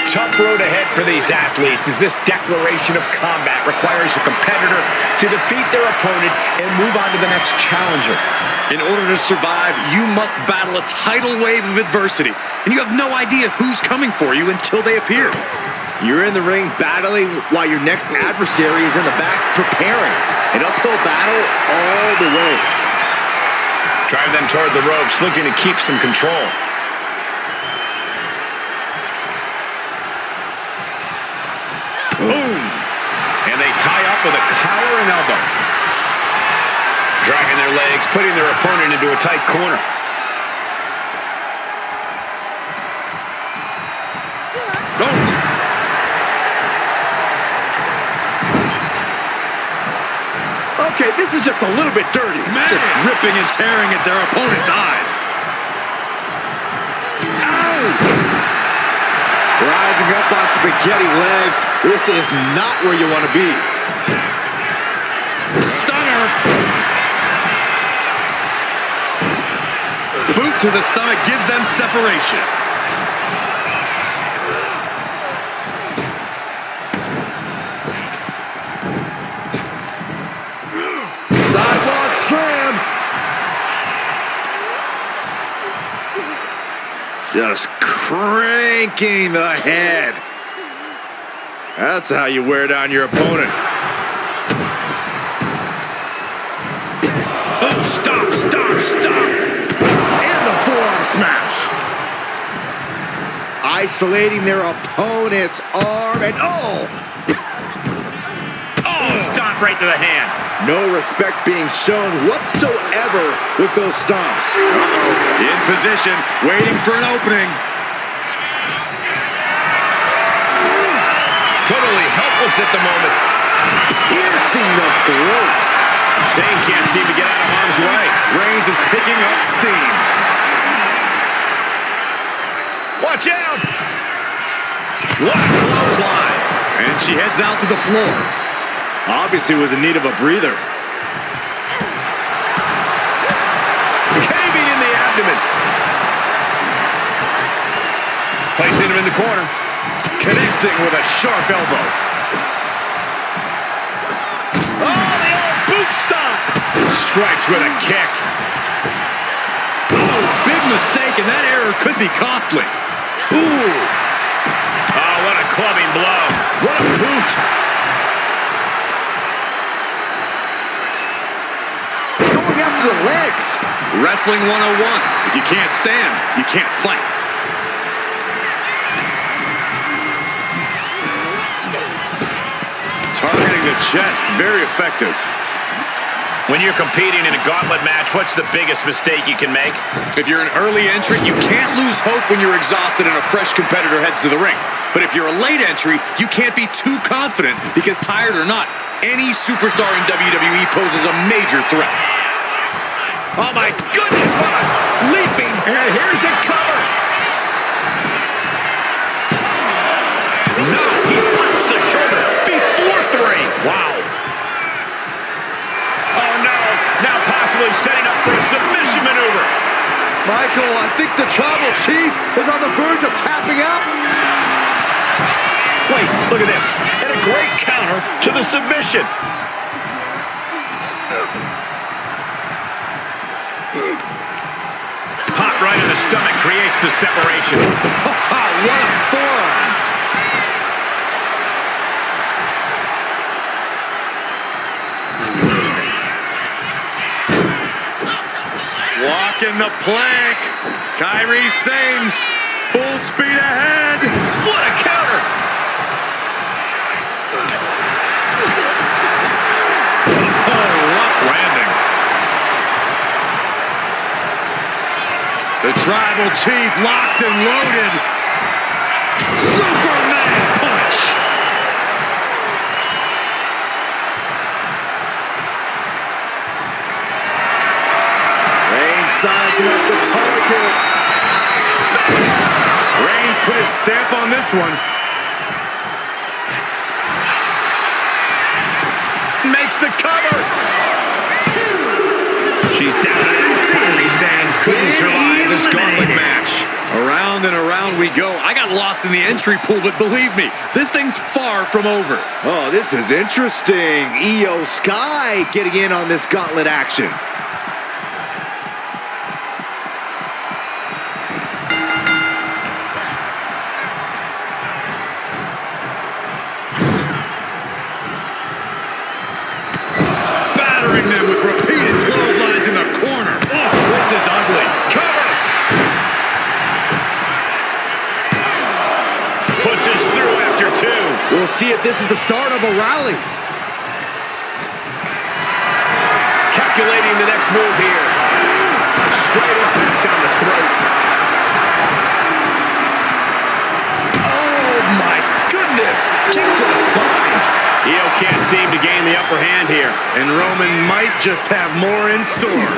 tough road ahead for these athletes, as this declaration of combat requires a competitor to defeat their opponent and move on to the next challenger. In order to survive, you must battle a tidal wave of adversity, and you have no idea who's coming for you until they appear. You're in the ring battling while your next adversary is in the back preparing. An uphill battle all the way. Drive them toward the ropes, looking to keep some control. Boom! And they tie up with a collar and elbow. Dragging their legs, putting their opponent into a tight corner. Oh! Okay, this is just a little bit dirty. Man. Just ripping and tearing at their opponent's eyes. Ow! Rising up on spaghetti legs. This is not where you want to be. Stunner. Boot to the stomach gives them separation. Sidewalk slam. Just cranking the head. That's how you wear down your opponent. Oh, stop, stop, stop. And the forearm smash. Isolating their opponent's arm and Oh, stomp right to the hand. no respect being shown whatsoever with those stomps. In position, waiting for an opening. Totally helpless at the moment. Piercing the throat. Zayn can't seem to get out of harm's way. Reigns is picking up steam. Watch out! What a clothesline. And she heads out to the floor. Obviously was in need of a breather. Caving in the abdomen. Placing him in the corner. Connecting with a sharp elbow. Oh, the old boot stomp. Strikes with a kick. Oh, big mistake, and that error could be costly. Ooh. Oh, what a clubbing blow. What a boot. Going after the legs. Wrestling 101. If you can't stand, you can't fight. Targeting the chest, very effective. When you're competing in a gauntlet match, what's the biggest mistake you can make? If you're an early entrant, you can't lose hope when you're exhausted and a fresh competitor heads to the ring. But if you're a late entry, you can't be too confident because, tired or not, any superstar in WWE poses a major threat. Oh my goodness, what a leaping. And here's a cover. No, he pops the shoulder before three. Wow. Oh no, now possibly setting up for a submission maneuver. Michael, I think the Tribal Chief is on the verge of tapping out. Wait, look at this. And a great counter to the submission. Pop right in the stomach creates the separation. What a forearm. Walking the plank. Kairi Sane, full speed ahead. What a counter. Oh, rough landing. The Tribal Chief locked and loaded. Superman punch. Reigns sizing up the target. Reigns put his stamp on this one. Makes the cover. She's down and out. Kairi Sane couldn't survive this gauntlet match. A Around and around we go. I got lost in the entry pool, but believe me, this thing's far from over. Oh, this is interesting. Io Sky getting in on this gauntlet action. Battering them with repeated clotheslines in the corner. Oh, this is ugly. Cover! Pushes through after two. We'll see if this is the start of a rally. Calculating the next move here. Straight impact down the throat. Oh, my goodness. Kick to the spine. Io can't seem to gain the upper hand here. And Roman might just have more in store.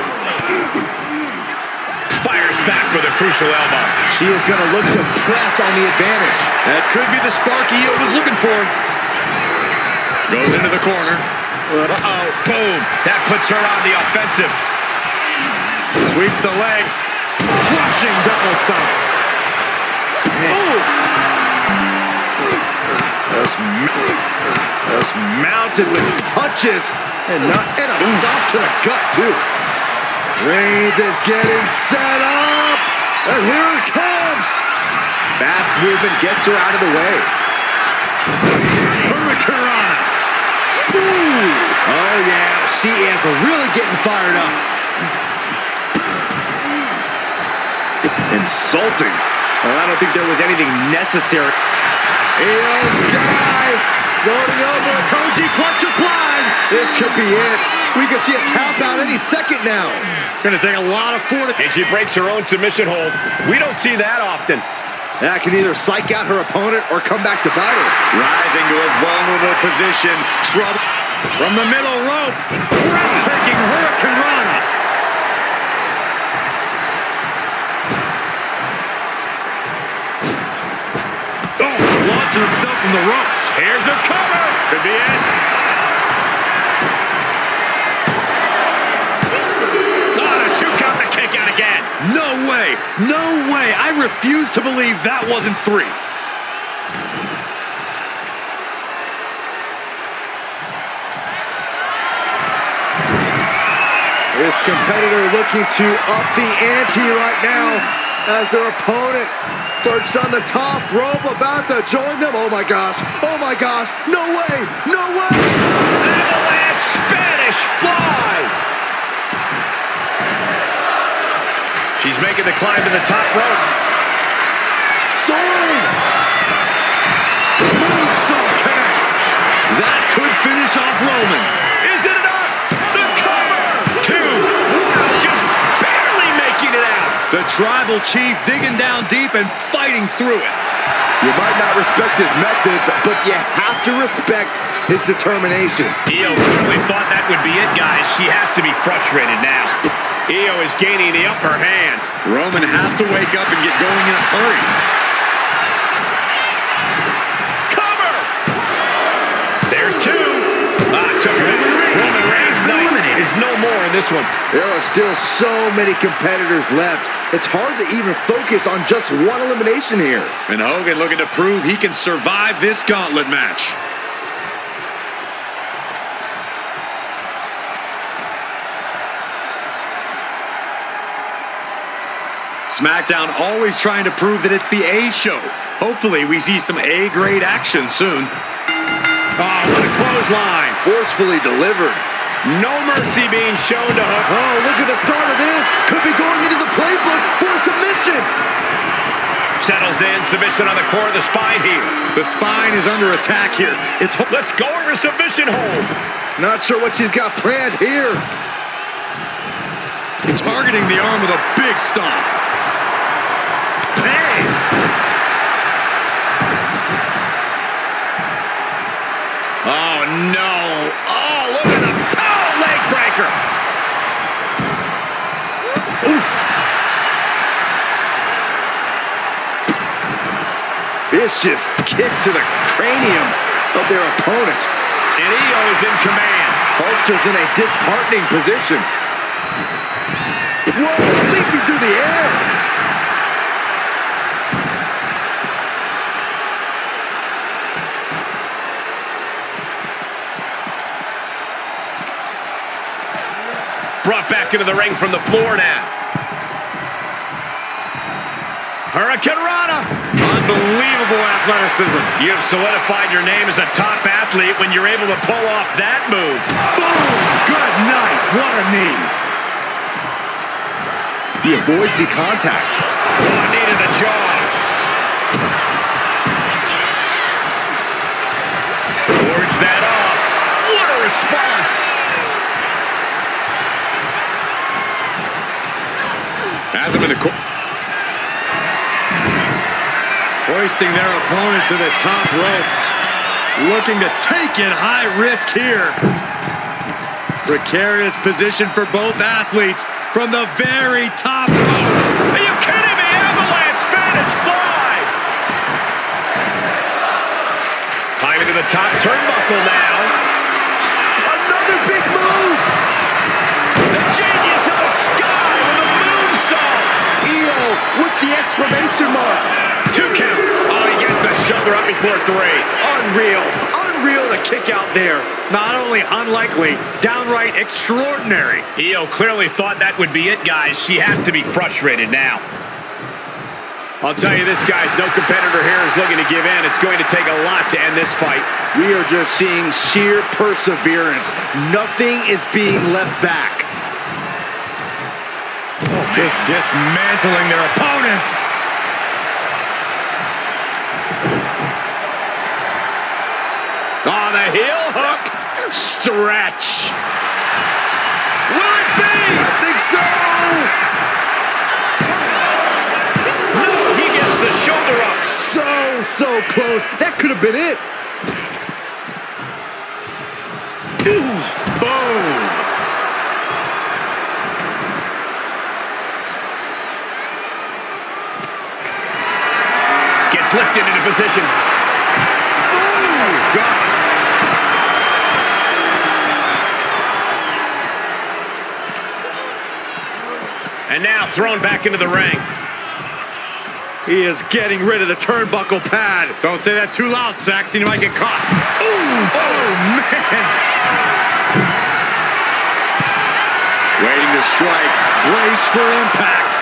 Fires back with a crucial elbow. She is going to look to press on the advantage. That could be the spark Io was looking for. Goes into the corner. Uh-oh, boom. That puts her on the offensive. Sweeps the legs. Crushing double stomp. Oh! That's mounted with punches and a stop to the gut, too. Reigns is getting set up. And here it comes. Fast movement gets her out of the way. Hurricanrana. Ooh. Oh, yeah. She is really getting fired up. Insulting. Well, I don't think there was anything necessary. Io Sky floating over. Koji clutch applied. This could be it. We could see a tap out any second now. Gonna take a lot of fortitude. And she breaks her own submission hold. We don't see that often. That can either psych out her opponent or come back to bite her. Rising to a vulnerable position. Trouble from the middle rope. Breathtaking Hurricanrana. Oh, launching himself from the ropes. Here's a cover. Could be it. Again. No way! No way! I refuse to believe that wasn't three. This competitor looking to up the ante right now as their opponent perched on the top rope about to join them. Oh my gosh! Oh my gosh! No way! No way! Avalanche Spanish Fly! She's making the climb to the top rope. Soaring! Moonsault connects. That could finish off Roman. Is it enough? The cover! Two. Wow, just barely making it out. The Tribal Chief digging down deep and fighting through it. You might not respect his methods, but you have to respect his determination. Io clearly thought that would be it, guys. She has to be frustrated now. Io is gaining the upper hand. Roman has to wake up and get going in a hurry. Cover! There's two. Took her. Roman Reigns' night is no more in this one. There are still so many competitors left. It's hard to even focus on just one elimination here. And Hogan looking to prove he can survive this gauntlet match. SmackDown always trying to prove that it's the A show. Hopefully we see some A-grade action soon. Oh, what a clothesline. Forcefully delivered. No mercy being shown to her. Oh, look at the start of this. Could be going into the playbook for submission. Settles in, submission on the core of the spine here. The spine is under attack here. Let's go over submission hold. Not sure what she's got planned here. Targeting the arm with a big stomp. Bang! Oh, no. Oh, look at the leg breaker. Oof. Vicious kicks to the cranium of their opponent. And Io is in command. Hulkster's in a disheartening position. Whoa, leaping through the air. back into the ring from the floor now. Hurricane Rana. Unbelievable athleticism. You've solidified your name as a top athlete when you're able to pull off that move. Boom! Good night. What a knee. He avoids the contact. Oh, knee to the jaw. Forge that off. What a response. Has him in the corner. Hoisting their opponent to the top rope. Looking to take it high risk here. Precarious position for both athletes from the very top rope. Are you kidding me? Avalanche Spanish fly. Climbing to the top turnbuckle now. Another big move. The genius of the sky with a moonsault. EO with the exclamation mark. 2 count. Oh, he gets the shoulder up before 3. Unreal. Unreal the kick out there. Not only unlikely, downright extraordinary. EO clearly thought that would be it, guys. She has to be frustrated now. I'll tell you this, guys. No competitor here is looking to give in. It's going to take a lot to end this fight. We are just seeing sheer perseverance. Nothing is being left back. Just dismantling their opponent. Oh, the heel hook. Stretch. Will it be? I think so. No, he gets the shoulder up. So close. That could have been it. Boom. Gets lifted into position. Oh, God. And now thrown back into the ring. He is getting rid of the turnbuckle pad. Don't say that too loud, Saxon. You might get caught. Ooh, oh, man. Waiting to strike. Brace for impact.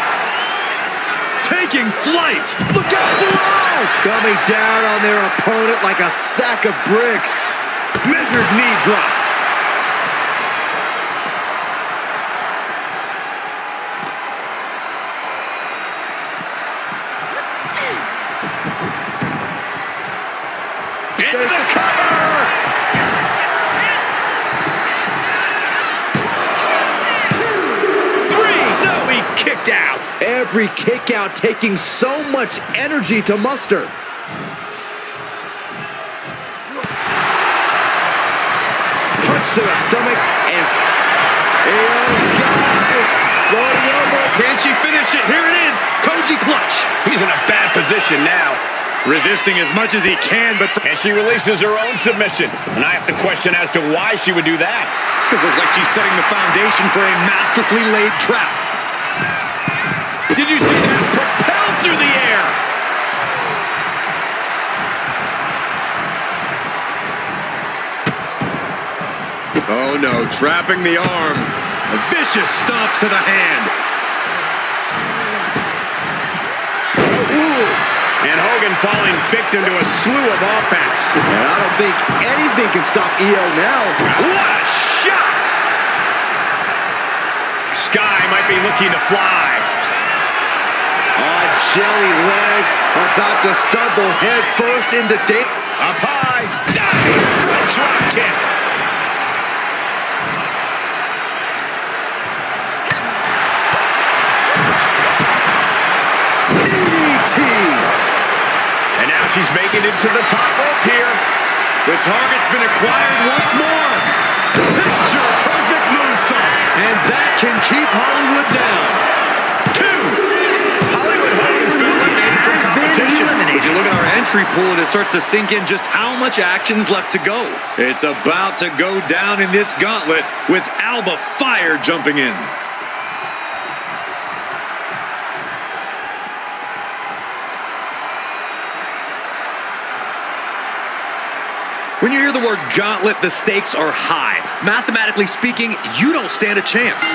Taking flight. Look out below. Coming down on their opponent like a sack of bricks. Measured knee drop. There's the cover! Three! No, he kicked out. Every kick out taking so much energy to muster. Punch to the stomach and Sky floating over. Can she finish it? Here it is. Koji clutch. He's in a bad position now. Resisting as much as he can, but... And she releases her own submission. And I have to question as to why she would do that. Because it looks like she's setting the foundation for a masterfully laid trap. Did you see that? Propelled through the air. Oh no, trapping the arm. A vicious stomp to the hand. And Hogan falling victim to a slew of offense. And I don't think anything can stop EO now. What a shot! Sky might be looking to fly. On jelly legs, about to stumble head first into deep. Up high, diving front drop kick. DDT. And now she's making it to the top rope here. The target's been acquired once more. Picture perfect moonsault. And that can keep Hollywood down. 2. Hollywood Hogan's been eliminated from competition. Would you look at our entry pool and it starts to sink in just how much action's left to go. It's about to go down in this gauntlet with Alba Fire jumping in. When you hear the word gauntlet, the stakes are high. Mathematically speaking, you don't stand a chance.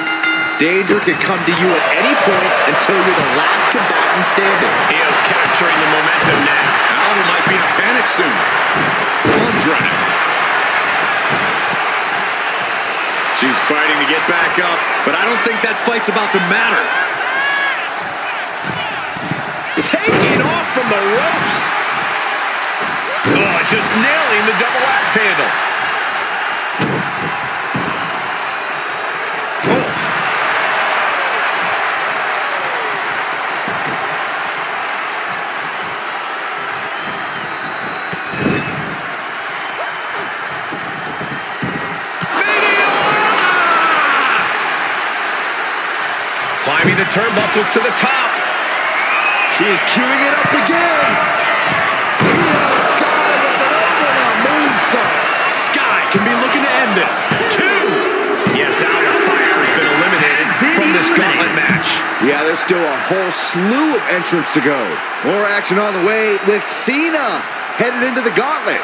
Danger can come to you at any point until you're the last combatant standing. Io's capturing the momentum now. Alva might be in a panic soon. Wondering. She's fighting to get back up, but I don't think that fight's about to matter. Taking off from the ropes. Oh, just nailing the double axe handle. Oh. Climbing the turnbuckles to the top. She's queuing it up again. Io Sky with an overlap moonsault. Sky can be looking to end this. 2. Yes, Alva Fire has been eliminated from this gauntlet match. Yeah, there's still a whole slew of entrants to go. More action on the way with Cena headed into the gauntlet.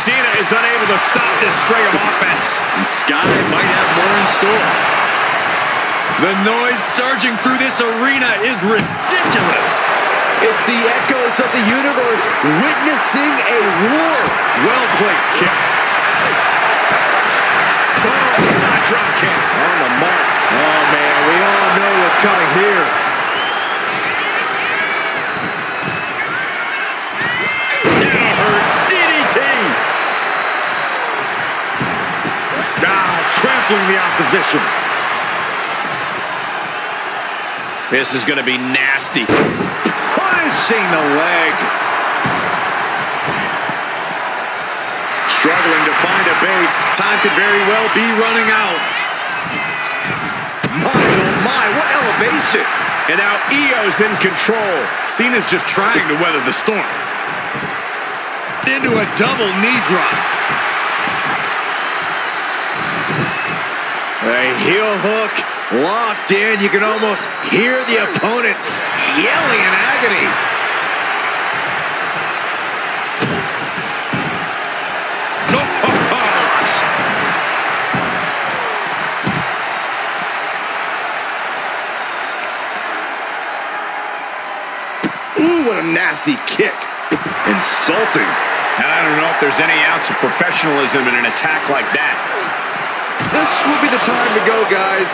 Cena is unable to stop this string of offense. And Sky might have more in store. The noise surging through this arena is ridiculous. It's the echoes of the universe witnessing a war. Well-placed kick. Oh, drop kick. On the mark. Oh, man, we all know what's coming here. Trampling the opposition. This is going to be nasty. Punishing the leg. Struggling to find a base. Time could very well be running out. My, oh my, what elevation. And now Io's in control. Cena's just trying to weather the storm. Into a double knee drop. A heel hook locked in. You can almost hear the opponents yelling in agony. Ooh, what a nasty kick. Insulting. And I don't know if there's any ounce of professionalism in an attack like that. This will be the time to go, guys.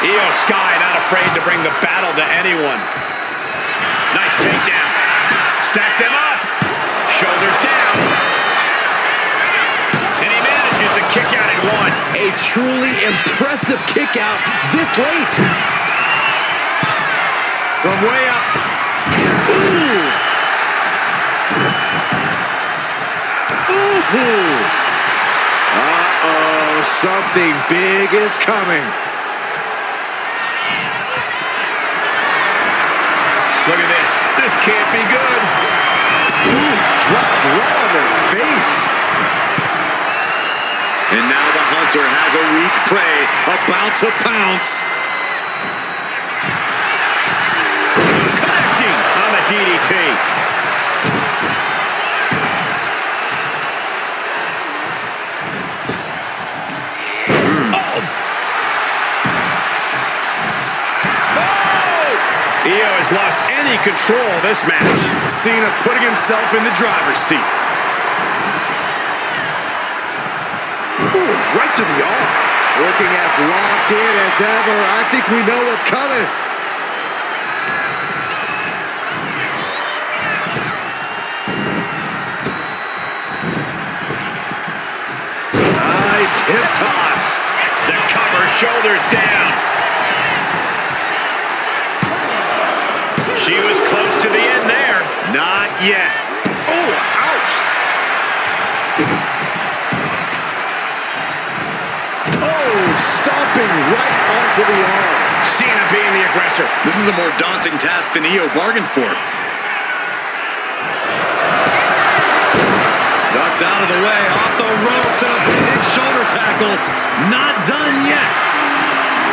Io Sky not afraid to bring the battle to anyone. Nice takedown. Stack them up. Shoulders down. And he manages to kick out at 1. A truly impressive kick out this late. From way up. Ooh. Ooh. Uh-oh, something big is coming. Look at this. This can't be good. Ooh, it's dropped right on their face. And now the hunter has a weak prey about to pounce. Connecting on the DDT. Io has lost any control of this match. Cena putting himself in the driver's seat. Ooh, right to the arm. Looking as locked in as ever. I think we know what's coming. Nice hip toss. The cover, shoulders down. She was close to the end there. Not yet. Oh, ouch. Oh, stomping right onto the arm. Cena being the aggressor. This is a more daunting task than Io bargained for. Ducks out of the way, off the ropes, and a big shoulder tackle. Not done yet.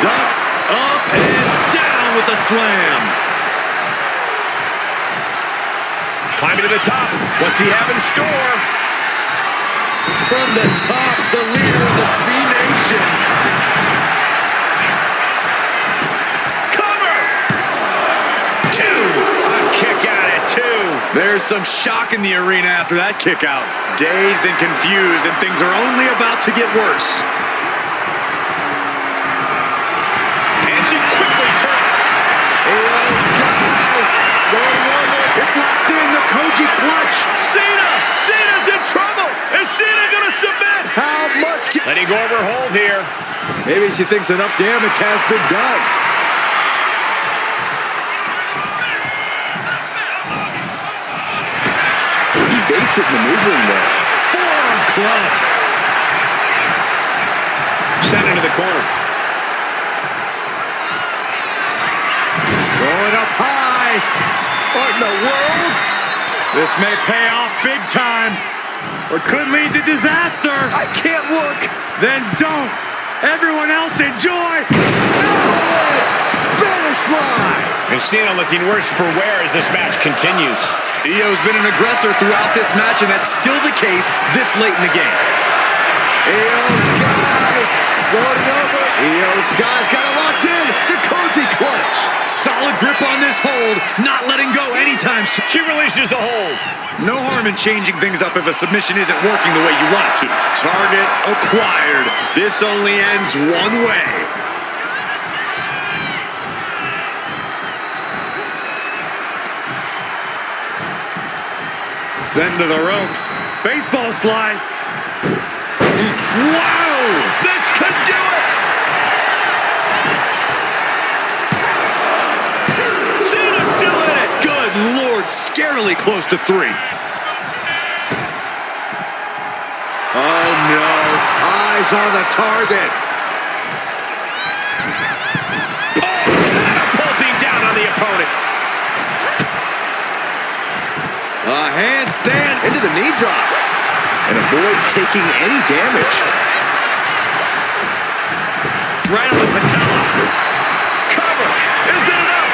Ducks up and down with a slam. Climbing to the top. What's he have in store? From the top, the leader of the C-Nation. Cover! 2. A kick out at 2. There's some shock in the arena after that kick out. Dazed and confused, and things are only about to get worse. And she quickly turns. It's locked in, the Koji clutch. Cena's in trouble. Is Cena going to submit? How much can... Letting go of her hold here. Maybe she thinks enough damage has been done. Evasive maneuvering there. Forearm club. Sent into the corner. Going up high. What in the world? This may pay off big time, or could lead to disaster. I can't look. Then don't. Everyone else enjoy. Spanish fly. And Cena looking worse for wear as this match continues. Io's been an aggressor throughout this match, and that's still the case this late in the game. Io Sky floating over. Io Sky's got it locked in. The Koji clutch. Solid grip on this hold, not letting go anytime soon. She releases the hold. No harm in changing things up if a submission isn't working the way you want it to. Target acquired. This only ends one way. Sent to the ropes. Baseball slide. Wow! This could do it. Cena's still in it. Good Lord, scarily close to 3. Oh no. Eyes on the target. Catapulting down on the opponent. A handstand Into the knee drop. And avoids taking any damage. right on the patella. Cover. Is it enough?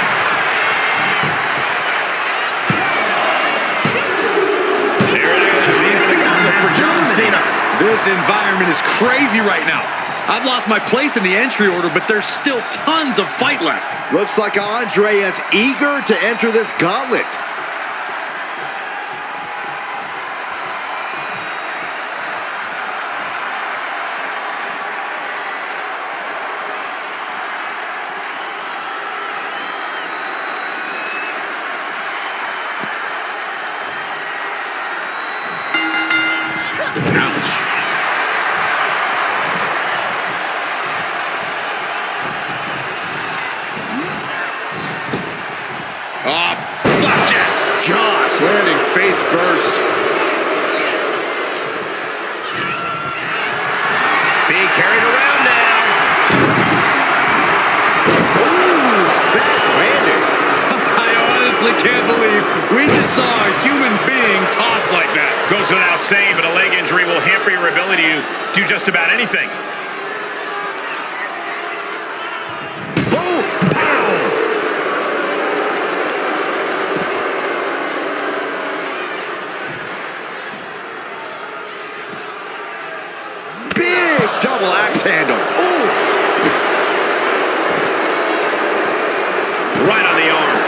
There it is. He's the gauntlet for John Cena. This environment is crazy right now. I've lost my place in the entry order, but there's still tons of fight left. Looks like Andre is eager to enter this gauntlet. Landing face first. Being carried around now. Ooh, bad landing. I honestly can't believe we just saw a human being tossed like that. Goes without saying, but a leg injury will hamper your ability to do just about anything. Boom. Pow. Big double axe handle. Oof. Right on the arm.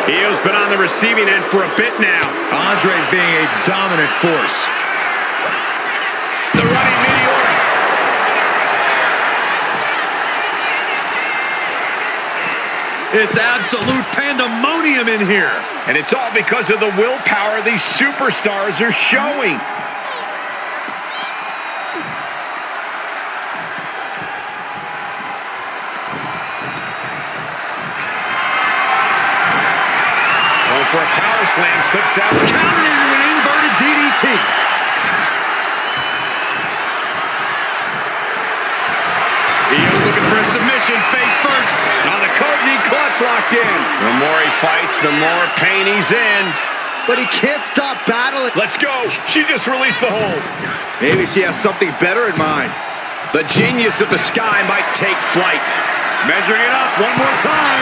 Io's been on the receiving end for a bit now. Andre's being a dominant force. The running meteor. It's absolute pandemonium in here. And it's all because of the willpower these superstars are showing. Going for a power slam, slips down. Countered into an inverted DDT. Io looking for a submission, face first. Now the Koji clutch locked in. The more he fights, the more pain he's in. but he can't stop battling. Let's go. She just released the hold. Maybe she has something better in mind. The genius of the sky might take flight. Measuring it up one more time.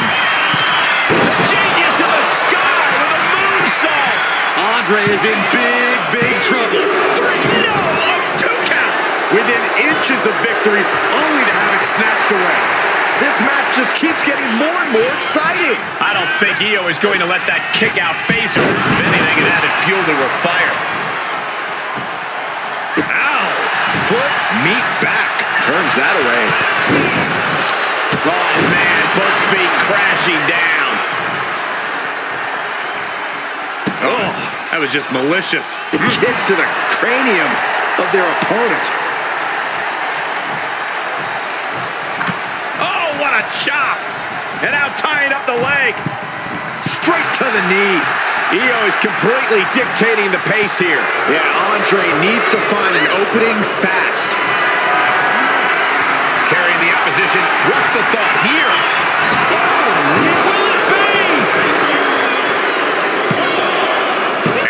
The genius of the sky with a moonsault. Andre is in big trouble. 3, no, a 2 count. Within inches of victory, only to have it snatched away. This match just keeps getting more and more exciting. I don't think Io is going to let that kick out phase her. If anything, it added fuel to her fire. Ow! Foot meet back. Turns that away. Oh, man, both feet crashing down. Oh, that was just malicious. Kicks to the cranium of their opponent. Oh, what a chop. And now tying up the leg. Straight to the knee. Io is completely dictating the pace here. Yeah, Andre needs to find an opening fast. Carrying the opposition. What's the thought here? Oh, will it be?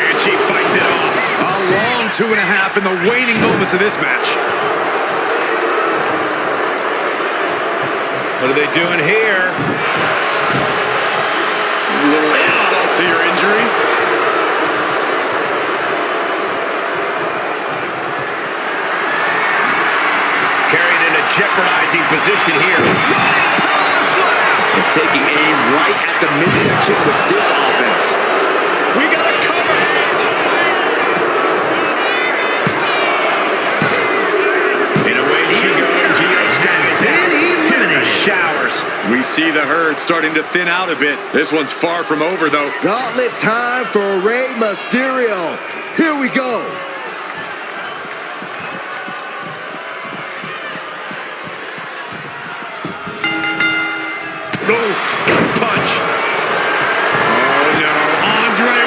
And she fights it off. A long 2.5 in the waning moments of this match. What are they doing here? A little insult to your injury. Carried in a jeopardizing position here. Power slam! And taking aim right at the midsection with this offense. We got a cover. In a way, she goes. Io's guys in the showers. We see the herd starting to thin out a bit. This one's far from over, though. Gauntlet time for Rey Mysterio. Here we go. Oof. Punch. Oh, no. Andre.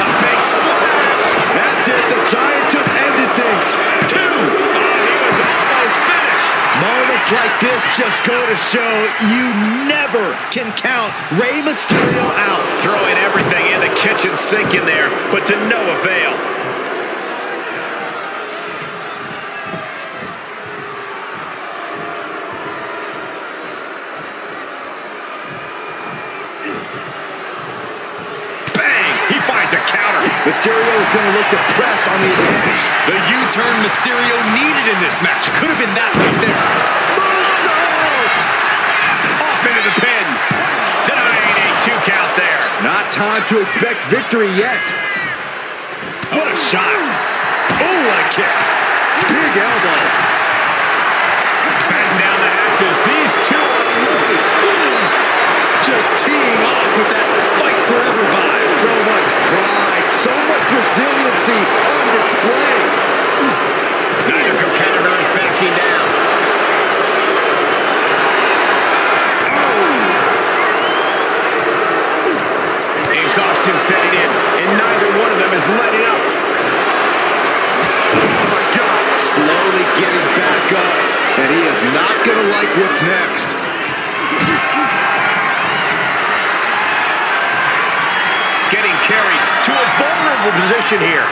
A big splash. That's it. The Giant just ended things. 2. Oh, he was almost finished. Moments like this just go to show you never can count Rey Mysterio out. Throwing everything in the kitchen sink in there, but to no avail. A counter. Mysterio is going to look to press on the advantage. The U-turn Mysterio needed in this match. Could have been that right there. Moonsault! Off into the pin. Denying a 2 count there. Not time to expect victory yet. What a shot. Oh, what a kick. Big elbow. Batting down the hatches. These two are just teeing off with that fight forever vibe. So much pride, so much resiliency on display. Neither competitor is backing down. Exhaustion setting in, and neither one of them is letting up. Oh my God. Slowly getting back up, and he is not going to like what's next. Getting carried to a vulnerable position here.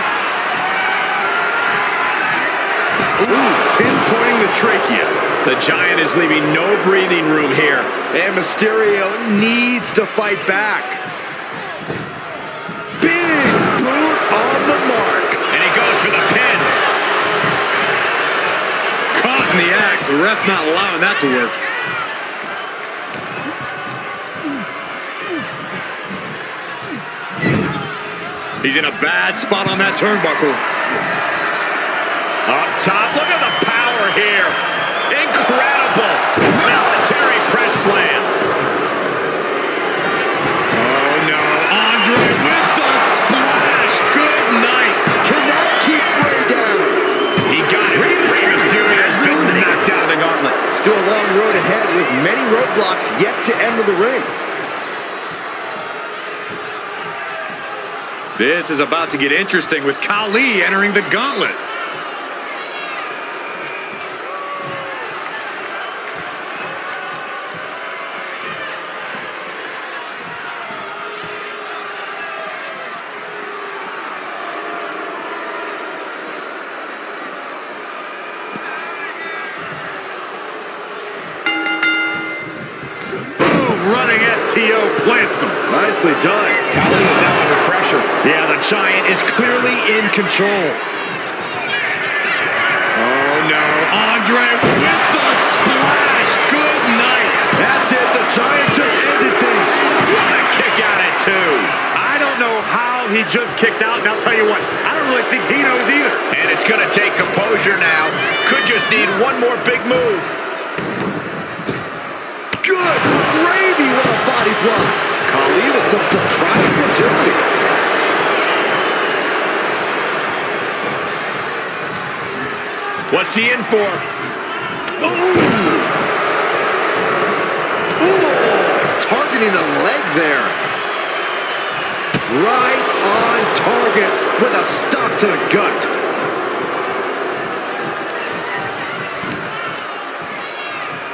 Ooh, pinpointing the trachea. The Giant is leaving no breathing room here. And Mysterio needs to fight back. Big boot on the mark. And he goes for the pin. Caught in the act. The ref not allowing that to work. He's in a bad spot on that turnbuckle. Up top, look at the power here. Incredible. Military press slam. Oh, no. Andre with the splash. Good night. Can that keep Rey down? He got it. Rey Mysterio has been knocked out of the gauntlet. Still a long road ahead with many roadblocks yet to enter the ring. This is about to get interesting with Khali entering the gauntlet. running STO plants him. Nicely done. Khali is now under pressure. Yeah, the Giant is clearly in control. Oh, no. Andre with the splash. Good night. That's it. The Giant just ended things. What a kick out at 2. I don't know how he just kicked out, and I'll tell you what, I don't really think he knows either. And it's going to take composure now. Could just need one more big move. Good gravy, what a body block. Khali with some surprising agility. What's he in for? Ooh. Ooh. Targeting the leg there. Right on target with a stop to the gut.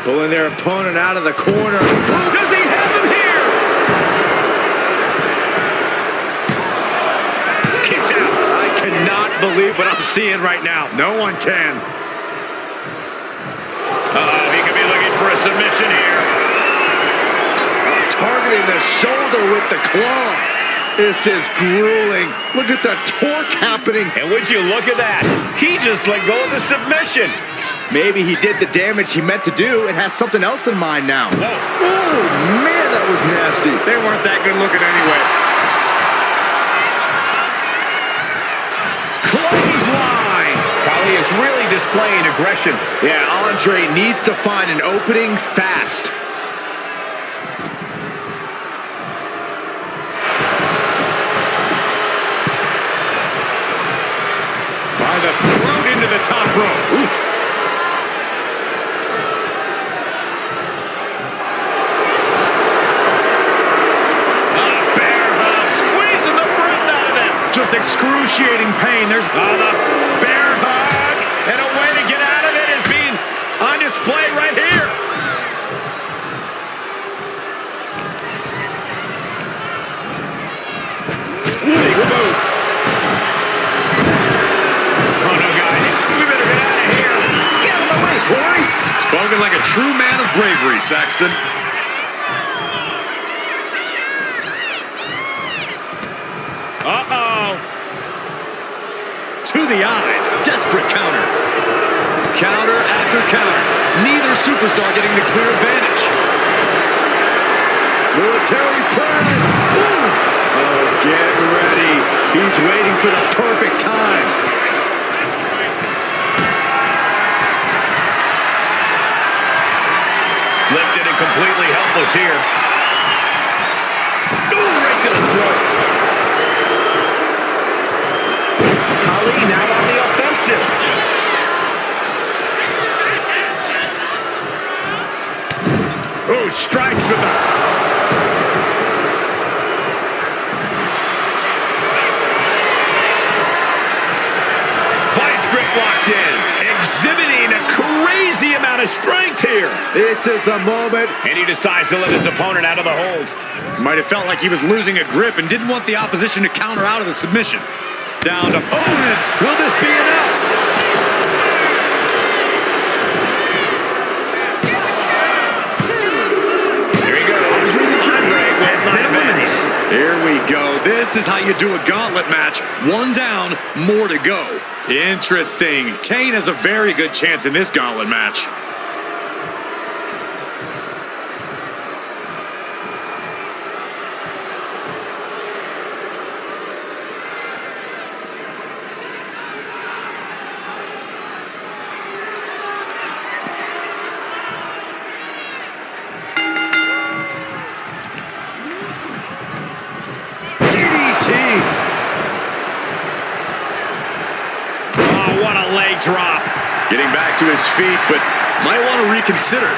Pulling their opponent out of the corner. Does he have him here? Kicks out. I cannot believe what I'm seeing right now. No one can. He could be looking for a submission here. Targeting the shoulder with the claw. This is grueling. Look at the torque happening. And would you look at that? He just let go of the submission. Maybe he did the damage he meant to do and has something else in mind now. Whoa. Oh, man, that was nasty. They weren't that good looking anyway. Clothesline. Khali is really displaying aggression. Yeah, Andre needs to find an opening fast. By the throat into the top rope. Oof. Just excruciating pain. There's the bear hug. And a way to get out of it is being on display right here. Big boot. Oh, no, guys. We better get out of here. Get out of the way, Corey. spoken like a true man of bravery, Saxton. Uh-oh. To the eyes, desperate counter. Counter after counter. Neither superstar getting the clear advantage. Military press. Ooh. Oh, get ready. He's waiting for the perfect time. Lifted and completely helpless here. Ooh, right to the throat. Khali now on the offensive. Ooh, strikes with the... Vice grip locked in. Exhibiting a crazy amount of strength here. This is the moment. And he decides to let his opponent out of the hold. Might have felt like he was losing a grip and didn't want the opposition to counter out of the submission. Down to opponent. Will this be enough? Here he goes. Andre with the eliminations. Here we go. This is how you do a gauntlet match. One down, more to go. Interesting. Kane has a very good chance in this gauntlet match. What a leg drop. Getting back to his feet, but might want to reconsider.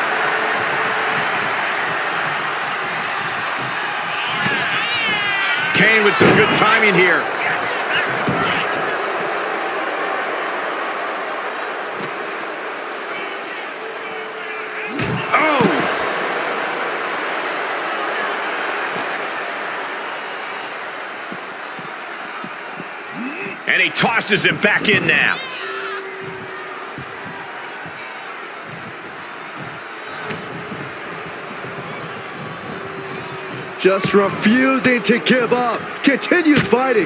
Kane with some good timing here. Oh! And he tosses him back in now. Just refusing to give up. Continues fighting.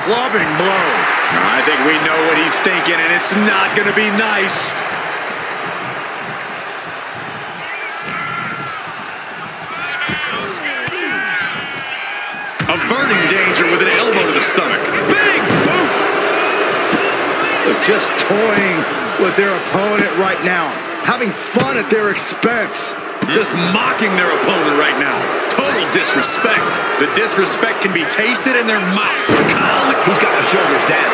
Clubbing blow. I think we know what he's thinking, and it's not going to be nice. Averting danger with an elbow to the stomach. Big boot. They're just toying with their opponent right now. Having fun at their expense. Just mocking their opponent right now. Total disrespect. The disrespect can be tasted in their mouth. He's got the shoulders down.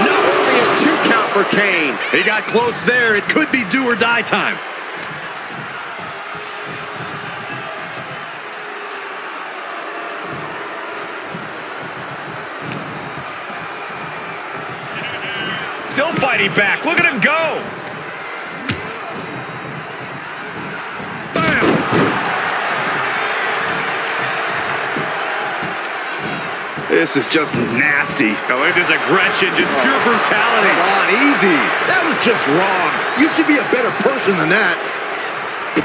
No, only a 2 count for Kane. He got close there. It could be do or die time. Still fighting back. Look at him go. Bam! This is just nasty. Oh, look at this aggression, just pure brutality. Come on, easy. That was just wrong. You should be a better person than that.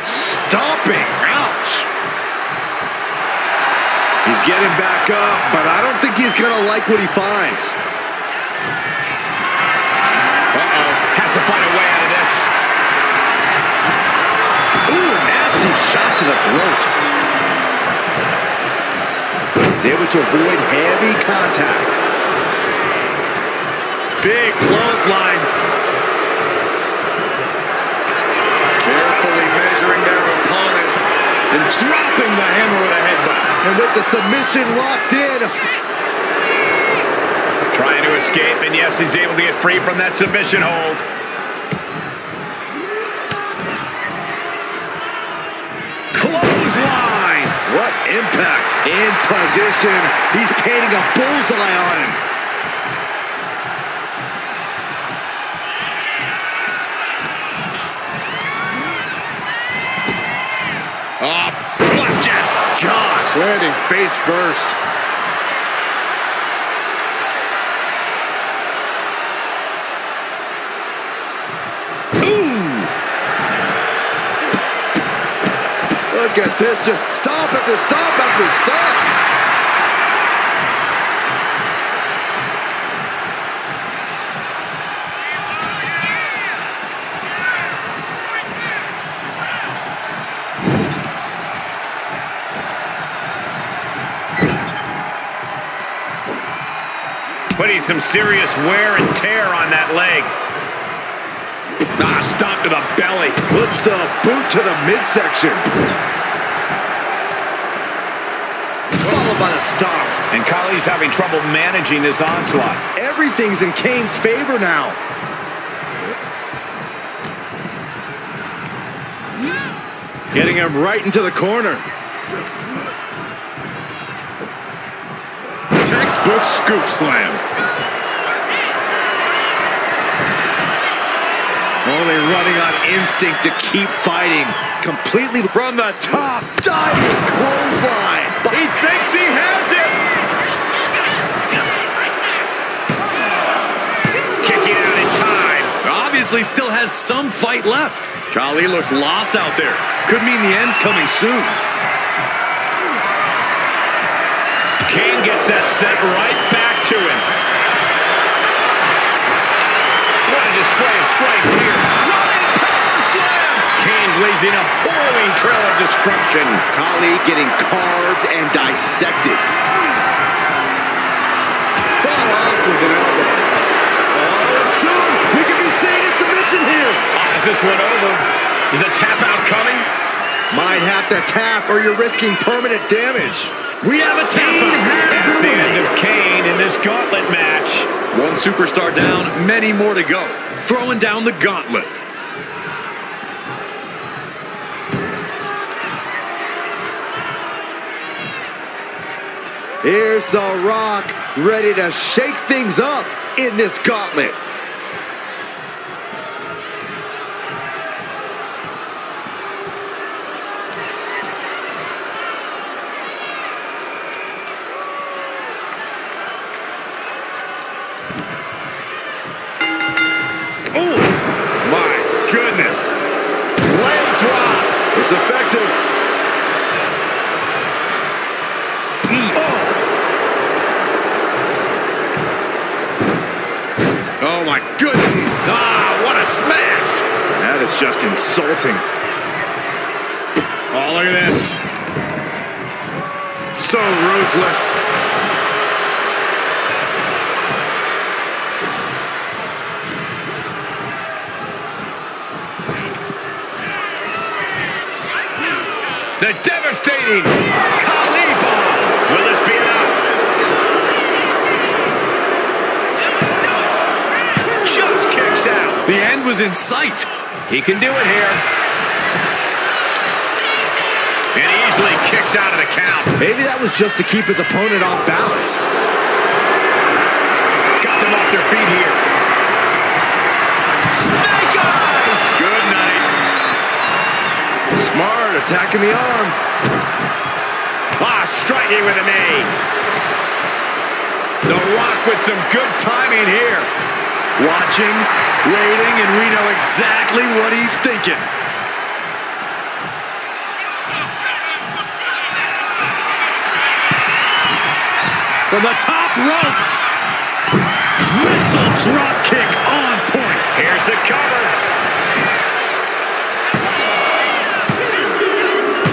Stomping. Ouch. He's getting back up, but I don't think he's going to like what he finds. Has to find a way out of this. Ooh, nasty shot to the throat. He's able to avoid heavy contact. Big clothesline. Carefully measuring their opponent and dropping the hammer with a headbutt. And with the submission locked in. Trying to escape, and yes, he's able to get free from that submission hold. Clothesline! What impact! In position. He's painting a bullseye on him. Oh, flapjack! Gosh, landing face first. Look at this, just stop after stop after stop. Putting some serious wear and tear on that leg. Stop to the belly. Puts the boot to the midsection. Followed by the stomp. And Kali's having trouble managing this onslaught. Everything's in Kane's favor now. Getting him right into the corner. Textbook scoop slam. Only running on instinct to keep fighting. Completely from the top. Diving clothesline. He thinks he has it. Kicking out in time. Obviously still has some fight left. Kali looks lost out there. Could mean the end's coming soon. Kane gets that set right back to him. What a display of strength here. Running power slam. Kane blazing a harrowing trail of destruction. Kali getting carved and dissected. Fought off with an elbow. Oh, and soon we could be seeing a submission here. Is this one over? Is a tap out coming? Might have to tap or you're risking permanent damage. We have a tap out. That's the end of Kane in this gauntlet match. One superstar down, many more to go. Throwing down the gauntlet. Here's The Rock, ready to shake things up in this gauntlet. Oh, my goodness. Ah, what a smash. That is just insulting. Oh, look at this. So ruthless. The devastating Khalifa. Will this be enough? Just kicks out. The end was in sight. He can do it here. And he easily kicks out of the count. Maybe that was just to keep his opponent off balance. Got them off their feet here. Snake eyes! Good night. Smart, attacking the arm. Ah, striking with a knee. The Rock with some good timing here. Watching, waiting, and we know exactly what he's thinking. From the top rope. Missile drop kick on point. Here's the cover.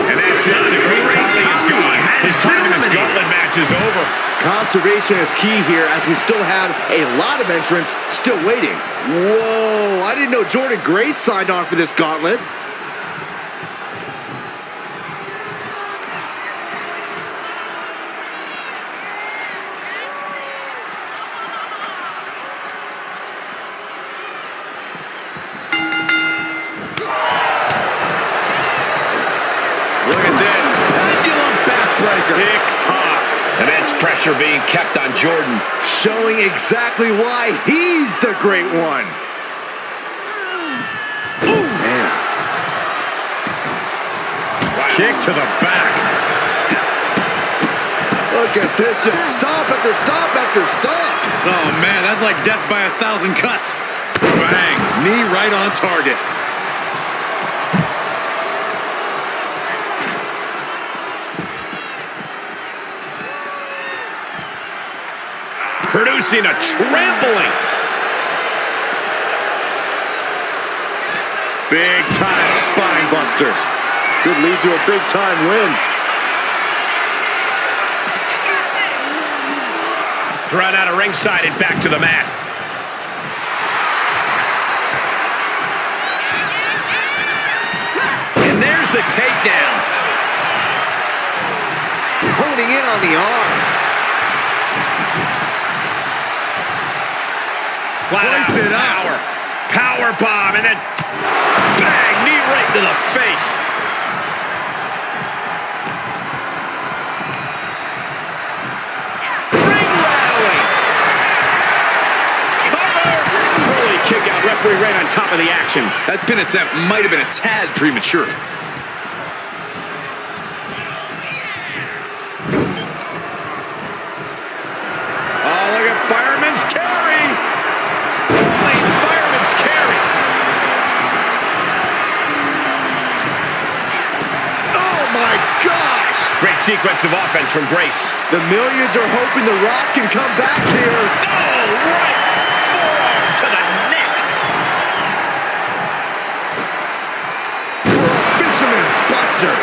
And that's it. The Great Khali is gone. His time in this Gauntlet match is over. Conservation is key here as we still have a lot of entrants still waiting. Whoa, I didn't know Jordan Grace signed on for this Gauntlet. Look at this. Pendulum backbreaker. Tick-tock. Immense pressure being kept on Jordan. Showing exactly why he's the great one. Ooh. Man. Kick to the back. Look at this, just stop after stop after stop. Oh, man, that's like death by 1,000 cuts. Bang, knee right on target. Producing a trampling. Big time spine buster. Could lead to a big time win. Thrown out of ringside and back to the mat. And there's the takedown. Holding in on the arm. Flat out Hoisted up. power. Power bomb and then bang, knee right to the face. Ring rattling. Cover. Early kick out. Referee right on top of the action. That pin attempt might have been a tad premature. Oh, look at Fireman's carry. Holy Fireman's carry. Oh my gosh! Great sequence of offense from Grace. The millions are hoping The Rock can come back here. Oh, right forearm to the neck. For a fisherman buster.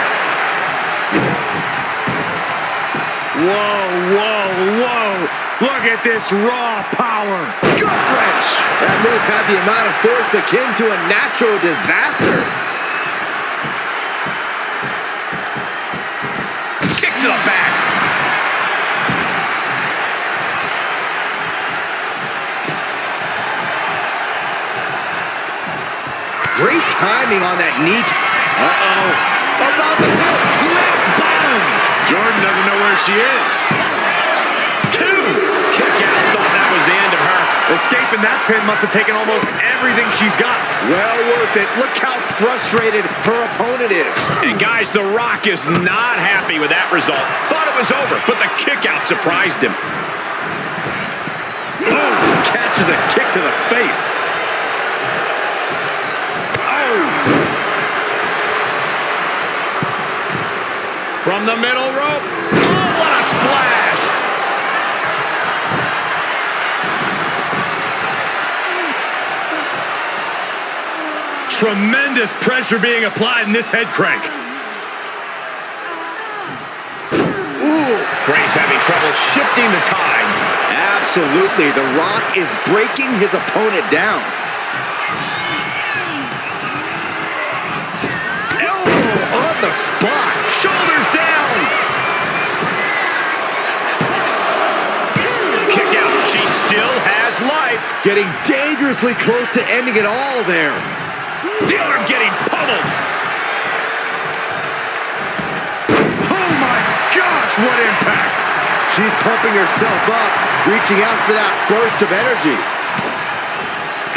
Whoa, whoa, whoa. Look at this raw power. Gut wrench. That move had the amount of force akin to a natural disaster. Kick to the back. Great timing on that knee. Uh-oh. About the hip. Leg bottom. Jordan doesn't know where she is. Two. Kick out. Thought that was the end of her. Escaping that pin must have taken almost everything she's got. Well worth it. Look how frustrated her opponent is. And guys, The Rock is not happy with that result. Thought it was over, but the kick out surprised him. Oh, catches a kick to the face. Oh. From the middle rope. Oh, what a splash. Tremendous pressure being applied in this head crank. Gray's having trouble shifting the tides. Absolutely. The Rock is breaking his opponent down. Elbow on the spot. Shoulders down. Kick out. She still has life. Getting dangerously close to ending it all there. The arm getting pummeled. Oh my gosh, what impact. She's pumping herself up, reaching out for that burst of energy.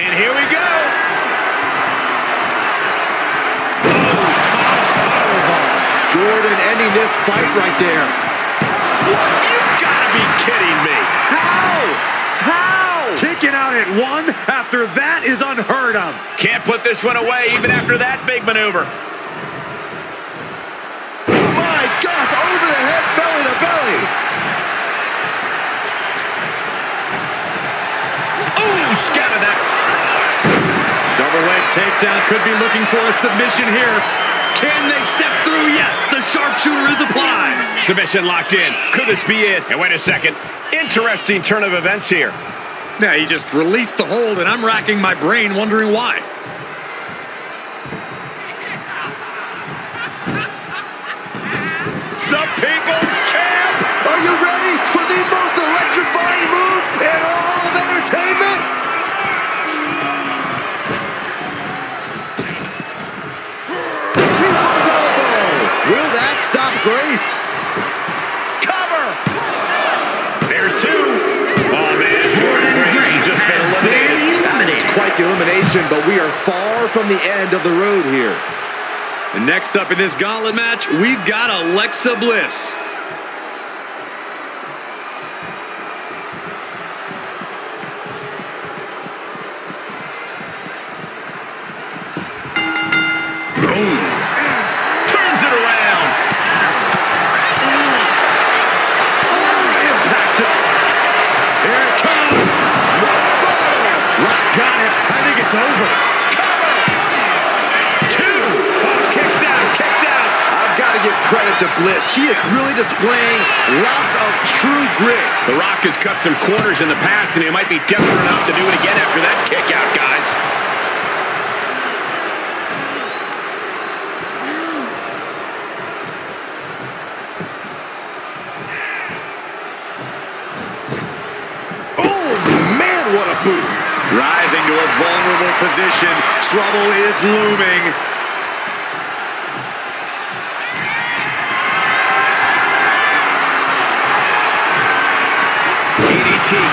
And here we go. Jordan ending this fight right there. What? You've got to be kidding me. How? Kicking out at one after that is unheard of. Can't put this one away even after that big maneuver. My gosh, over the head, belly to belly. Ooh, scattered that. Double leg takedown, could be looking for a submission here. Can they step through? Yes, the sharpshooter is applied. Submission locked in. Could this be it? And wait a second. Interesting turn of events here. Yeah, he just released the hold, and I'm racking my brain wondering why. The People's Champ! Are you ready for the most electrifying move in all of entertainment? People's Elbow! Will that stop Grace? Cover! There's two. Oh, man. Jordan Grace has just been eliminated. That is quite the elimination, but we are far from the end of the road here. And next up in this gauntlet match, we've got Alexa Bliss. Turns it around. Impacted. Here it comes. Rock got it. I think it's over. I've got to give credit to Bliss. She is really displaying lots of true grit. The Rock has cut some corners in the past, and he might be desperate enough to do it again after that kick out, guys. Oh, man, what a boot. Rising to a vulnerable position. Trouble is looming.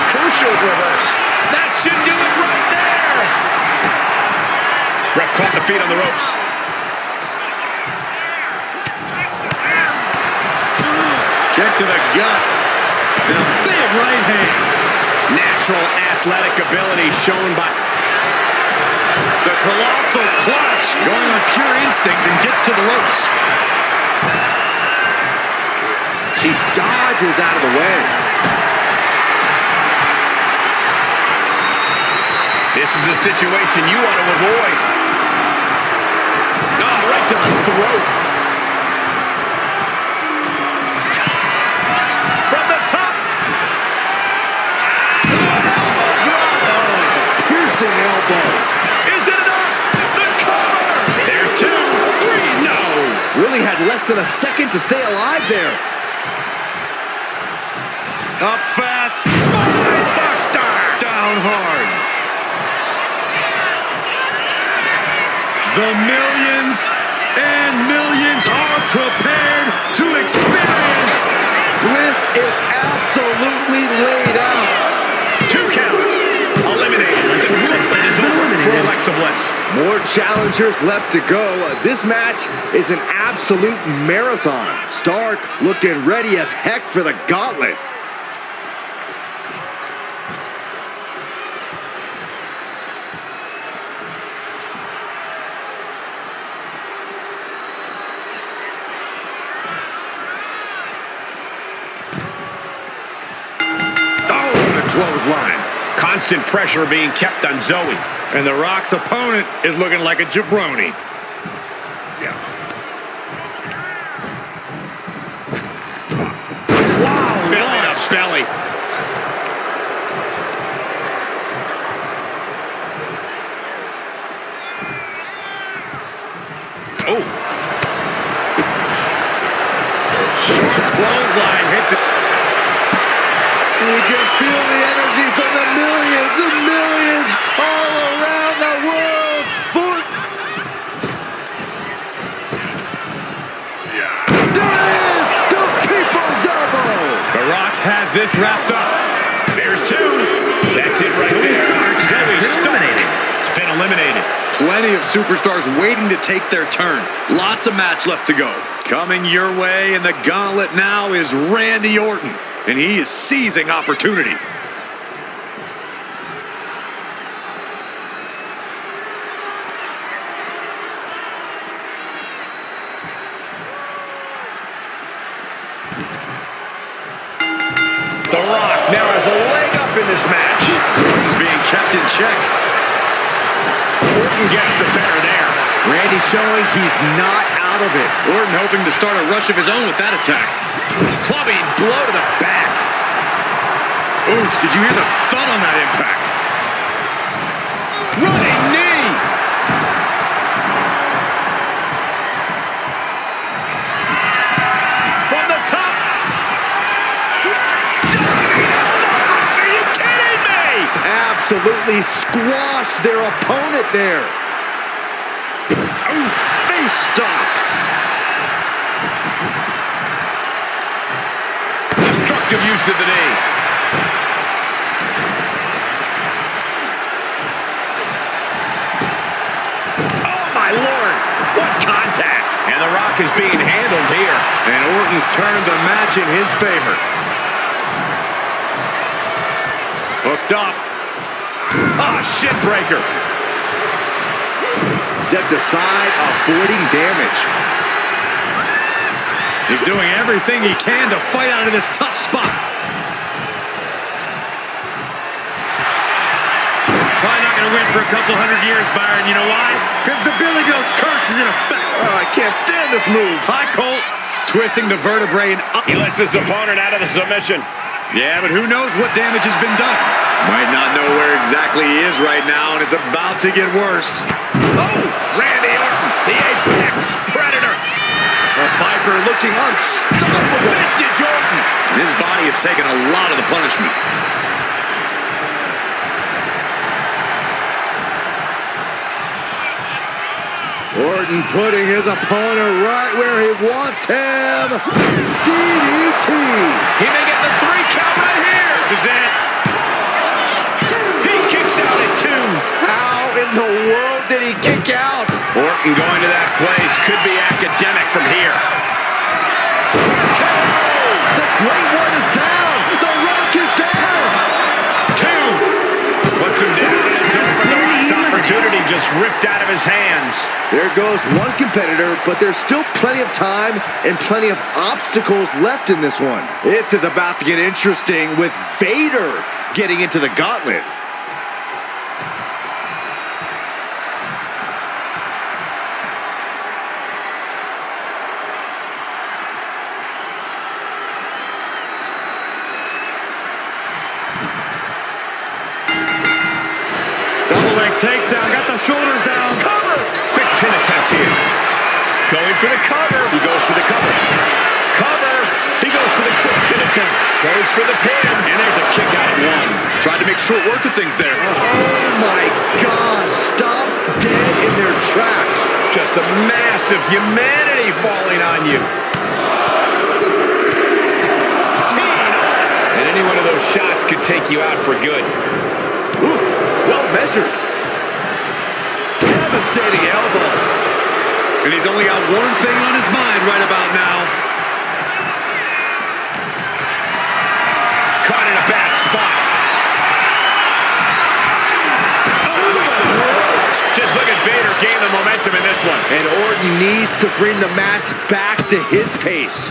Crucial reverse. That should do it right there. Ref caught the feet on the ropes. Kick to the gut. And a big right hand. Natural athletic ability shown by The colossal clutch. Going on pure instinct and gets to the ropes. She dodges out of the way. This is a situation you want to avoid. Oh, right to the throat. From the top. Elbow drop. Oh, it's a piercing elbow. Is it enough? The cover. There's 2, 3. No. Really had less than a second to stay alive there. Up fast. Buster. Down hard. The millions and millions are prepared to experience. Bliss is absolutely laid out. 2 count. Eliminated. The Gauntlet is over for Alexa Bliss. More challengers left to go. This match is an absolute marathon. Stark looking ready as heck for the Gauntlet. Clothesline. Constant pressure being kept on Zoe. And The Rock's opponent is looking like a jabroni. Wow, belly to belly. Oh. Short clothesline hits it. You can feel the energy from the millions and millions all around the world. There it is, the people's elbow. The Rock has this wrapped up. There's two. That's it right there. Zoe's eliminated. It's been eliminated. Plenty of superstars waiting to take their turn. Lots of match left to go. Coming your way in the gauntlet now is Randy Orton, and he is seizing opportunity. The Rock now has a leg up in this match. He's being kept in check. Orton gets the better there. Randy showing he's not out of it. Orton hoping to start a rush of his own with that attack. Clubbing blow to the back. Oof, did you hear the thud on that impact? Running knee. From the top. Are you kidding me? Absolutely squashed their opponent there. Oof, face stop. Destructive use of the knee. Oh, my Lord. What contact. And The Rock is being handled here. And Orton's turned the match in his favor. Hooked up. Ah, shin breaker. Stepped aside, avoiding damage. He's doing everything he can to fight out of this tough spot. Probably not going to win for a couple hundred years, Byron. You know why? Because the Billy Goat's curse is in effect. Oh, I can't stand this move. Hi, Colt. Twisting the vertebrae and up. He lets his opponent out of the submission. Yeah, but who knows what damage has been done. Might not know where exactly he is right now, and it's about to get worse. Oh, Randy Orton, the apex predator. The Viper looking unstoppable. Vintage Orton. His body has taken a lot of the punishment. Orton putting his opponent right where he wants him. DDT. He may get the 3 count right here. This is it. He kicks out at 2. How in the world did he kick out? Orton going to that place could be academic from here. The Great One is down. The Rock is down. 2. Puts him down. And it's over. The Rock's opportunity just ripped out of his hands. There goes one competitor, but there's still plenty of time and plenty of obstacles left in this one. This is about to get interesting with Vader getting into the gauntlet. Double leg takedown, got the shoulders down. Cover. Quick pin attempt here. Going for the cover. He goes for the cover. Cover. He goes for the quick pin attempt. Goes for the pin. And there's a kick out at 1. Tried to make short work of things there. Oh my God, stopped dead in their tracks. Just a massive humanity falling on you. Teeing off. And any one of those shots could take you out for good. Ooh, well measured. Devastating elbow. And he's only got one thing on his mind right about now. Caught in a bad spot. Just look at Vader gain the momentum in this one. And Orton needs to bring the match back to his pace.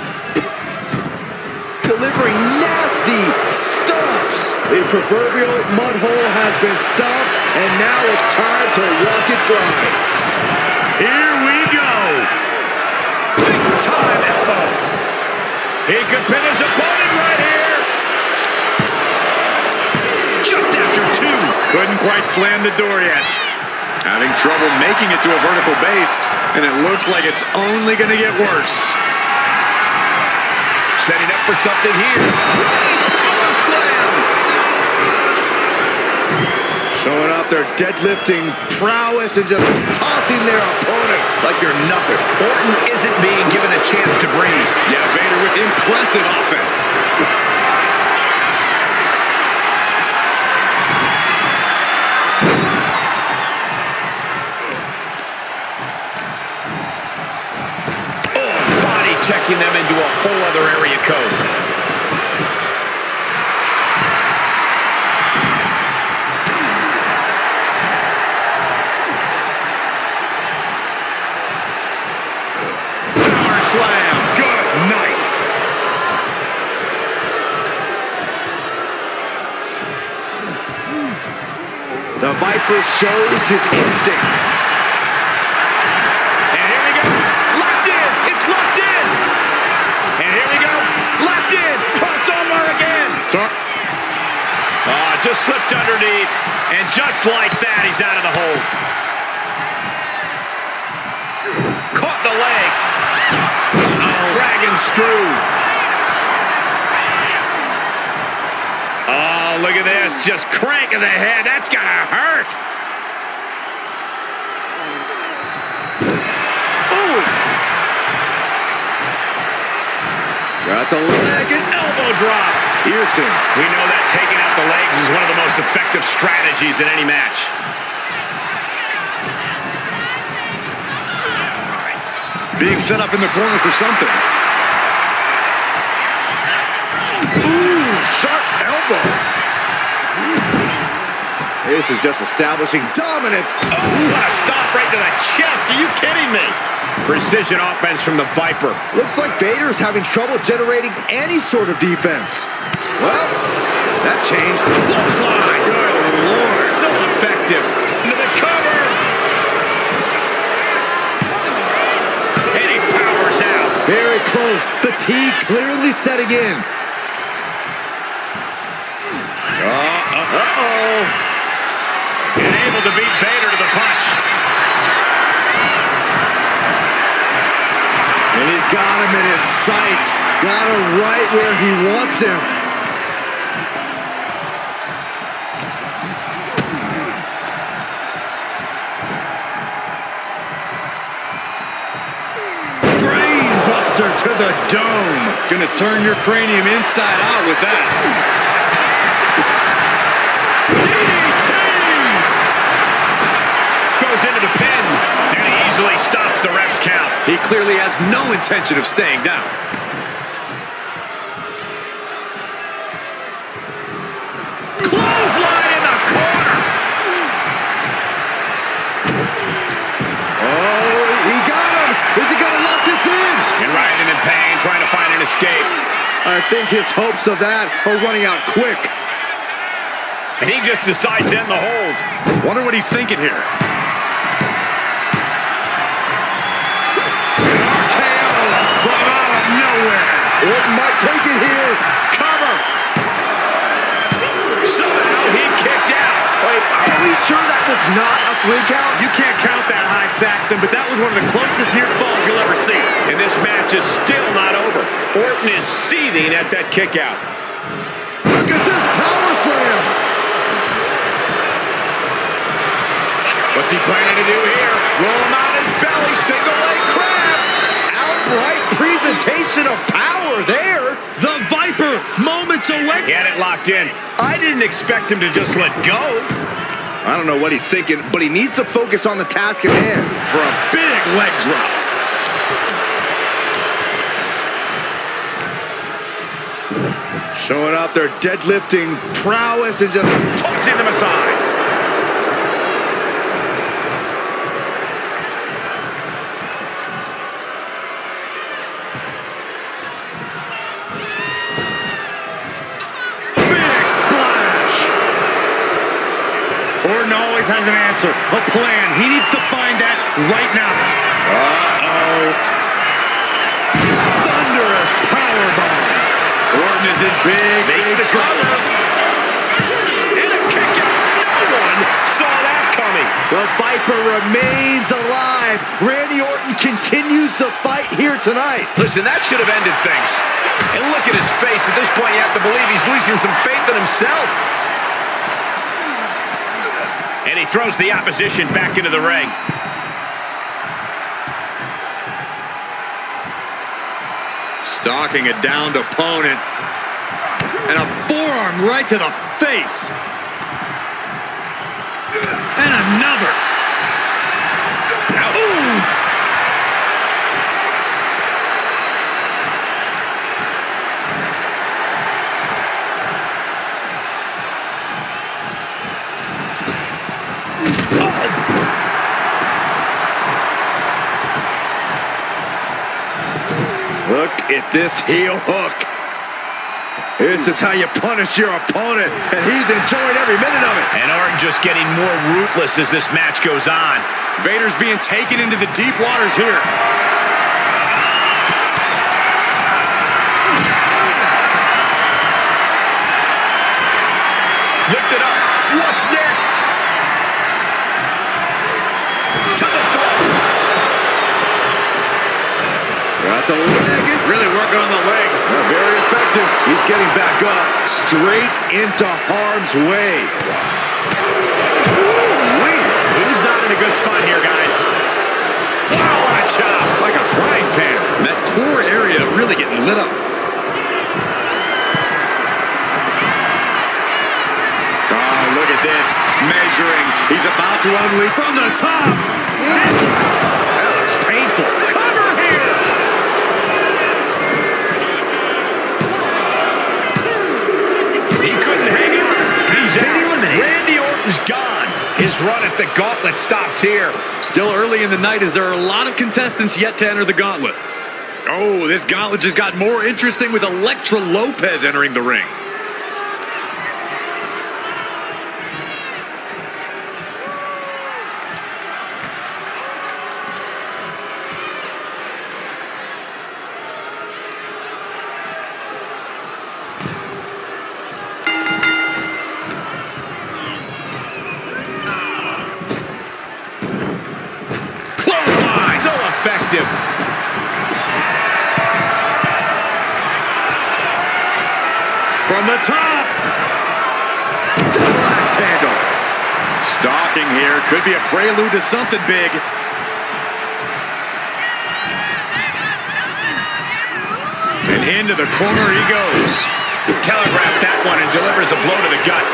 Delivering nasty stomps. The proverbial mud hole has been stopped, and now it's time to walk it dry. Here we go. Big time elbow. He could pin his opponent right here. Just after 2. Couldn't quite slam the door yet. Having trouble making it to a vertical base, and it looks like it's only going to get worse. Setting up for something here. Power slam. Showing off their deadlifting prowess and just tossing their opponent like they're nothing. Orton isn't being given a chance to breathe. Yeah, Vader with impressive offense. Checking them into a whole other area code. Power slam. Good night. The Viper shows his instinct. Just slipped underneath, and just like that, he's out of the hold. Caught the leg. Dragon screw. Oh, look at this. Just cranking the head. That's gotta hurt. Ooh. Got the leg and elbow drop. Pearson. We know that taking out the legs is one of the most effective strategies in any match. Being set up in the corner for something. Ooh, sharp elbow. This is just establishing dominance. Oh, what a stop right to the chest. Are you kidding me? Precision offense from the Viper. Looks like Vader's having trouble generating any sort of defense. Well, that changed. Clothesline. Good Lord. So effective. Into the cover. And he powers out. Very close. Fatigue clearly setting in. Uh-oh. And able to beat Vader to the punch. And he's got him in his sights. Got him right where he wants him. Brainbuster to the dome. Gonna turn your cranium inside out with that. DDT! Goes into the pin. And he easily stops the ref's count. He clearly has no intention of staying down. Clothesline in the corner. Oh, he got him. Is he gonna lock this in? And Ryan in pain, trying to find an escape. I think his hopes of that are running out quick. And he just decides to end the hold. Wonder what he's thinking here. Orton might take it here. Cover. Somehow he kicked out. Wait, are we sure that was not a 3 count? You can't count that high, Saxton, but that was one of the closest near falls you'll ever see. And this match is still not over. Orton is seething at that kick out. Look at this power slam. What's he planning to do here? Roll him out his belly, single leg crab. Outright presentation of power there. The Viper, moments away. He had it locked in. I didn't expect him to just let go. I don't know what he's thinking, but he needs to focus on the task at hand. For a big leg drop. Showing off their deadlifting prowess and just Tossing them aside. Orton always has an answer, a plan. He needs to find that right now. Uh-oh. Thunderous powerbomb. Orton is in big trouble. And a kick out. No one saw that coming. The Viper remains alive. Randy Orton continues the fight here tonight. Listen, that should have ended things. And look at his face. At this point, you have to believe he's losing some faith in himself. And he throws the opposition back into the ring. Stalking a downed opponent. And a forearm right to the face. And another. Ooh. Look at this heel hook. This is how you punish your opponent, and he's enjoying every minute of it. And Orton just getting more ruthless as this match goes on. Vader's being taken into the deep waters here. Lift it up. What's next? To the floor. Got the leg. Really working on the leg. Very effective. He's getting back up. Straight into harm's way. He's not in a good spot here, guys. Wow, what a chop. Like a frying pan. That core area really getting lit up. Oh, look at this. Measuring. He's about to unleash from the top. That looks painful. Cover here. He couldn't hang it. He's out. Randy Orton's gone. His run at the Gauntlet stops here. Still early in the night as there are a lot of contestants yet to enter the Gauntlet. Oh, this Gauntlet just got more interesting with Elektra Lopez entering the ring. Effective. From the top. Double axe handle. Stalking here. Could be a prelude to something big. And into the corner he goes. Telegraphed that one and delivers a blow to the gut.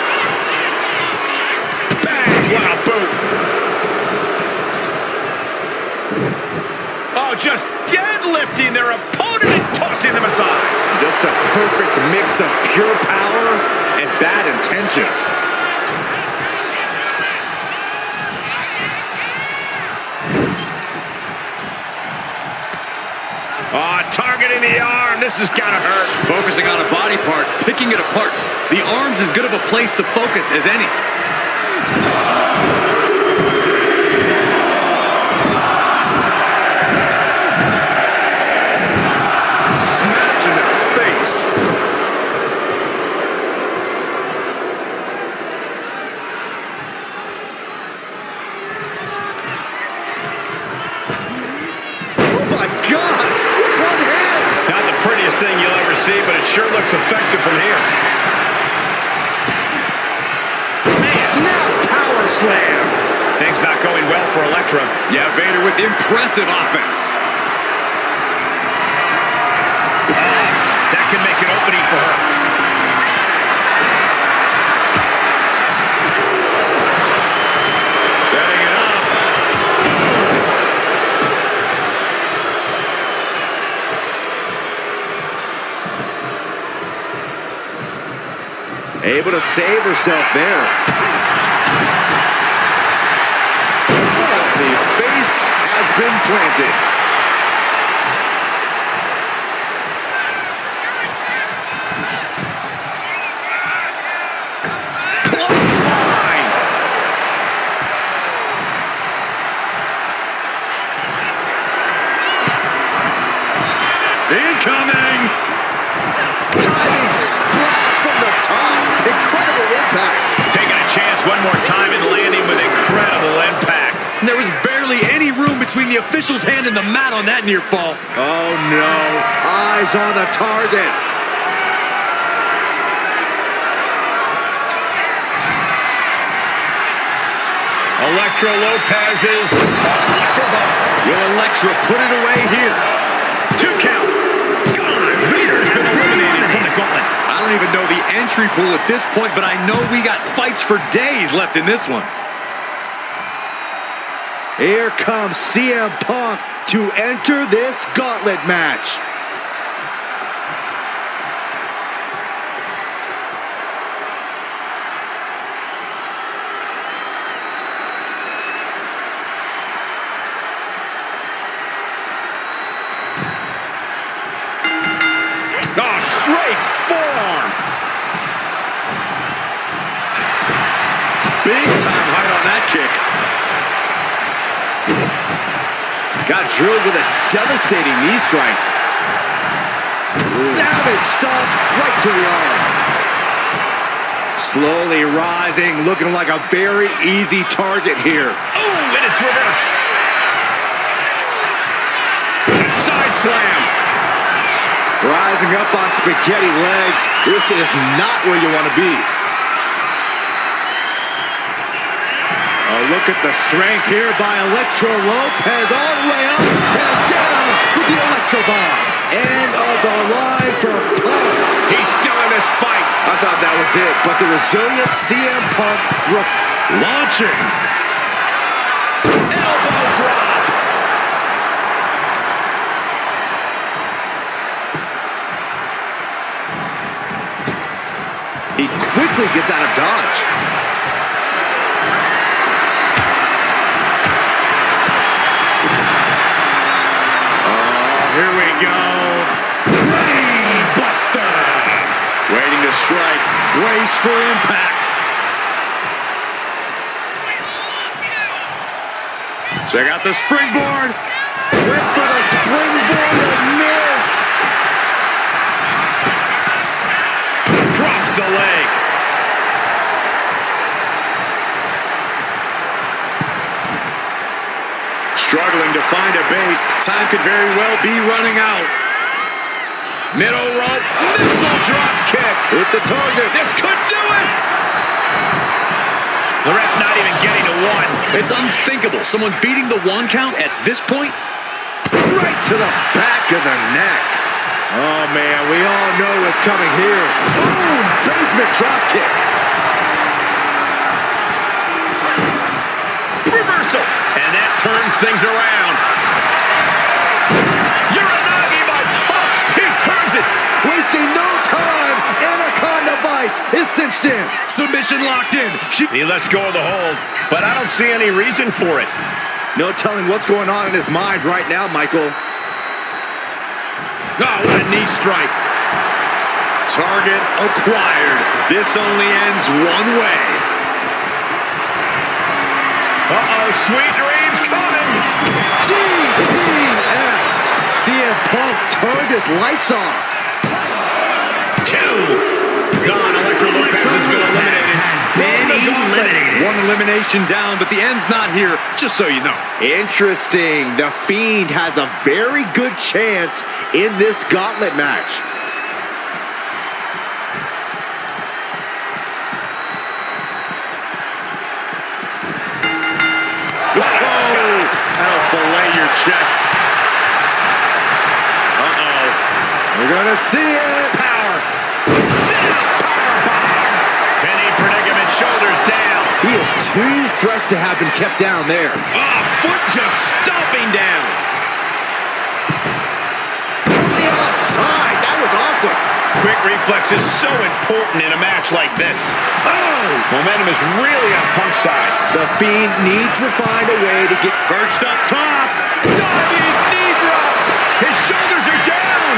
Bang! What a boot. Oh, just deadlifting their opponent and tossing them aside. Just a perfect mix of pure power and bad intentions. Oh, targeting the arm. This is gonna hurt. Focusing on a body part, picking it apart. The arm's as good of a place to focus as any. See, but it sure looks effective from here. Man. Snap power slam. Things not going well for Elektra. Yeah, Vader with impressive offense. That can make an opening for her. Setting it up. Able to save herself there. The face has been planted. Clothesline. There was barely any room between the official's hand and the mat on that near fall. Oh no, eyes on the target. Elektra Lopez's Elektra bomb. Will Elektra put it away here? 2 count. Gone. Vader's been eliminated from the Gauntlet. I don't even know the entry pool at this point, but I know we got fights for days left in this one. Here comes CM Punk to enter this Gauntlet match. Oh, straight forearm. Big time height on that kick. Got drilled with a devastating knee strike. Savage stomp right to the arm. Slowly rising, looking like a very easy target here. Oh, and it's reversed. Side slam. Rising up on spaghetti legs. This is not where you want to be. Oh, look at the strength here by Elektra Lopez. All the way up and down with the Elektra bomb. End of the line for Punk. He's still in this fight. I thought that was it, but the resilient CM Punk Launching. Elbow drop. He quickly gets out of dodge. Here we go. Brain Buster. Waiting to strike. Brace for impact. Check out the springboard. Went for the springboard and miss. Drops the leg. Struggling to find a base. Time could very well be running out. Middle rope. Missile drop kick. Hit the target. This could do it. The ref not even getting to 1. It's unthinkable. Someone beating the 1 count at this point. Right to the back of the neck. Oh, man, we all know what's coming here. Boom! Basement drop kick. Reversal. And that turns things around. Uranagi by Punk. He turns it. Wasting no time. Anaconda Vice is cinched in. Submission locked in. He lets go of the hold, but I don't see any reason for it. No telling what's going on in his mind right now, Michael. Oh, what a knee strike. Target acquired. This only ends one way. Uh-oh, sweet dreams coming. GTS. CM Punk turned his lights off. 2. Gone. Elektra Lopez has been eliminated. One elimination down, but the end's not here, just so you know. Interesting. The Fiend has a very good chance in this Gauntlet match. That'll fillet your chest. Uh-oh. We're gonna see it. Power. Penny predicament, shoulders down. He is too fresh to have been kept down there. Oh, foot just stomping down. From the outside. That was awesome. Quick reflex is so important in a match like this. Oh! Momentum is really on Punk's side. The Fiend needs to find a way to get Perched up top. Diving knee drop. His shoulders are down.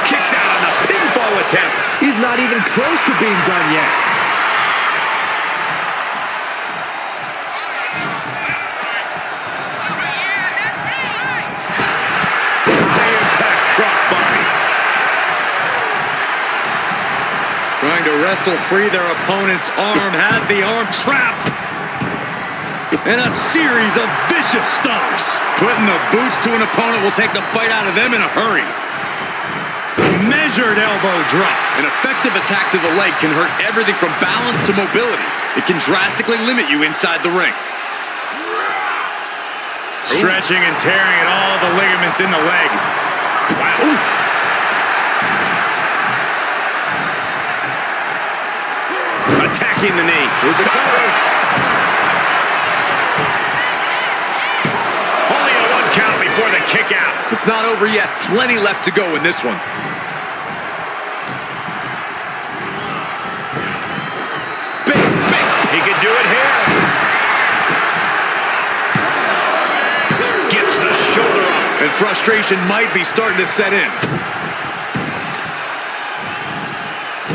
Kicks out on the pinfall attempt. He's not even close to being done yet. High impact crossbody. Trying to wrestle free their opponent's arm, has the arm trapped. And a series of vicious stomps. Putting the boots to an opponent will take the fight out of them in a hurry. Measured elbow drop. An effective attack to the leg can hurt everything from balance to mobility. It can drastically limit you inside the ring. Stretching and tearing at all the ligaments in the leg. Wow. Oof. Attacking the knee. Here's the cover. Only a 1 count before the kick out. It's not over yet. Plenty left to go in this one. He could do it here. Gets the shoulder up. And frustration might be starting to set in.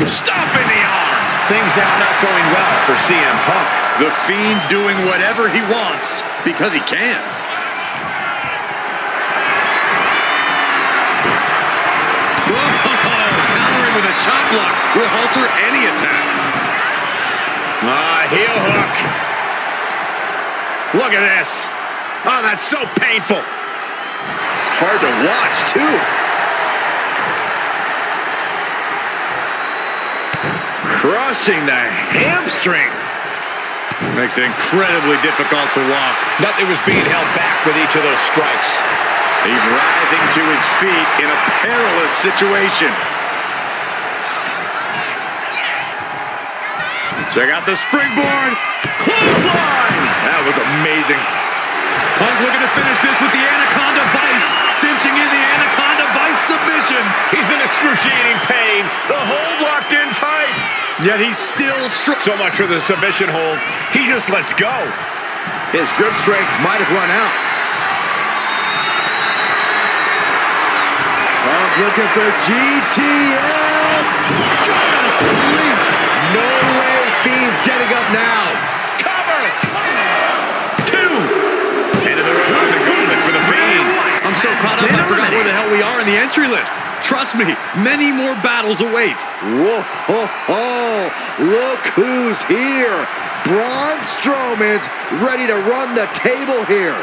Stomping the arm. Things now not going well for CM Punk. The Fiend doing whatever he wants because he can. Whoa, countering with a chop block will halter any attack. Heel hook. Look at this. Oh, that's so painful. It's hard to watch, too. Crushing the hamstring. Makes it incredibly difficult to walk. Nothing was being held back with each of those strikes. He's rising to his feet in a perilous situation. Check out the springboard. Clothesline. That was amazing. Punk looking to finish this with the Anaconda Vice. Cinching in the Anaconda Vice submission. He's in excruciating pain. The hold locked in tight. Yet he's still so much for the submission hold. He just lets go. His grip strength might have run out. Punk looking for GTS. Gonna sleep. No way. Fiend's getting up now. Cover. 2. End of the road on the Gauntlet for the Fiend. I'm so caught up I forgot where the hell we are in the entry list. Trust me, many more battles await. Whoa, ho, ho. Look who's here. Braun Strowman's ready to run the table here.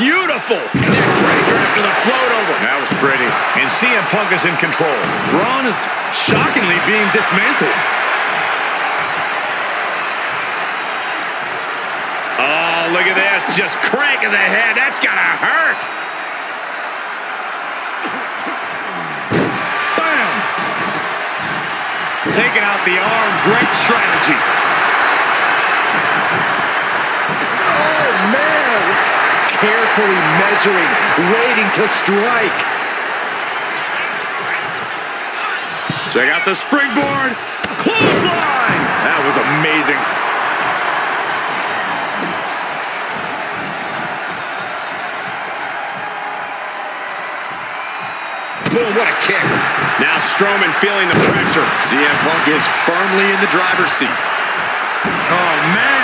Beautiful. Neck breaker after the float over. That was pretty. And CM Punk is in control. Braun is shockingly being dismantled. Oh, look at this. Just cranking the head. That's gotta hurt. Bam! Taking out the arm. Great strategy. Oh, man. Carefully measuring, waiting to strike. Check out the springboard. Clothesline. That was amazing. Boom, what a kick. Now Strowman feeling the pressure. CM Punk is firmly in the driver's seat. Oh, man.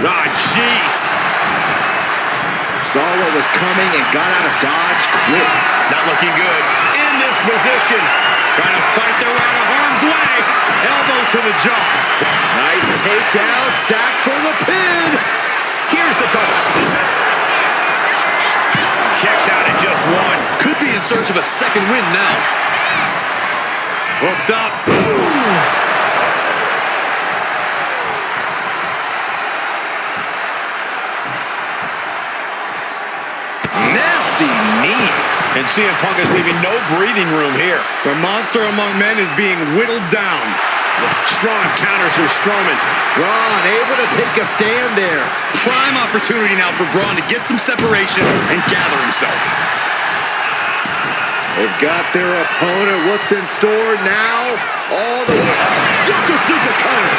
Ah, jeez. Saw what was coming and got out of dodge quick. Not looking good. In this position. Trying to fight their way out of harm's way. Elbows to the jaw. Nice takedown, stacked for the pin. Here's the cover. Kicks out at just 1. Could be in search of a second win now. Hooked up. Ooh. Knee. And CM Punk is leaving no breathing room here. The monster among men is being whittled down. Strong counters from Strowman. Braun able to take a stand there. Prime opportunity now for Braun to get some separation and gather himself. They've got their opponent. What's in store now? All the way up. Yokosuka cutter.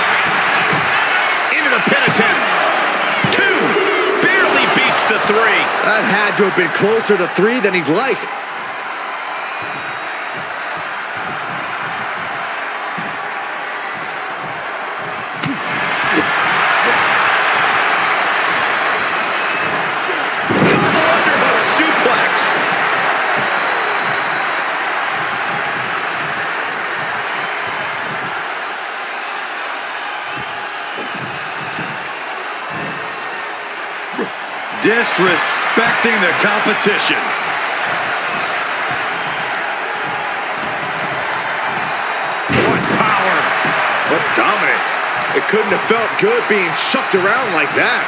Into the pin attempt. 2. Barely beats the 3. That had to have been closer to 3 than he'd like. Disrespecting the competition. What power. What dominance. It couldn't have felt good being chucked around like that.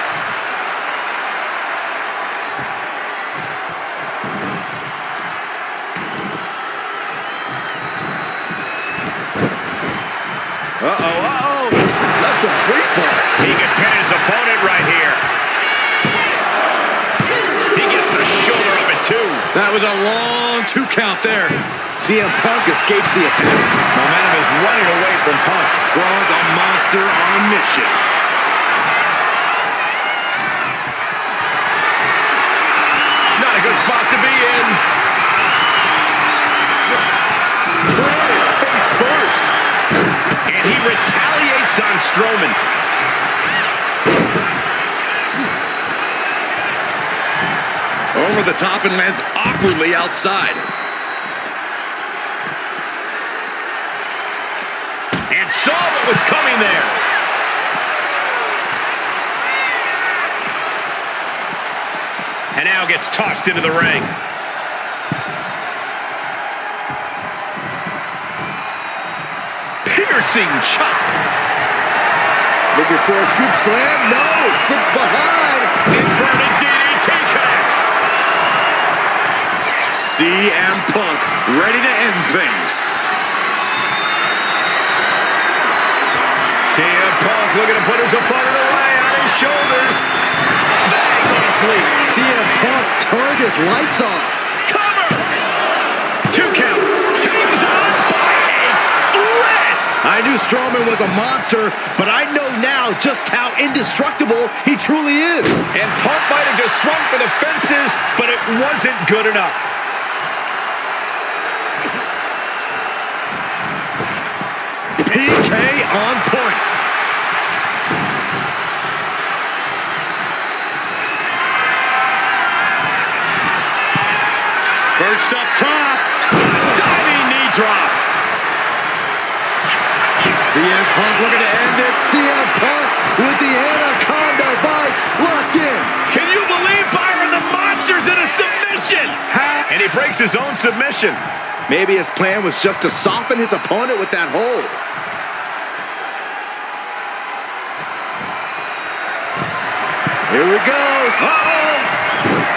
Uh-oh. That's a free fall. He can pin his opponent right here. He gets the shoulder up at 2. That was a long 2 count there. CM Punk escapes the attack. Momentum is running away from Punk. Braun's a monster on a mission. Not a good spot to be in. Planted face first. And he retaliates on Strowman. Over the top and lands awkwardly outside. And saw what was coming there. And now gets tossed into the ring. Piercing chop. Looking for a scoop slam. No, slips behind. Inverted DDT connects. CM Punk ready to end things. CM Punk looking to put his opponent away on his shoulders. Bang, nicely. CM Punk turned his lights off. Cover. 2 count. Hangs on by a thread. I knew Strowman was a monster, but I know now just how indestructible he truly is. And Punk might have just swung for the fences, but it wasn't good enough. PK on point. Perched up top. Diving knee drop. CM Punk looking to end it. CM Punk with the Anaconda Vice locked in. Can you believe Byron, the monster's in a submission? And he breaks his own submission. Maybe his plan was just to soften his opponent with that hold. Here he goes. Uh-oh.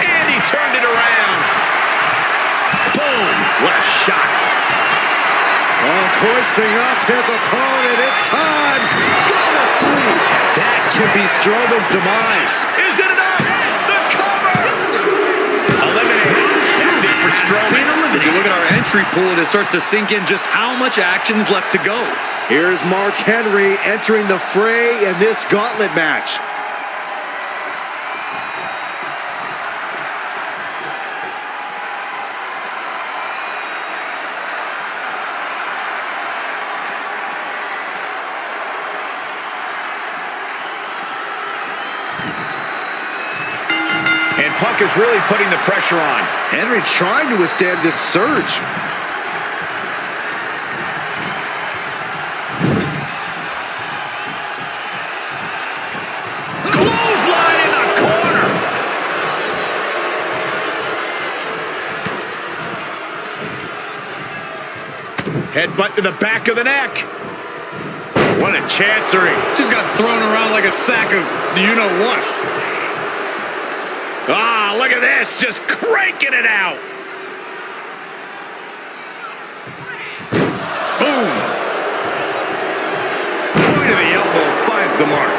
And he turned it around. Boom. What a shot. Hoisting up his opponent. It's time. Go to sleep. That could be Strowman's demise. Is it enough? The cover. Eliminated. That's it for Strowman. If you look at our entry pool, it starts to sink in just how much action is left to go. Here's Mark Henry entering the fray in this gauntlet match. And Punk is really putting the pressure on. Henry trying to withstand this surge. Clothesline in the corner. Headbutt to the back of the neck. What a chancery. Just got thrown around like a sack of you-know-what. Ah, look at this, just cranking it out. Boom. Point of the elbow finds the mark.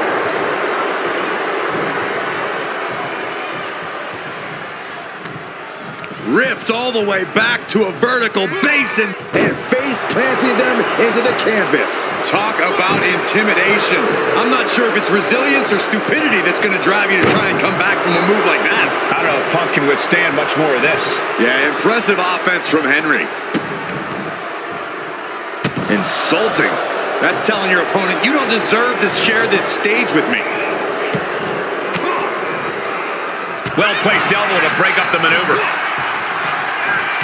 Ripped all the way back to a vertical basin. And face planting them into the canvas. Talk about intimidation. I'm not sure if it's resilience or stupidity that's going to drive you to try and come back from a move like that. I don't know if Punk can withstand much more of this. Yeah, impressive offense from Henry. Insulting. That's telling your opponent, you don't deserve to share this stage with me. Well-placed elbow to break up the maneuver.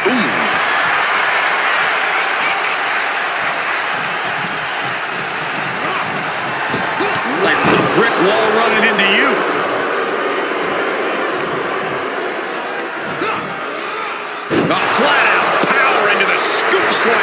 Ooh. Like a brick wall running into you. Flat out power into the scoop slam.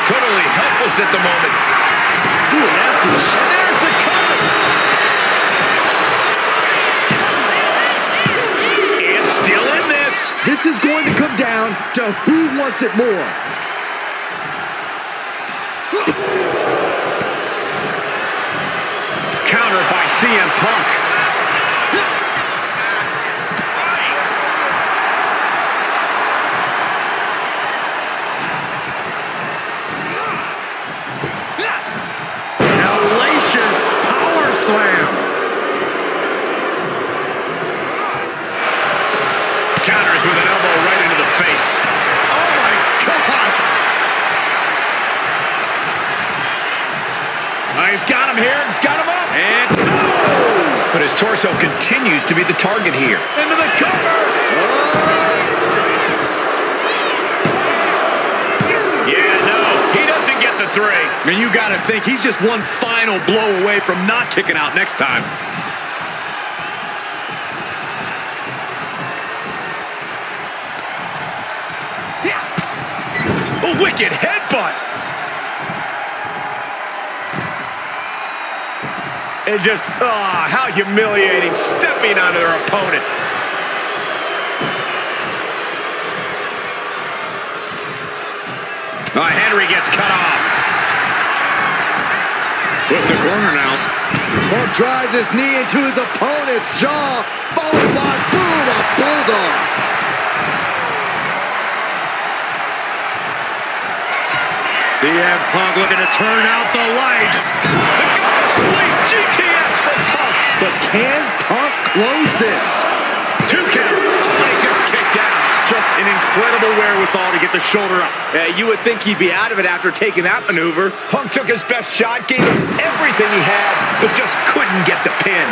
Totally helpless at the moment. Ooh, nasty shot. There's the cover. And still in this. This is going to come down to who wants it more. Counter by CM Punk. Hellacious power slam. Counters with an elbow right into the face. Oh my God! He's got him here. He's got him up. And but his torso continues to be the target here. Into the cover! Yeah, no, he doesn't get the three. And you got to think he's just one final blow away from not kicking out next time. A wicked headbutt. And just, how humiliating, stepping onto their opponent. Henry gets cut off. With the corner now. Punk drives his knee into his opponent's jaw, followed by, boom, a bulldog. CM Punk looking to turn out the lights. Sweet GTS for Punk. But can Punk close this? 2 count. He just kicked out. Just an incredible wherewithal to get the shoulder up. You would think he'd be out of it after taking that maneuver. Punk took his best shot, gave him everything he had, but just couldn't get the pin.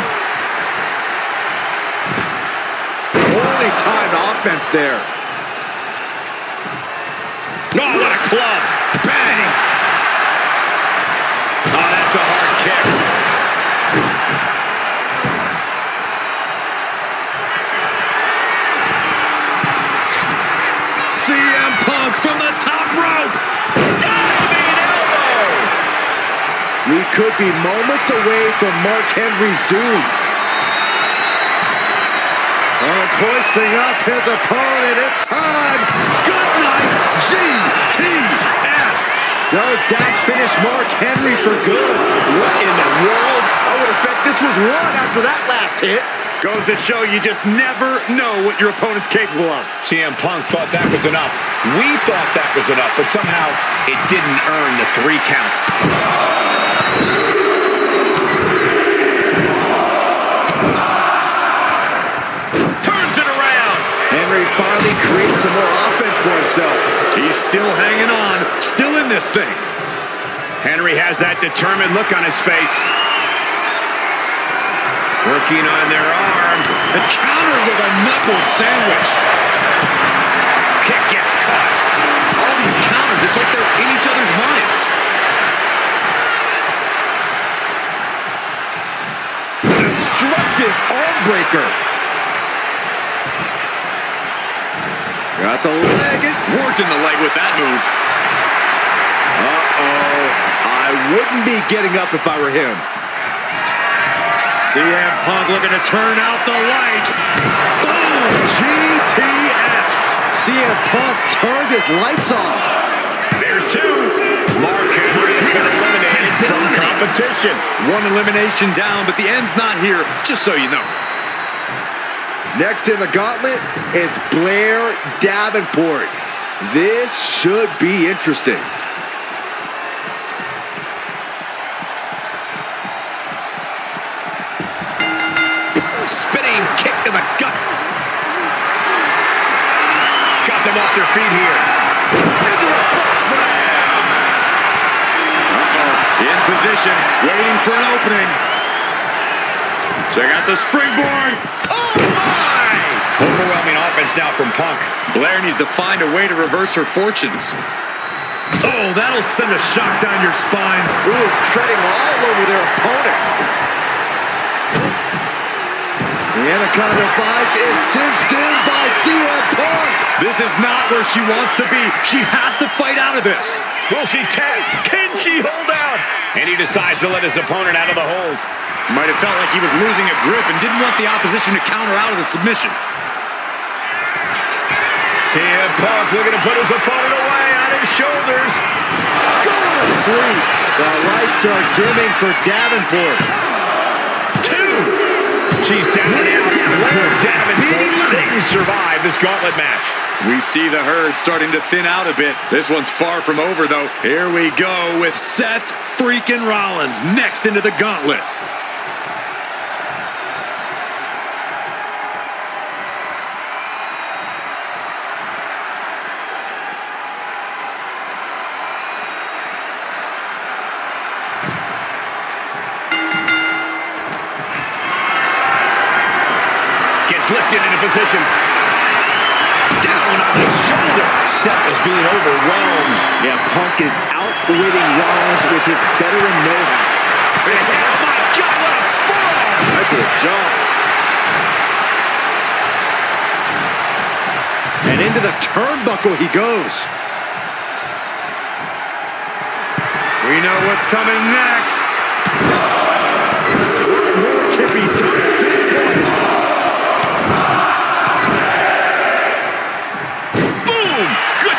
Only timed offense there. Oh, what a club. Bang. Oh, that's a hard kick. CM Punk from the top rope. Diving elbow. We could be moments away from Mark Henry's doom. Hoisting up his opponent. It's time. Good night, GTS. Does that finish Mark Henry for good? What in the world? I would have bet this was one after that last hit. Goes to show you just never know what your opponent's capable of. CM Punk thought that was enough. We thought that was enough, but somehow it didn't earn the 3 count. Turns it around. Henry finally creates some more offense for himself. He's still hanging on, still in this thing. Henry has that determined look on his face. Working on their arm. The counter with a knuckle sandwich. Kick gets caught. All these counters, it's like they're in each other's minds. Destructive arm breaker. Got the leg. Working the leg with that move. Uh-oh. I wouldn't be getting up if I were him. CM Punk looking to turn out the lights. Boom! GTS. CM Punk turned his lights off. There's 2. Mark Henry has been eliminated from competition. One elimination down, but the end's not here, just so you know. Next in the gauntlet is Blair Davenport. This should be interesting. Spinning kick to the gut. Got them off their feet here. Into the foot slam. In position, waiting for an opening. Check out the springboard. Oh, my! Overwhelming offense now from Punk. Blair needs to find a way to reverse her fortunes. Oh, that'll send a shock down your spine. Ooh, treading all over their opponent. The Anaconda Vice is cinched in by CM Punk. This is not where she wants to be. She has to fight out of this. Will she tap? Can she hold out? And he decides to let his opponent out of the hold. Might have felt like he was losing a grip and didn't want the opposition to counter out of the submission. CM Punk looking to put his opponent away on his shoulders. Go to sleep. The lights are dimming for Davenport. She's down and out. Blair Davenport didn't survive this gauntlet match. We see the herd starting to thin out a bit. This one's far from over, though. Here we go with Seth freaking Rollins next into the gauntlet. Lifted into position. Down on his shoulder. Seth is being overwhelmed. Yeah, Punk is outwitting Rollins with his veteran know-how. Oh my God, what a fall! That's a jump. And into the turnbuckle he goes. We know what's coming next. What more can be done at this point?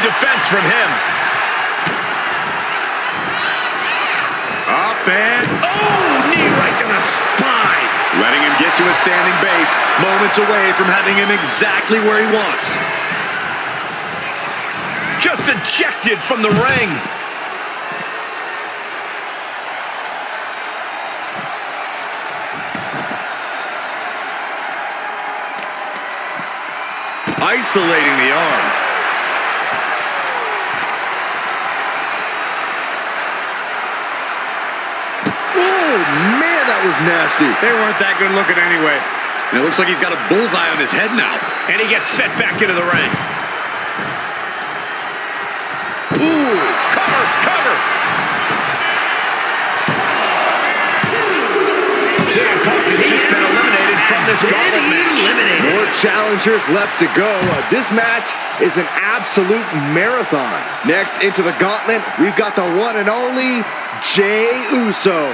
Defense from him. Up and oh, knee right to the spine. letting him get to a standing base, moments away from having him exactly where he wants. Just ejected from the ring. Isolating the arm. Man, that was nasty. They weren't that good looking anyway. And it looks like he's got a bullseye on his head now. And he gets set back into the ring. Ooh, cover, cover. CM Punk has just been eliminated from this gauntlet match. More challengers left to go. This match is an absolute marathon. Next into the gauntlet, we've got the one and only Jey Uso.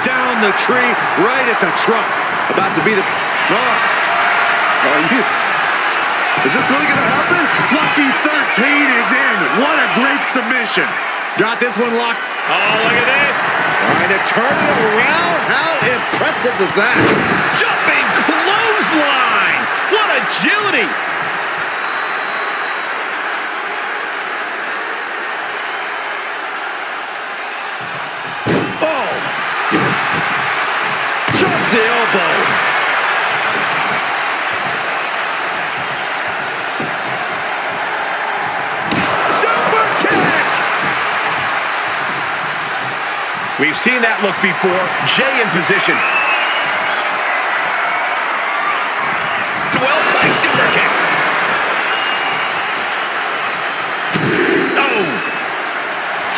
Down the tree, right at the trunk. About to be the... Is this really going to happen? Lucky 13 is in. What a great submission. Got this one locked. Oh, look at this. Trying to turn it around. How impressive is that? Jumping clothesline. What agility. The elbow. Super kick. We've seen that look before. Jey in position. Well-placed super kick. Oh.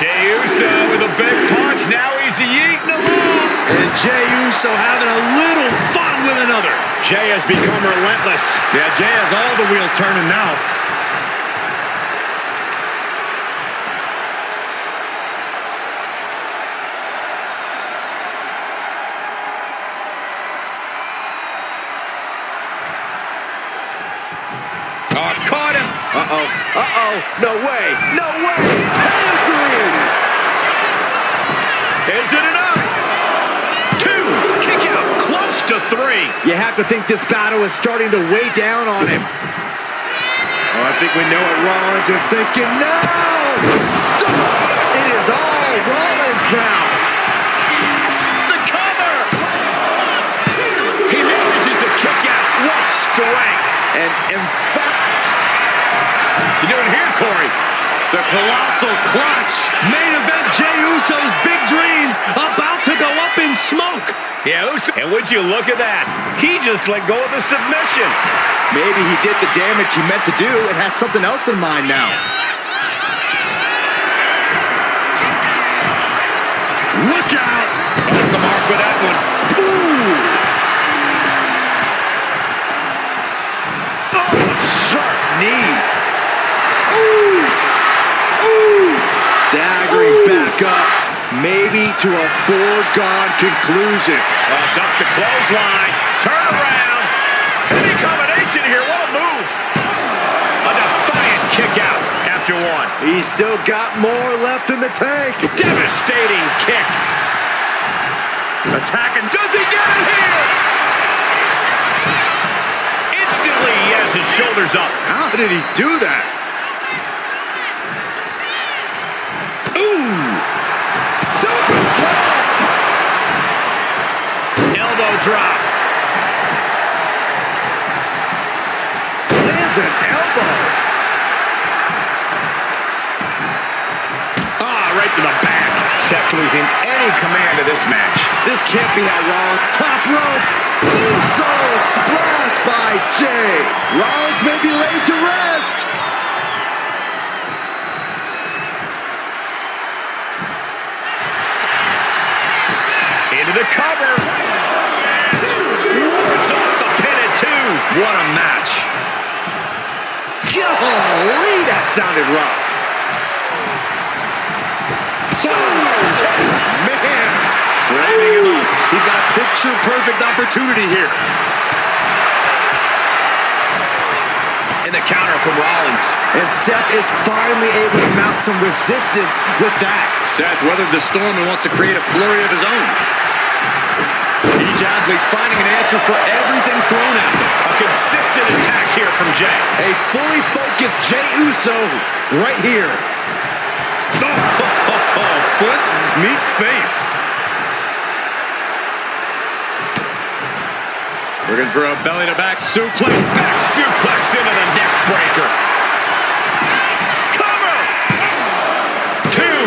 Jey Uso with a big punch. Now he's yeeting along. And Jey Uso having a little fun with another. Jey has become relentless. Yeah, Jey has all the wheels turning now. Oh, caught him. Uh-oh. Uh-oh. No way. No way. Pedigree. Is it enough? You have to think this battle is starting to weigh down on him. Oh, I think we know what Rollins is thinking. No! Stop! It is all Rollins now. The cover! He manages to kick out. What strength! And emphatic. What's he doing here, Corey? The colossal clutch. Main event Jey Uso's big dreams about to go up in smoke. Yeah, Uso. And would you look at that? He just let go of the submission. Maybe he did the damage he meant to do and has something else in mind now. Look out! Off the mark with that one. Ooh! Oh, sharp knee. Ooh! Ooh! Staggering back up, maybe to a foregone conclusion. Up the clothesline. Turn around. Any combination here. What a move. A defiant kick out after one. He's still got more left in the tank. Devastating kick. Attacking. Does he get it here? Instantly, he has his shoulders up. How did he do that? Ooh. Super kick. Elbow drop. Lands an elbow. Right to the back. Seth losing any command of this match. This can't be how Rollins. Top rope. Uso splash by Jey. Rollins may be laid to rest. Into the cover. Wards off the pin at two. What a match. Golly, that sounded rough. Man. Framing him up. He's got a picture-perfect opportunity here. And the counter from Rollins. And Seth is finally able to mount some resistance with that. Seth weathered the storm and wants to create a flurry of his own. Each athlete finding an answer for everything thrown at them. A consistent attack here from Jey. A fully focused Jey Uso right here. Foot, meet face. Looking for a belly-to-back suplex. Back suplex into the neck breaker. Cover! Two.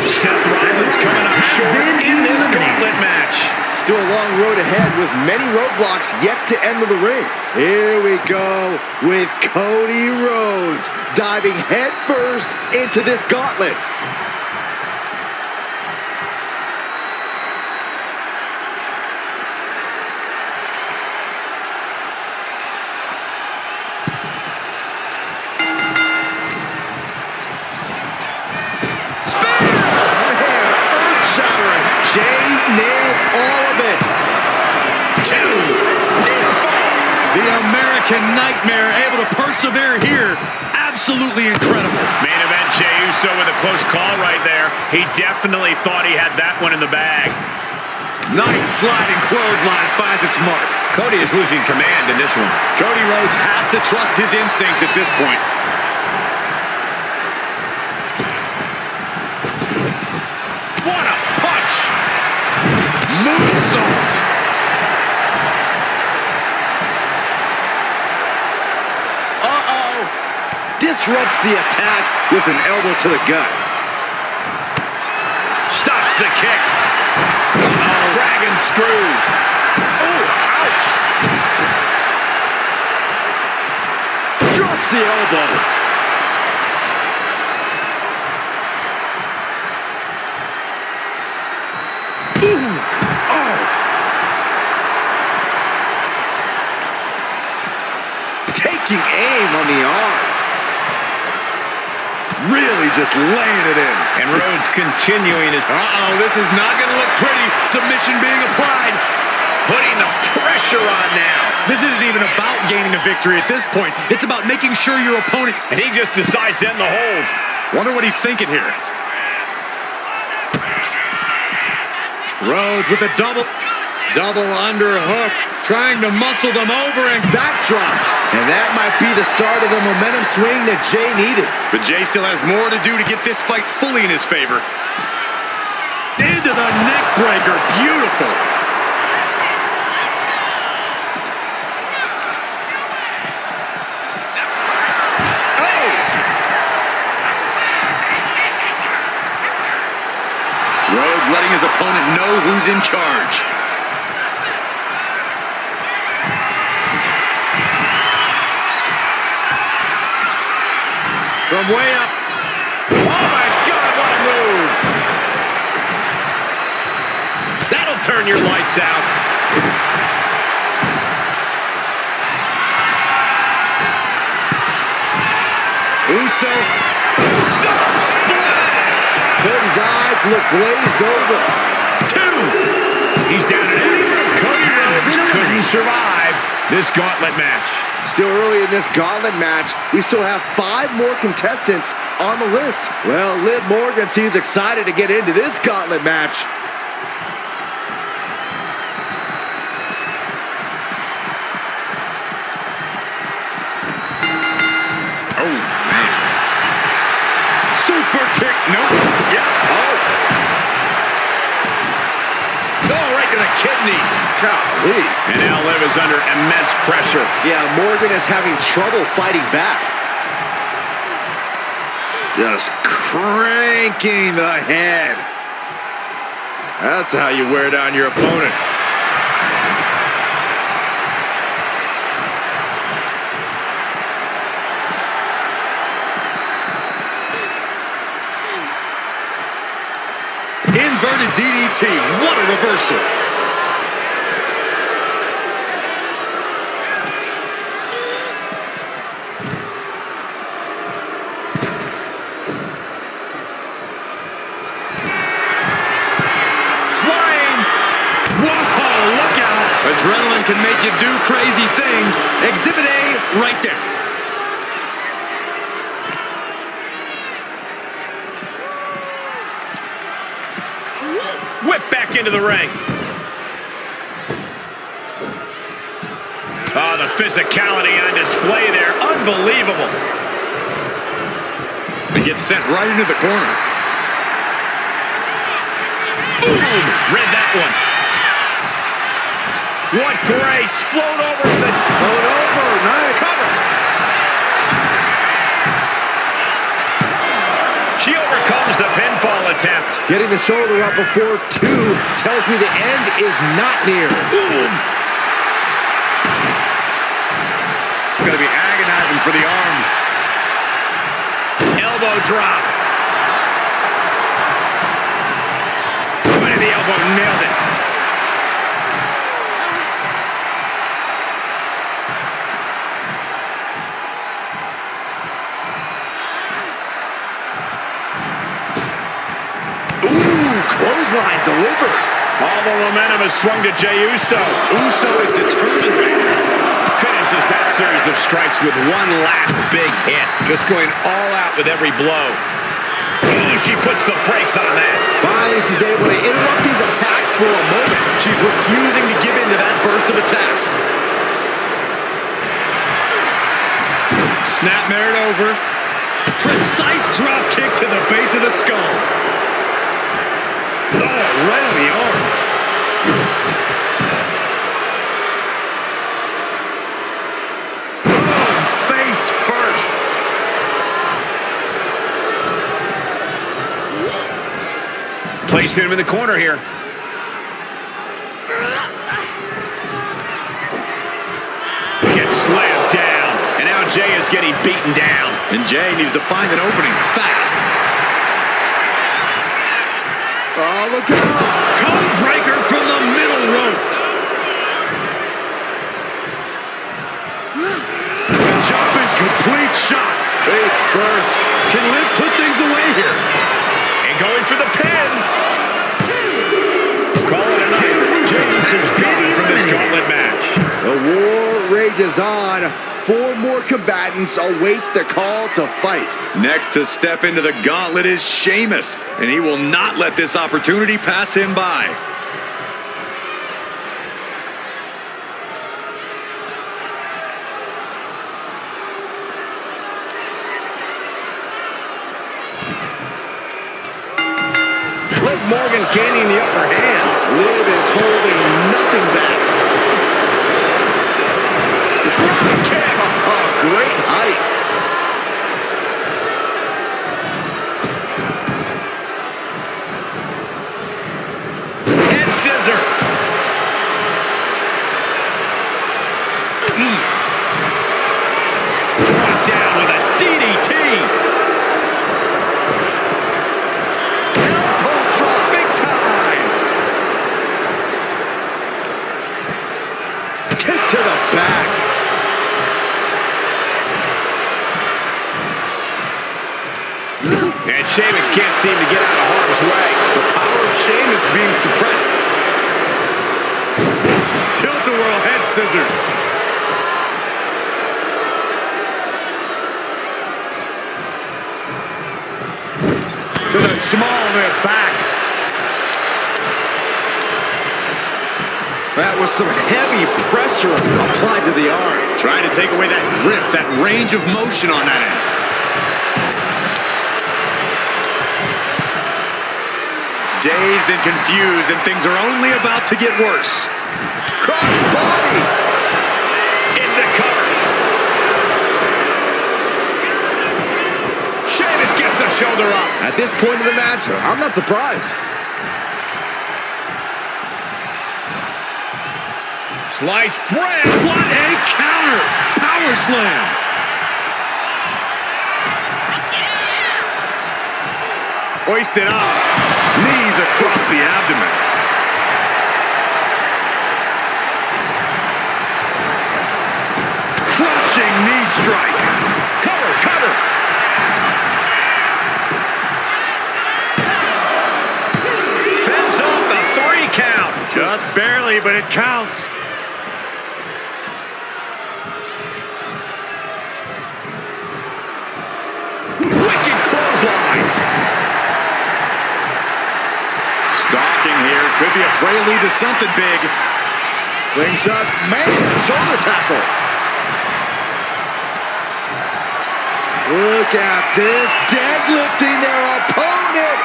Seth Rollins coming up short in this gauntlet match. Still a long road ahead with many roadblocks yet to enter the ring. Here we go with Cody Rhodes diving headfirst into this gauntlet. Jey nailed all of it. Two. The American Nightmare able to persevere here. Absolutely incredible. Main event Jey Uso with a close call right there. He definitely thought he had that one in the bag. Nice sliding clothesline finds its mark. Cody is losing command in this one. Cody Rhodes has to trust his instinct at this point. What a punch! Moonsault. Disrupts the attack with an elbow to the gut. Stops the kick. Dragon screw. Oh, ouch! Drops the elbow. Ooh. Oh. Taking aim on the arm. Really just laying it in. And Rhodes continuing his... This is not going to look pretty. Submission being applied. Putting the pressure on now. This isn't even about gaining a victory at this point. It's about making sure your opponent... And he just decides to end the hold. Wonder what he's thinking here. Rhodes with a double... Double underhook, trying to muscle them over and backdropped. And that might be the start of the momentum swing that Jay needed. But Jay still has more to do to get this fight fully in his favor. Into the neck breaker. Beautiful. Oh! Rhodes letting his opponent know who's in charge. From way up. Oh, my God, what a move. That'll turn your lights out. Uso splash! Cody's eyes look glazed over. 2. He's down and out. Cody Rhodes couldn't survive this gauntlet match. Still early in this gauntlet match, we still have 5 more contestants on the list. Well, Liv Morgan seems excited to get into this gauntlet match. Oh, man. Super kick. Nope. Yeah. Oh, Right to the kidneys. golly. And now Liv is under immense pressure. Yeah, Morgan is having trouble fighting back. Just cranking the head. That's how you wear down your opponent. Inverted DDT. What a reversal. Adrenaline can make you do crazy things. Exhibit A right there. Whip back into the ring. Oh, the physicality on display there. Unbelievable. It gets sent right into the corner. Boom! Read that one. What grace! Float over the... Float over. Nice. Cover. She overcomes the pinfall attempt. Getting the shoulder up before 2 tells me the end is not near. Boom! Going to be agonizing for the arm. Elbow drop. Right in the elbow, nailed it. Clothesline delivered. All the momentum has swung to Jey Uso. Uso is determined right now. Finishes that series of strikes with one last big hit. Just going all out with every blow. Ooh, she puts the brakes on that. Finally, she's able to interrupt these attacks for a moment. She's refusing to give in to that burst of attacks. Snap married over. Precise drop kick to the base of the skull. Oh, right on the arm. Boom, face first. Placed him in the corner here. Gets slammed down. And now Jey is getting beaten down. And Jey needs to find an opening fast. Oh, look out. Code breaker from the middle rope. Jumping complete shot. Face first. Can Liv put things away here? And going for the pin. Call it a night. James is gone from this gauntlet match. The war rages on. 4 more combatants await the call to fight. Next to step into the gauntlet is Sheamus, and he will not let this opportunity pass him by. Morgan gaining the upper hand. Liv is holding nothing back. Drop kick. Oh, great height. Head scissor. Brought down with a DDT. Elbow drop, big time. Kick to the back. And Sheamus can't seem to get out of harm's way. The power of Sheamus being suppressed. Tilt-a-whirl head scissors. To the small of their back. That was some heavy pressure applied to the arm. Trying to take away that grip, that range of motion on that end. Dazed and confused, and things are only about to get worse. Cross body. In the cover. Sheamus gets the shoulder up. At this point of the match, I'm not surprised. Sliced bread. What a counter! Power slam! Hoisted up. Knees across the abdomen. Crushing knee strike. Cover, cover. Fends off the 3 count. Just barely, but it counts. Wicked clothesline. Stalking here could be a prelude to something big. Slingshot, man, shoulder tackle. Look at this, deadlifting their opponent.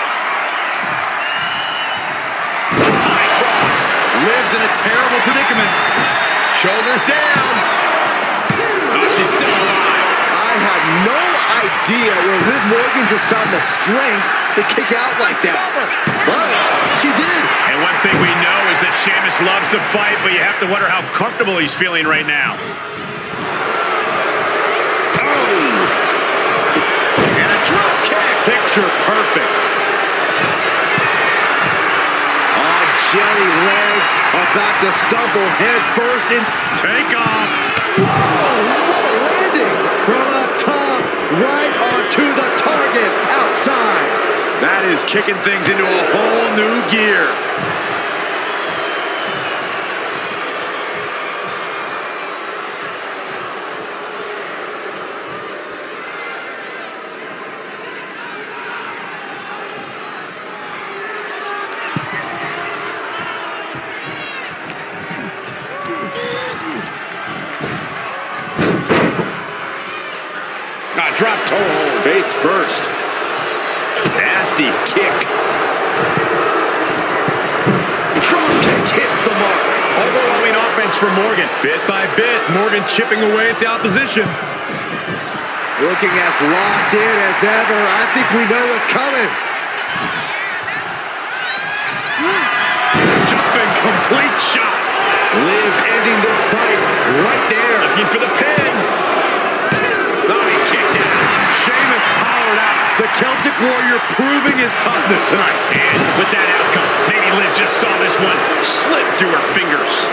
High cross. Lives in a terrible predicament. Shoulders down. Oh, she's still alive. I had no idea where Liv Morgan just found the strength to kick out like that. But she did. And one thing we know is that Sheamus loves to fight, but you have to wonder how comfortable he's feeling right now. And a drop kick. Picture perfect. Oh, jelly legs about to stumble head first in. Take off. Whoa, what a landing. From up top, right onto the target outside. That is kicking things into a whole new gear. Drop toe hold. Face first. Nasty kick. Drop kick hits the mark. Overwhelming offense for Morgan. Bit by bit, Morgan chipping away at the opposition. Looking as locked in as ever. I think we know what's coming. Jumping complete shot. Liv ending this fight right there. Looking for the pin. Bobby kicked out. Sheamus powered out. The Celtic Warrior proving his toughness tonight. And with that outcome, maybe Liv just saw this one slip through her fingers.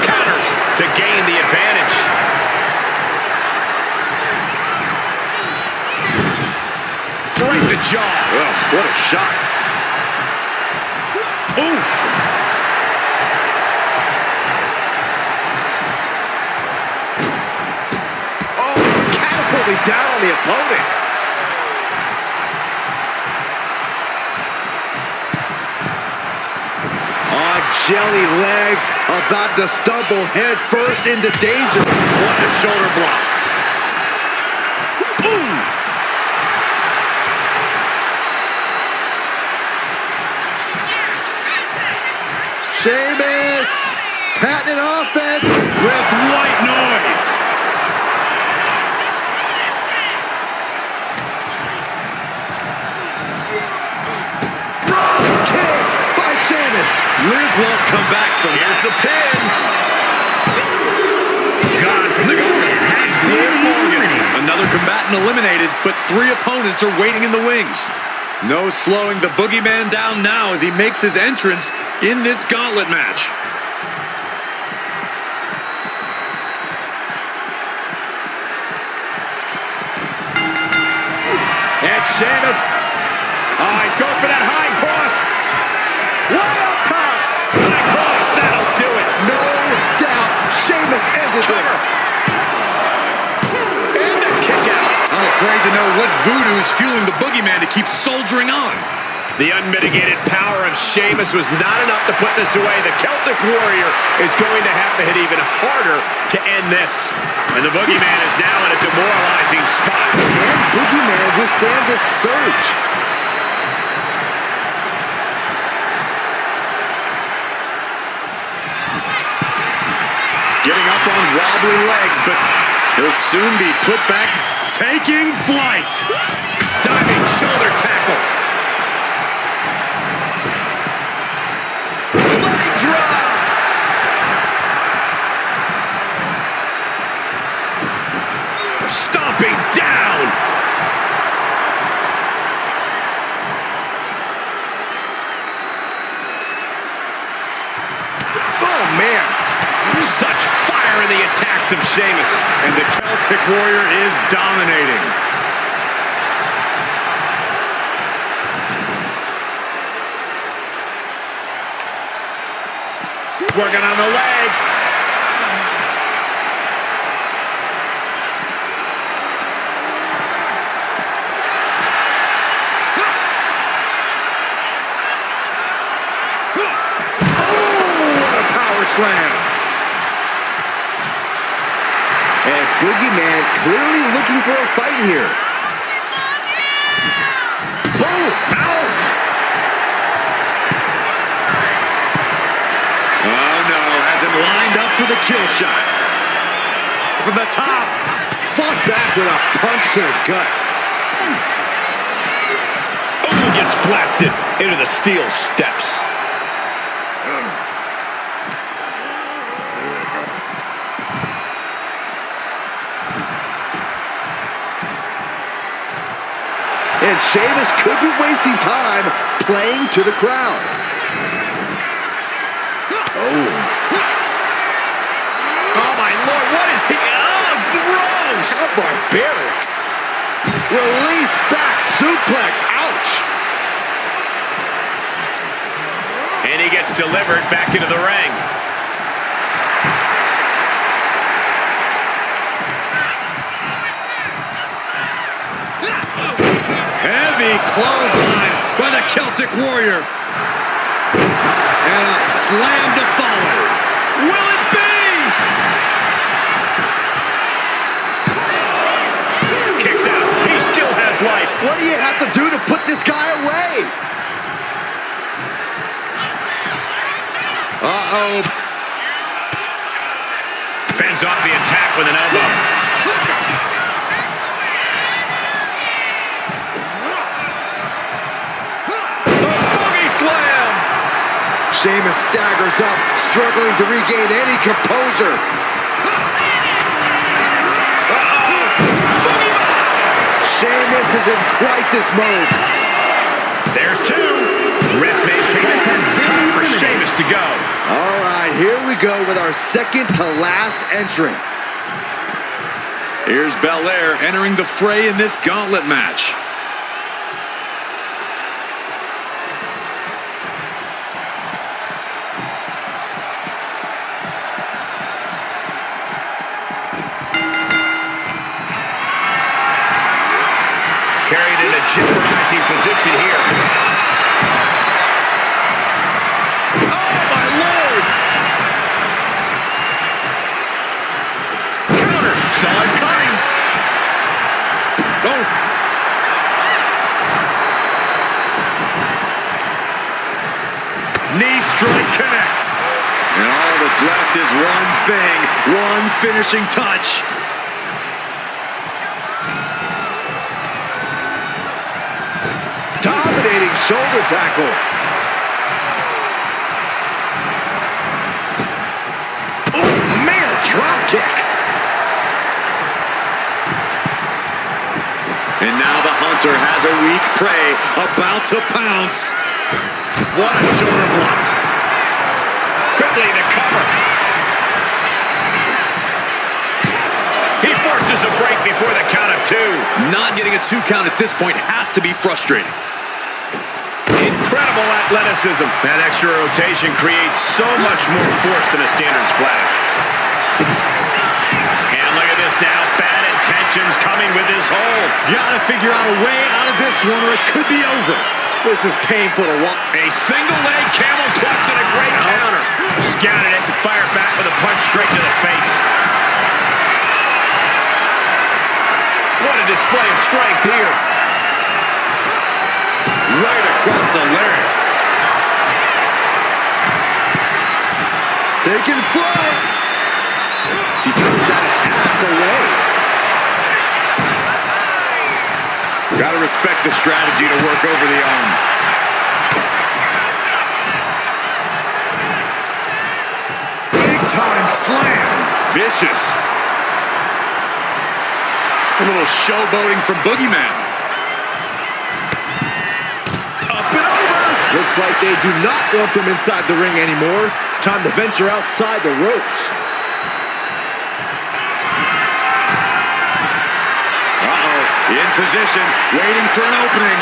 Counters to gain the advantage. Right the jaw. Oh, what a shot. Ooh. Down on the opponent. On jelly legs, about to stumble head first into danger. What a shoulder block. Ooh. 'Cause Sheamus, patented offense with white noise. Frog kick by Sheamus. Liv won't come back from that. Here's the pin. Gone from the Gauntlet. Another combatant eliminated, but 3 opponents are waiting in the wings. No slowing the boogeyman down now as he makes his entrance in this Gauntlet match. And Sheamus. Oh, he's going for that high cross. Way up top. High cross, that'll do it. No doubt, Sheamus ended this. And the kick out. I'm afraid to know what voodoo's fueling the boogeyman to keep soldiering on. The unmitigated power of Sheamus was not enough to put this away. The Celtic Warrior is going to have to hit even harder to end this. And the boogeyman is now in a demoralizing spot. Can boogeyman withstand this surge? Getting up on wobbly legs, but he'll soon be put back, taking flight. Diving shoulder tackle. Leg drop. Stomping down. Oh, man. Such fire in the attacks of Sheamus. And the Celtic Warrior is dominating. Working on the leg. Slam. And boogeyman clearly looking for a fight here. Boom! Ouch! Oh no, has him lined up for the kill shot. From the top. Fought back with a punch to the gut. Oh, gets blasted into the steel steps. And Sheamus could be wasting time playing to the crowd. Oh, my Lord, what is he? Oh, gross! How barbaric. Release back suplex. Ouch. And he gets delivered back into the ring. Heavy clothesline by the Celtic Warrior. And a slam to follow. Will it be? Kicks out. He still has life. What do you have to do to put this guy away? Uh-oh. Fends off the attack with an elbow. Sheamus staggers up, struggling to regain any composure. Sheamus is in crisis mode. There's 2. Ref may time for Sheamus to go. All right, here we go with our second to last entrant. Here's Belair entering the fray in this Gauntlet match. Carried in a jeopardizing position here. Oh, my Lord! Counter. Saw it coming. Oh. Knee strike connects. And all that's left is one thing, one finishing touch. Dominating shoulder tackle. Oh, man, drop kick. And now the hunter has a weak prey about to pounce. What a shoulder block. Quickly the cover. He forces a break before the count of 2. Not getting a 2 count at this point has to be frustrating. Incredible athleticism. That extra rotation creates so much more force than a standard splash. And look at this now. Bad intentions coming with his hold. Gotta figure out a way out of this one or it could be over. This is painful to watch. A single leg camel clutch and a great counter. Scouted it and fired back with a punch straight to the face. What a display of strength here. Right across the larynx. Taking flight. She turns that attack away. Gotta respect the strategy to work over the arm. Big time slam. Vicious. A little showboating from Boogeyman. Up and over. Looks like they do not want them inside the ring anymore. Time to venture outside the ropes. In position, waiting for an opening.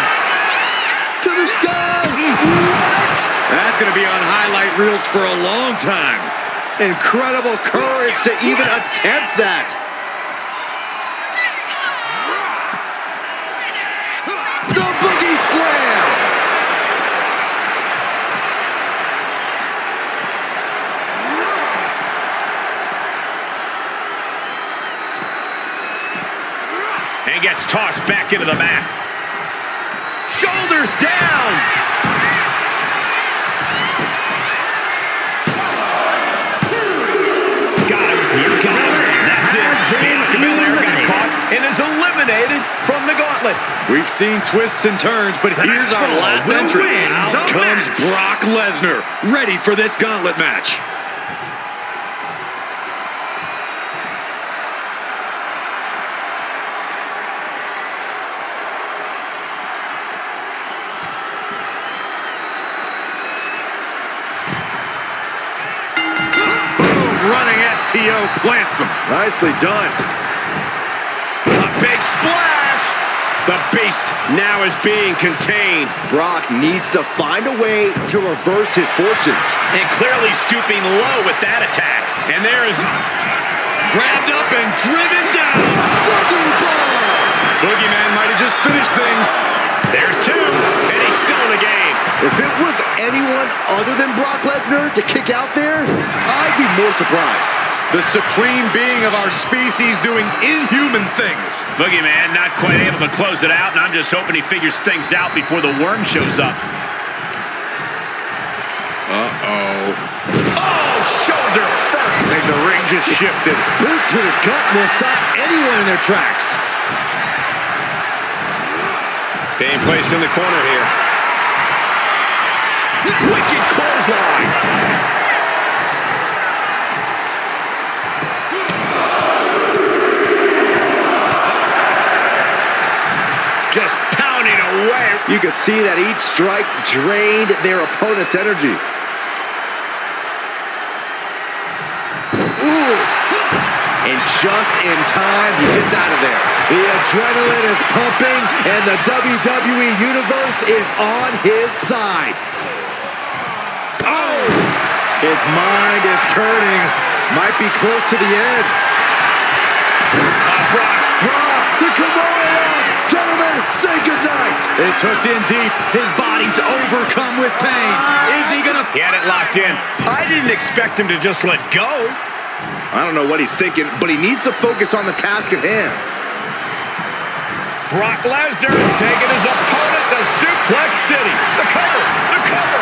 To the sky. What? That's going to be on highlight reels for a long time. Incredible courage to even attempt that. The Boogie Slam. And gets tossed back into the mat. Shoulders down. Got him. You got him. That's it. Bianca Belair got caught and is eliminated from the Gauntlet. We've seen twists and turns, but here's our last entry. Out comes Brock Lesnar, ready for this Gauntlet match. Plants him. Nicely done. A big splash. The Beast now is being contained. Brock needs to find a way to reverse his fortunes. And clearly stooping low with that attack. And there is grabbed up and driven down. Boogie Bomb. Boogeyman might have just finished things. There's 2, and he's still in the game. If it was anyone other than Brock Lesnar to kick out there, I'd be more surprised. The supreme being of our species doing inhuman things. Boogeyman not quite able to close it out, and I'm just hoping he figures things out before the worm shows up. Uh-oh. Oh, shoulder first. And the ring just shifted. Boot to the gut will stop anyone in their tracks. Being placed in the corner here. Wicked clothesline. Just pounding away. You could see that each strike drained their opponent's energy. Ooh. And just in time, he gets out of there. The adrenaline is pumping, and the WWE Universe is on his side. Oh! His mind is turning. Might be close to the end. Brock, the Kimura! Gentlemen, say goodnight. It's hooked in deep. His body's overcome with pain. Is he gonna... He had it locked in. I didn't expect him to just let go. I don't know what he's thinking, but he needs to focus on the task at hand. Brock Lesnar taking his opponent to Suplex City. The cover, the cover.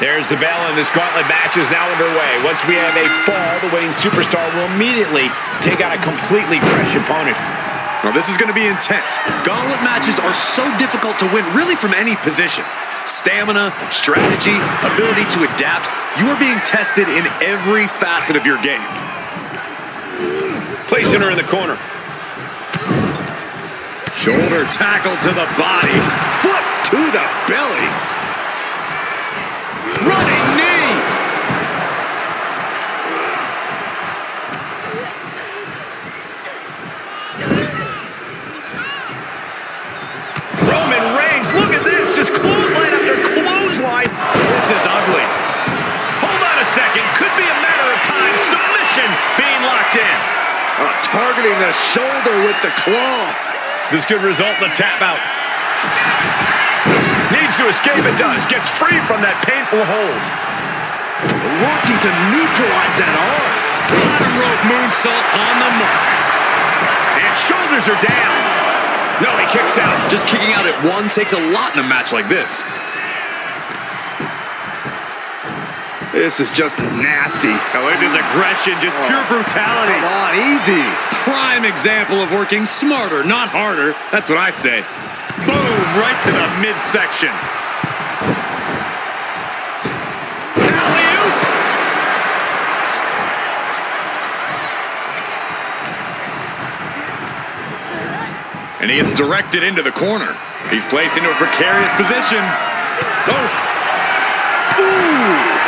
There's the bell, and this gauntlet match is now underway. Once we have a fall, the winning superstar will immediately take on a completely fresh opponent. Well, this is going to be intense. Gauntlet matches are so difficult to win, really from any position. Stamina, strategy, ability to adapt. You are being tested in every facet of your game. Placing her in the corner. Shoulder tackle to the body. Foot to the belly. Running knee. Roman Reigns, look at this. Just clothesline after clothesline. This is ugly. Hold on a second. Could be a matter of time. Submission being locked in. Targeting the shoulder with the claw. This could result in a tap out. Needs to escape, it does. Gets free from that painful hold. Working to neutralize that arm. Bottom rope moonsault on the mark. And shoulders are down. No, he kicks out. Just kicking out at one takes a lot in a match like this. This is just nasty. Oh, it is aggression, just pure brutality. Come on, easy. Prime example of working smarter, not harder. That's what I say. Boom, right to the midsection. Alley-oop. And he is directed into the corner. He's placed into a precarious position. Oh. Ooh.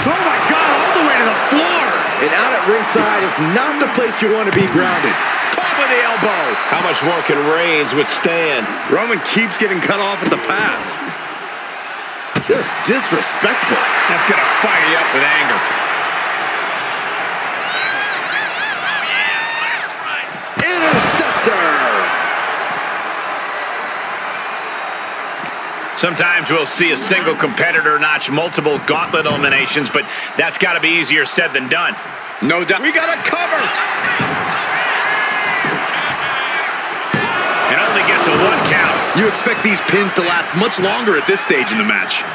Oh my God, all the way to the floor. And out at ringside is not the place you want to be grounded. Caught with the elbow. How much more can Reigns withstand? Roman keeps getting cut off at the pass. Just disrespectful. That's going to fire you up with anger. Interceptor. Sometimes we'll see a single competitor notch multiple gauntlet eliminations, but that's got to be easier said than done. No doubt. We got a cover. It only gets a 1 count. You expect these pins to last much longer at this stage in the match.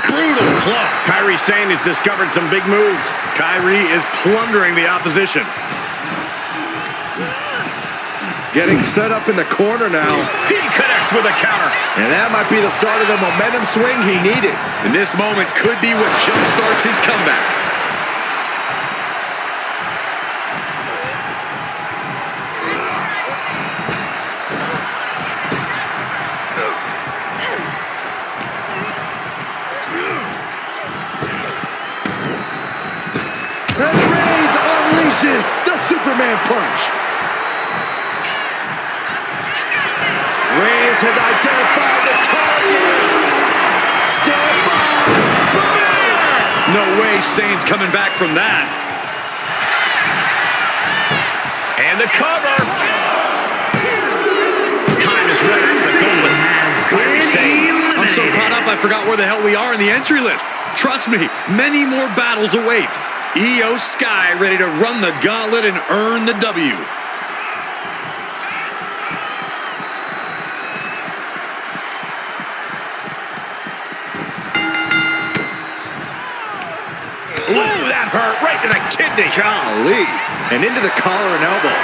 Brutal club. Kairi Sane has discovered some big moves. Kairi is plundering the opposition. Getting set up in the corner now. He connects with a counter. And that might be the start of the momentum swing he needed. And this moment could be what jumpstarts his comeback. And Reigns unleashes the Superman punch. Reigns has identified the target. Stand by. No way Sane's coming back from that. And the cover. Time is running. The gauntlet has Kairi Sane. I'm so caught up I forgot where the hell we are in the entry list. Trust me, many more battles await. Io Sky ready to run the gauntlet and earn the W. Ooh, that hurt right to the kidney. Golly. And into the collar and elbow.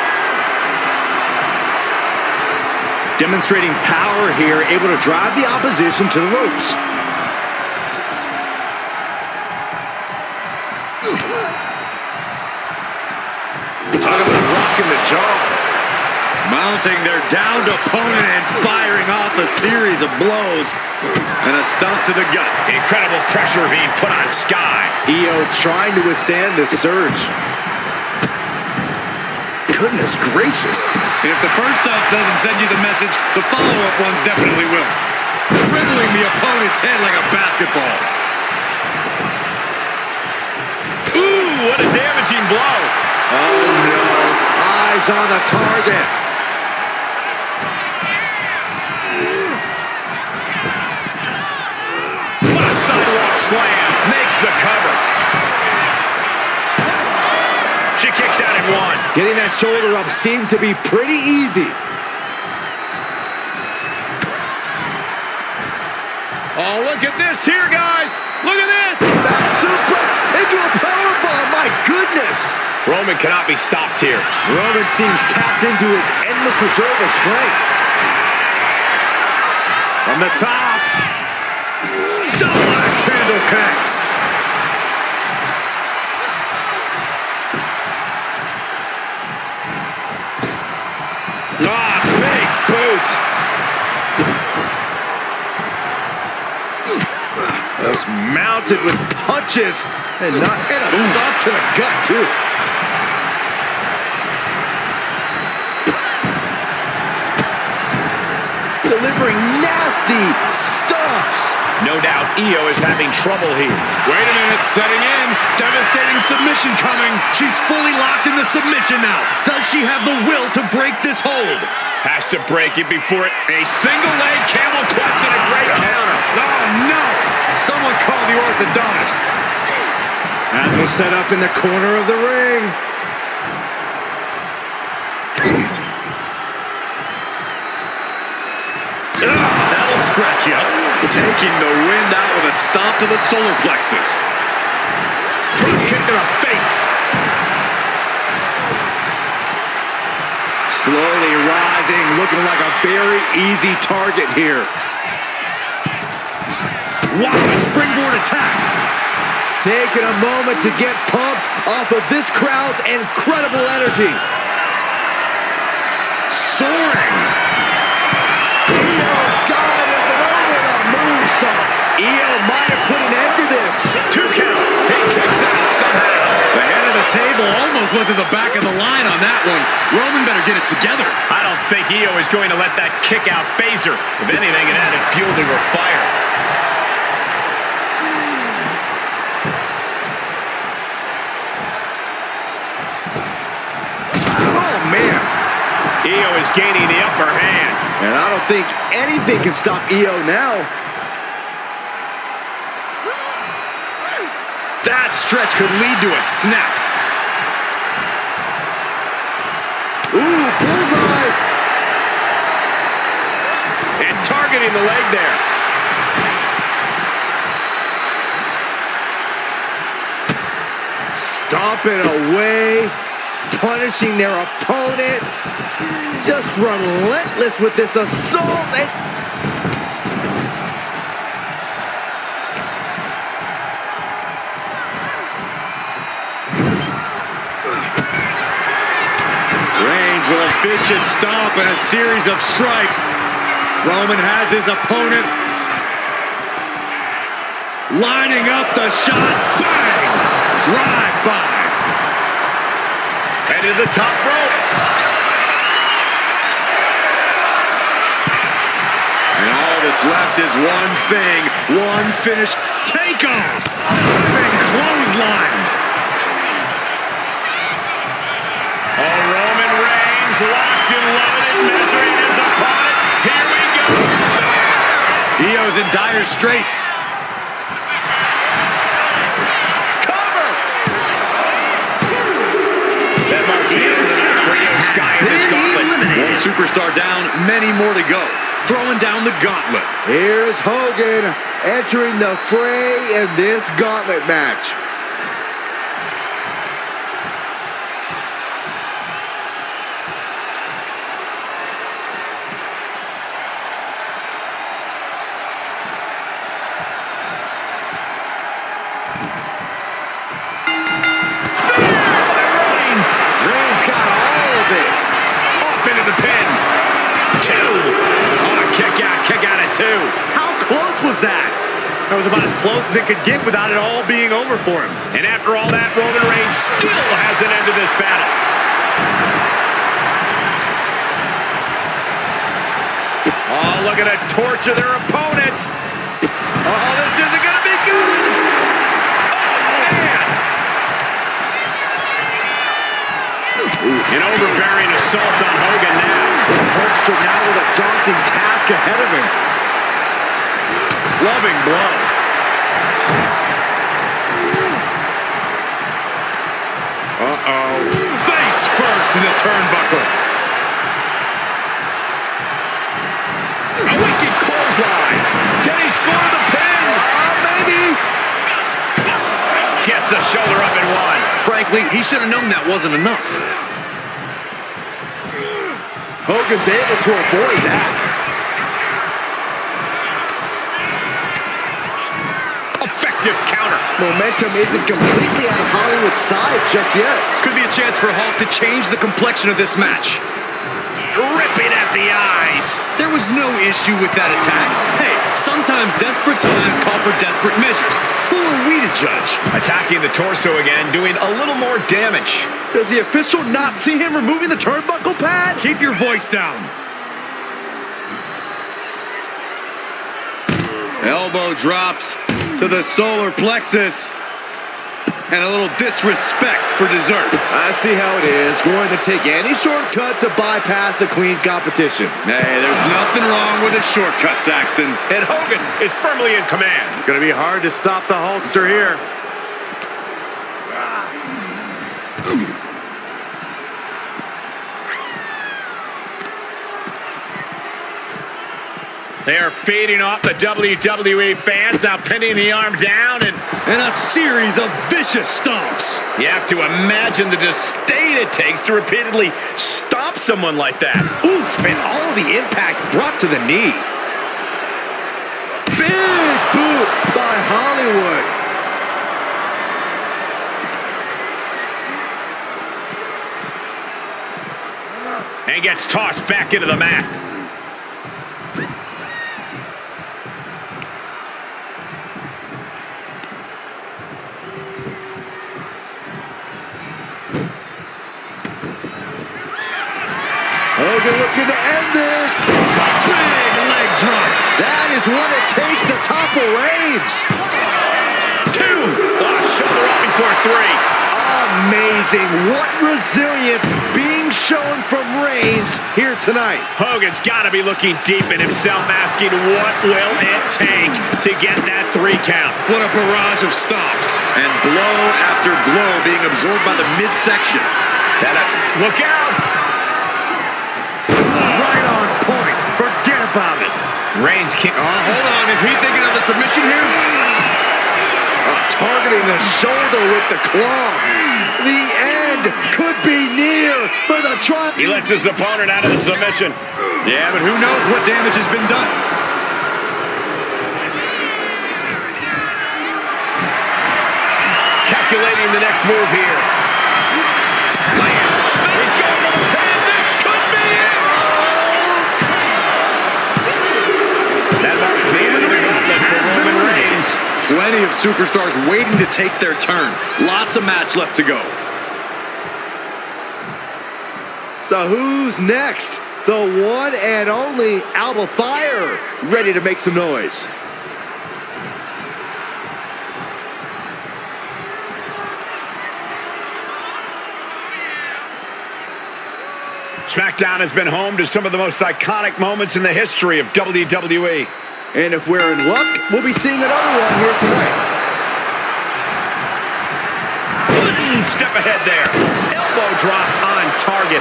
Demonstrating power here, able to drive the opposition to the ropes. Talk about rocking the jaw. Mounting their downed opponent and firing off a series of blows. And a stomp to the gut. Incredible pressure being put on Sky. Io trying to withstand this surge. Goodness gracious. And if the first up doesn't send you the message, the follow-up ones definitely will. Dribbling the opponent's head like a basketball. Ooh, what a damaging blow. Oh no. Eyes on the target. What a sidewalk slam. Makes the cover. She kicks out at 1. Getting that shoulder up seemed to be pretty easy. Oh, look at this here, guys. Look at this. Back suplex into a powerbomb. My goodness. Roman cannot be stopped here. Roman seems tapped into his endless reserve of strength. From the top. Double axe handle connects. Ah, big boots. Just mounted with punches and a stop to the gut too. Delivering nasty stomps. No doubt Io is having trouble here. Wait a minute, setting in. Devastating submission coming. She's fully locked into submission now. Does she have the will to break this hold? Has to break it before it. A single leg camel clutch and a great counter. Oh, no. Someone call the orthodontist. As was set up in the corner of the ring. That'll scratch you. Taking the wind out with a stomp to the solar plexus. Drop kick to the face. Slowly rising, looking like a very easy target here. Wow, a springboard attack. Taking a moment to get pumped off of this crowd's incredible energy. Soaring. Io Sky with an over-the moonsault. Io might have put an end to this. 2 count. He kicks out somehow. The head of the table almost went to the back of the line on that one. Roman better get it together. I don't think Io is going to let that kick out phase her. If anything, it added fuel to her fire. Oh, man. Io is gaining the upper hand. And I don't think anything can stop Io now. That stretch could lead to a snap. Ooh, bullseye. And targeting the leg there. Stomping away, punishing their opponent. Just relentless with this assault. And Reigns with a vicious stomp and a series of strikes. Roman has his opponent lining up the shot. Bang! Drive by. And to the top rope. And all that's left is one thing, one finish. Take off! Diving clothesline. Oh, Roman Reigns locked and loaded, measuring his opponent. Here we go. Io's in dire straits. Cover. That marks the end of the match for Io Sky in this gauntlet. One superstar down, many more to go. Throwing down the gauntlet. here's Hogan entering the fray in this gauntlet match. Reigns got all of it. Off into the pin. 2. Oh, kick out at 2. How close was that? That was about as close as it could get without it all being over for him. And after all that, Roman Reigns still has an end to this battle. Oh, look at it torture their opponent. Oh, this isn't going to be good. Oh, man. An overbearing assault on Hogan now. Holster now with a daunting task ahead of him. Loving blow. Uh-oh. Face first in the turnbuckle. A wicked clothesline. Can he score the pin? the shoulder up and one. Frankly, he should have known that wasn't enough. Hogan's able to avoid that. Effective counter. Momentum isn't completely out of Hollywood's side just yet. Could be a chance for Hulk to change the complexion of this match. Ripping at the eyes. There was no issue with that attack. Hey, sometimes desperate times call for desperate measures. Who are we to judge? Attacking the torso again, doing a little more damage. Does the official not see him removing the turnbuckle pad? Keep your voice down. Elbow drops to the solar plexus. And a little disrespect for dessert. I see how it is. Going to take any shortcut to bypass a clean competition. Hey, there's nothing wrong with a shortcut, Saxton. And Hogan is firmly in command. Gonna be hard to stop the Hulkster here. They are feeding off the WWE fans, now pinning the arm down and a series of vicious stomps. you have to imagine the disdain it takes to repeatedly stomp someone like that. Oof, and all the impact brought to the knee. Big boot by Hollywood. And gets tossed back into the mat. Hogan looking to end this. Big leg drop. That is what it takes to topple Reigns. Two. Shoulder up before three. Amazing. What resilience being shown from Reigns here tonight. Hogan's got to be looking deep in himself, asking what will it take to get that 3 count. What a barrage of stomps. And blow after blow being absorbed by the midsection. Look out. Right on point. Forget about it. Reigns can't. Hold on. Is he thinking of the submission here? Targeting the shoulder with the claw. The end could be near for the triumph. He lets his opponent out of the submission. Yeah, but who knows what damage has been done. Calculating the next move here. Lands. He's going to the pin. This could be it. That marks the end of the gauntlet for Roman Reigns. Plenty of superstars waiting to take their turn. Lots of match left to go. So who's next? The one and only Alba Fire, ready to make some noise. SmackDown has been home to some of the most iconic moments in the history of WWE. And if we're in luck, we'll be seeing another one here tonight. Step ahead there. Elbow drop on target.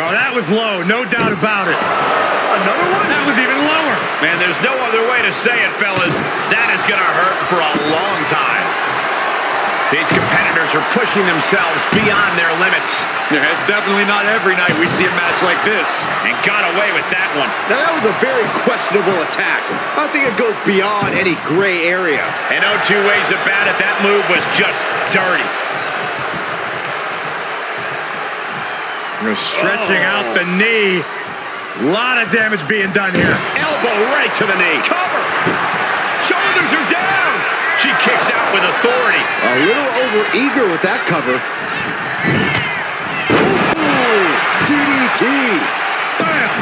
Oh, that was low, no doubt about it. Another one? That was even lower. Man, there's no other way to say it, fellas. That is going to hurt for a long time. These competitors are pushing themselves beyond their limits. Yeah, it's definitely not every night we see a match like this. And got away with that one. Now that was a very questionable attack. I think it goes beyond any gray area. And no two ways about it, that move was just dirty. Stretching out the knee. A lot of damage being done here. Elbow right to the knee. Cover. Shoulders are down. She kicks out with authority. A little over-eager with that cover. Ooh, DDT. Bam.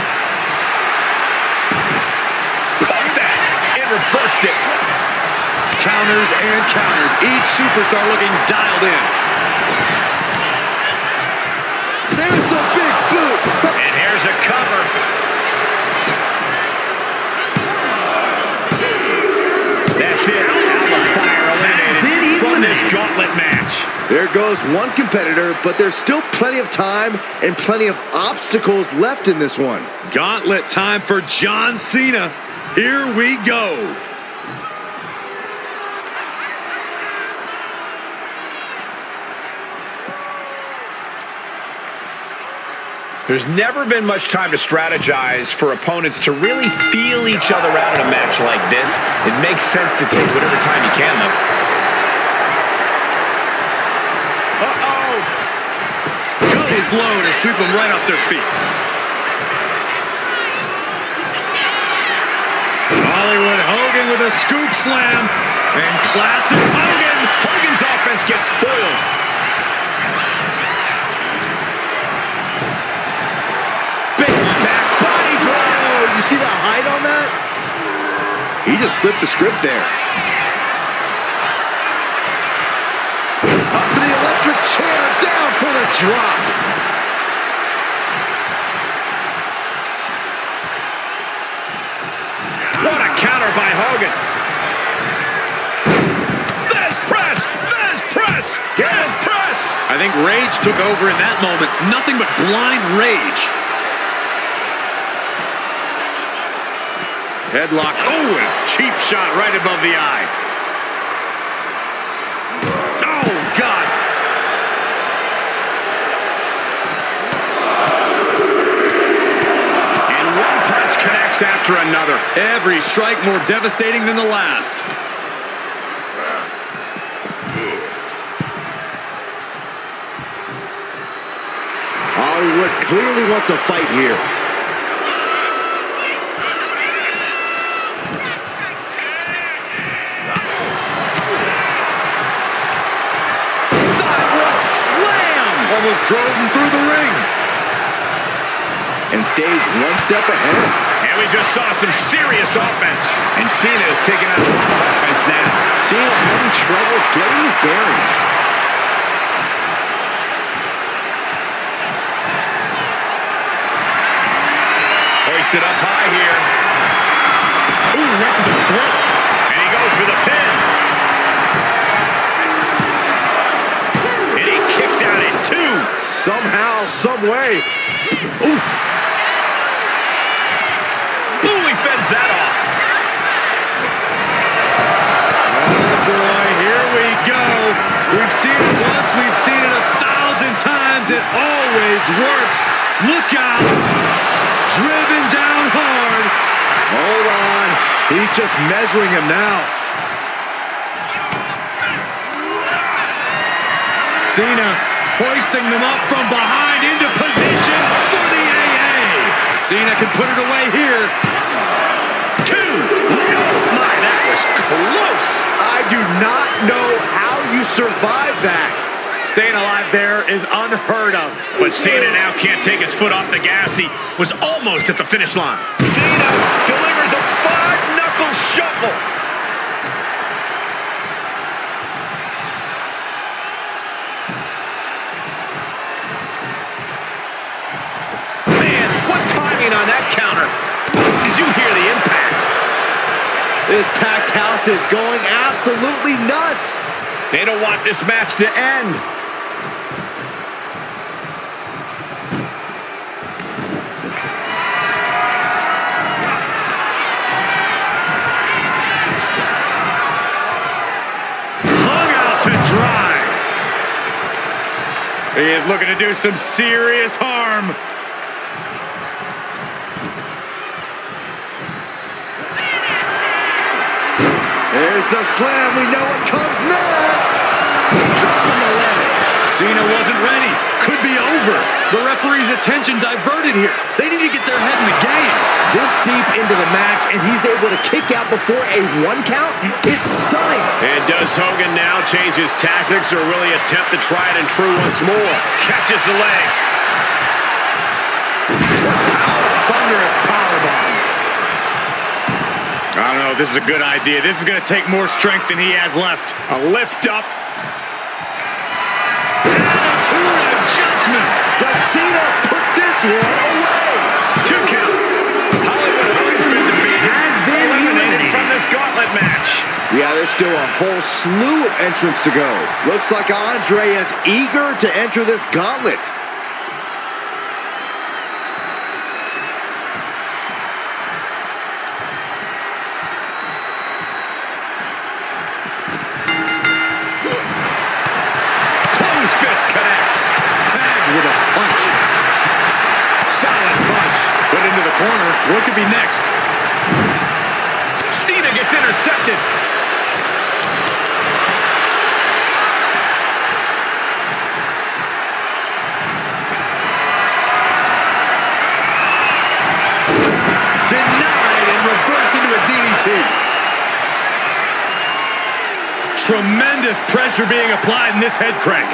Caught that. It reversed it. Counters and counters. Each superstar looking dialed in. There's the big boot. And here's a cover. That's it. Alba Fire eliminated from this gauntlet match. There goes one competitor, but there's still plenty of time and plenty of obstacles left in this one. Gauntlet time for John Cena. Here we go. There's never been much time to strategize for opponents to really feel each other out in a match like this. It makes sense to take whatever time you can, though. Goes low to sweep them right off their feet. Hollywood Hogan with a scoop slam. And classic Hogan. Hogan's offense gets foiled. Big back body drop. You see that height on that? He just flipped the script there. Up for the electric chair, down for the drop. What a counter by Hogan. There's press. There's press. There's press. I think rage took over in that moment. Nothing but blind rage. Headlock. Oh, and a cheap shot right above the eye. Oh, God. And one punch connects after another. Every strike more devastating than the last. Hollywood clearly wants a fight here. Sidewalk slam! Almost drove him through the ring. And stays one step ahead. And we just saw some serious offense. And Cena is taking out a lot of offense now. Cena having trouble getting his bearings. Hoisted up high here. Ooh, right to the throat. And he goes for the pin. And he kicks out at 2. Somehow, some way. Oof. Boom, he fends that off. Oh, boy, here we go. We've seen it once. We've seen it 1,000 times. It always works. Look out. Driven down hard. Hold on. He's just measuring him now. Cena hoisting them up from behind into position for the AA. Cena can put it away here. 2. No, my, that was close. I do not know how you survived that. Staying alive there is unheard of. But Cena now can't take his foot off the gas. He was almost at the finish line. Cena delivers a 5-knuckle shuffle. Man, what timing on that counter. Did you hear the impact? This packed house is going absolutely nuts. They don't want this match to end. He is looking to do some serious harm. There's a slam. We know what comes next. Dropping the leg. Cena wasn't ready. Could be over. The referee's attention diverted here. They need to get their head in the game. This deep into the match, and he's able to kick out before a 1 count? It's stunning. And does Hogan now change his tactics, or will he attempt to try it and true once more? Catches the leg. Thunderous powerbomb. I don't know if this is a good idea. This is going to take more strength than he has left. A lift up. Judgment. Does Cena put this one away? 2 count. Hollywood Hogan's been defeated. Has been eliminated from this gauntlet match. Yeah, there's still a whole slew of entrants to go. Looks like Andre is eager to enter this gauntlet. Closed fist connects. Tagged with a punch. corner. What could be next? Cena gets intercepted. Denied and reversed into a DDT. Tremendous pressure being applied in this head crank.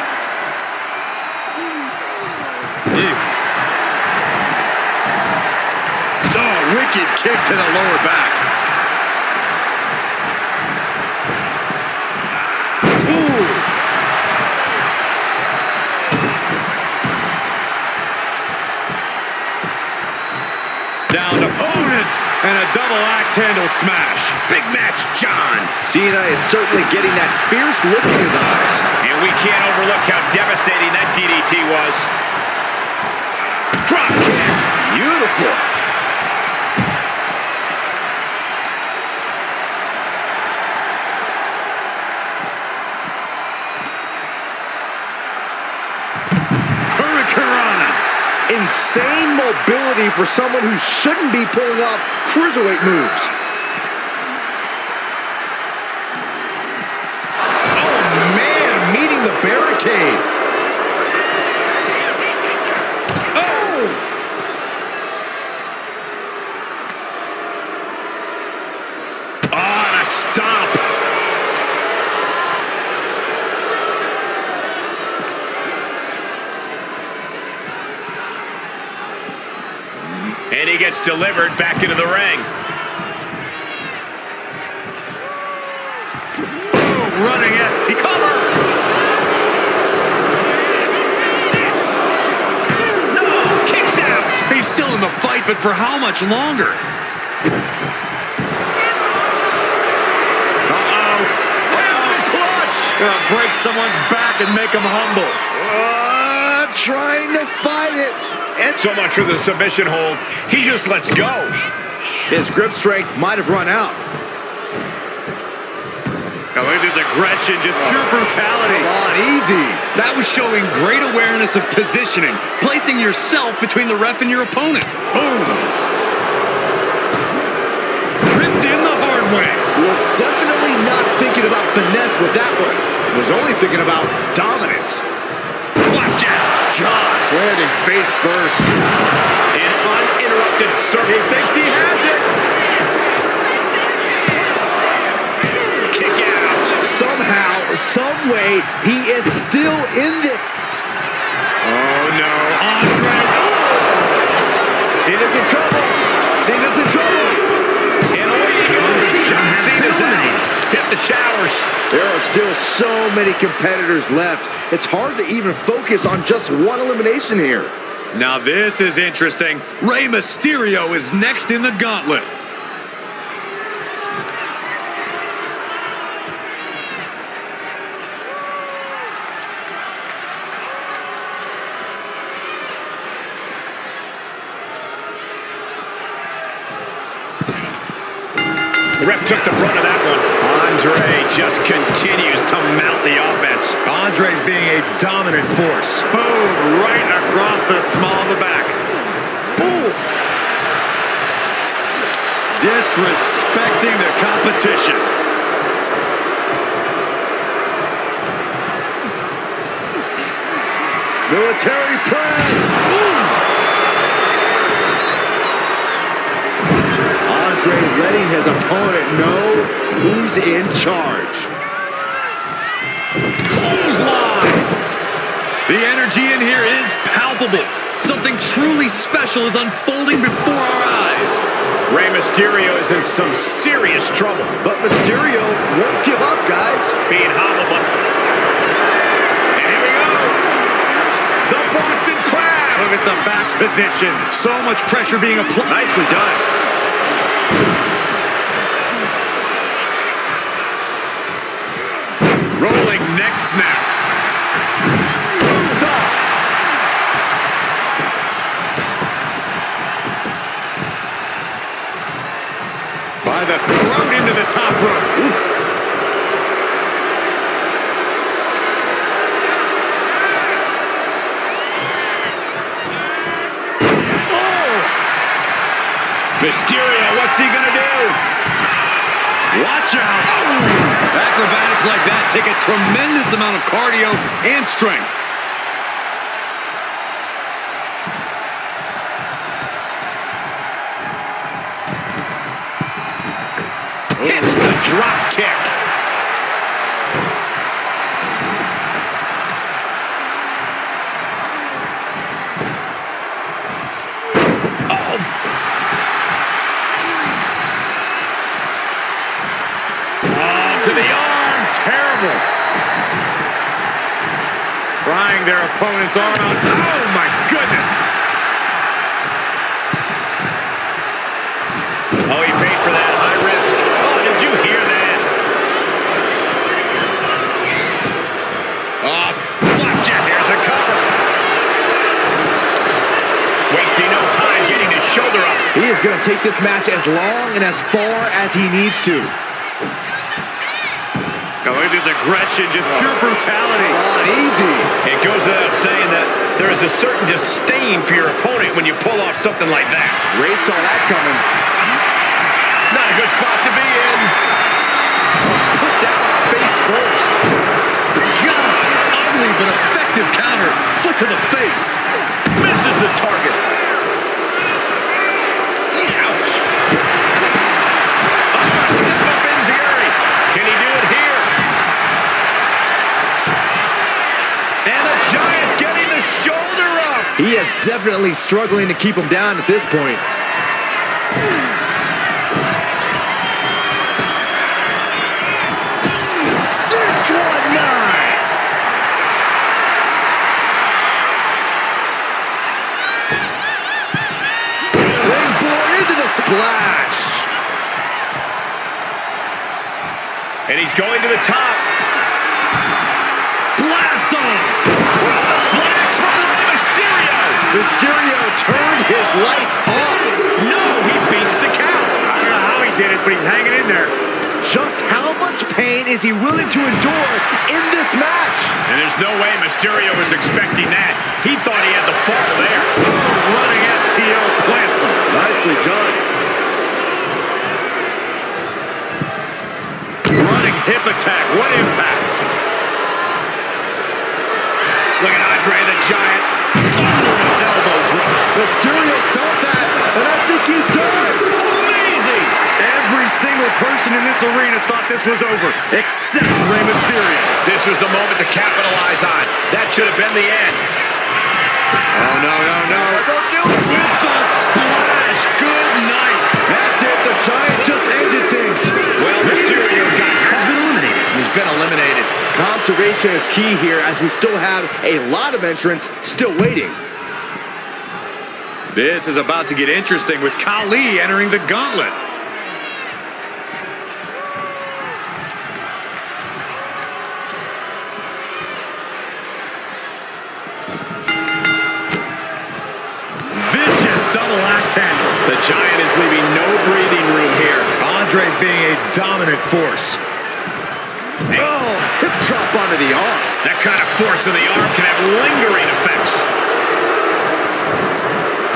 Oh, wicked kick to the lower back. Ooh. Down opponent and a double axe handle smash. Big match, John. Cena is certainly getting that fierce look in his eyes. And we can't overlook how devastating that DDT was. Drop kick. Beautiful. Insane mobility for someone who shouldn't be pulling off cruiserweight moves. Oh, man, meeting the barricade. Oh! On a stomp. And he gets delivered back into the ring. Boom, running ST cover. No, kicks out. He's still in the fight, but for how much longer? Clutch! Gonna break someone's back and make them humble. Trying to fight it. And So much for the submission hold. He just lets go. his grip strength might have run out. Oh, look at this aggression, just pure brutality. Come on, easy. That was showing great awareness of positioning, placing yourself between the ref and your opponent. Boom! Ripped in the hard way. Was definitely not thinking about finesse with that one. Was only thinking about dominance. Flapjack. Gosh, landing face first. An uninterrupted circle. He thinks he has it. Kick out. Somehow, some way, he is still in the... Oh, no. Andre. Cena's in trouble. Cena's in trouble. And away he goes. John Cena's out. Hit the showers. There are still so many competitors left. It's hard to even focus on just one elimination here. Now this is interesting. Rey Mysterio is next in the gauntlet. The ref took the brunt of that one. Andre just continues to mount the offense. Andre's being a dominant force. Boom, right across the small of the back. Oof. Disrespecting the competition. Military press. Andre letting his opponent know who's in charge. Clothesline. The energy in here is palpable. Something truly special is unfolding before our eyes. Rey Mysterio is in some serious trouble. But Mysterio won't give up, guys. Being hobbled up. And here we go. The Boston Crab. Look at the back position. So much pressure being applied. Nicely done. Rolling neck snap. By the throat into the top rope. Oof. Mysterio, what's he gonna do? Watch out! Acrobatics like that take a tremendous amount of cardio and strength. Hits the drop kick. To the arm, terrible. Prying their opponent's arm out. Oh, my goodness. Oh, he paid for that. High risk. Oh, did you hear that? Oh, flapjack. Here's a cover. Wasting no time getting his shoulder up. He is going to take this match as long and as far as he needs to. Oh, look at this aggression, just pure brutality. Oh, easy. It goes without saying that there is a certain disdain for your opponent when you pull off something like that. Ray saw that coming. Not a good spot to be in. Put down face first. God, ugly but effective counter. Foot to the face. Misses the target. Ouch. Oh, step up Enzue. Can he do it here? And the Giant getting the shoulder up. He is definitely struggling to keep him down at this point. 619. Springboard into the splash. And he's going to the top. Blast off. Splash from Rey Mysterio. Mysterio turned his lights off. No, he beats the count. I don't know how he did it, but he's hanging in there. Just how much pain is he willing to endure in this match? And there's no way Mysterio was expecting that. He thought he had the fall there. Running FTO plants him. Nicely done. Running hip attack. What impact? Look at Andre the Giant. Thunderous elbow drop. Mysterio felt that, and I think he's done. Amazing. Every single person in this arena thought this was over, except Rey Mysterio. This was the moment to capitalize on. That should have been the end. Oh, no, no, no. Don't do it. With the splash. Good night. That's it. The Giant just ended things. Well, Mysterio has been eliminated. He's been eliminated. Conservation is key here as we still have a lot of entrants still waiting. This is about to get interesting with Khali entering the Gauntlet. Vicious double axe handle. The Giant is leaving no breathing room here. Andre's being a dominant force. Oh, hip drop onto the arm. That kind of force in the arm can have lingering effects.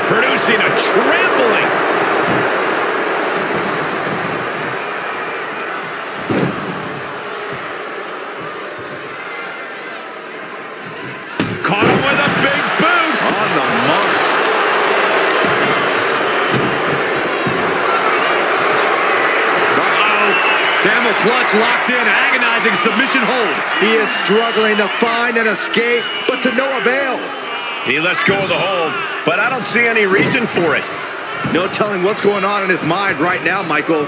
Producing a trampling. Caught him with a big boot. On the mark. Camel clutch locked in, agonizing submission hold. He is struggling to find an escape, but to no avail. He lets go of the hold, but I don't see any reason for it. No telling what's going on in his mind right now, Michael.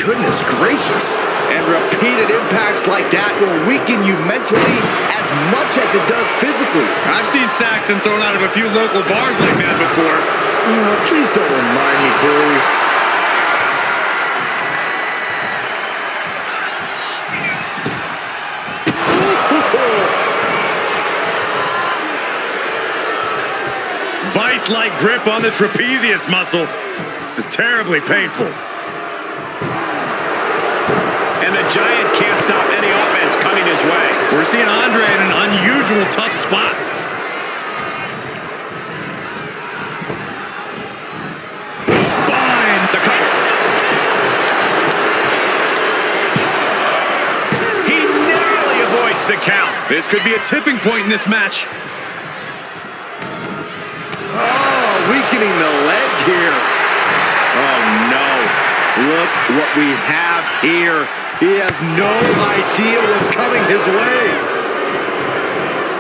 Goodness gracious. And repeated impacts like that will weaken you mentally as much as it does physically. I've seen Saxon thrown out of a few local bars like that before. Please don't remind me, Corey. Vice-like grip on the trapezius muscle. This is terribly painful. And the Giant can't stop any offense coming his way. We're seeing Andre in an unusual tough spot. could be a tipping point in this match. Oh, weakening the leg here. Oh, no. Look what we have here. He has no idea what's coming his way.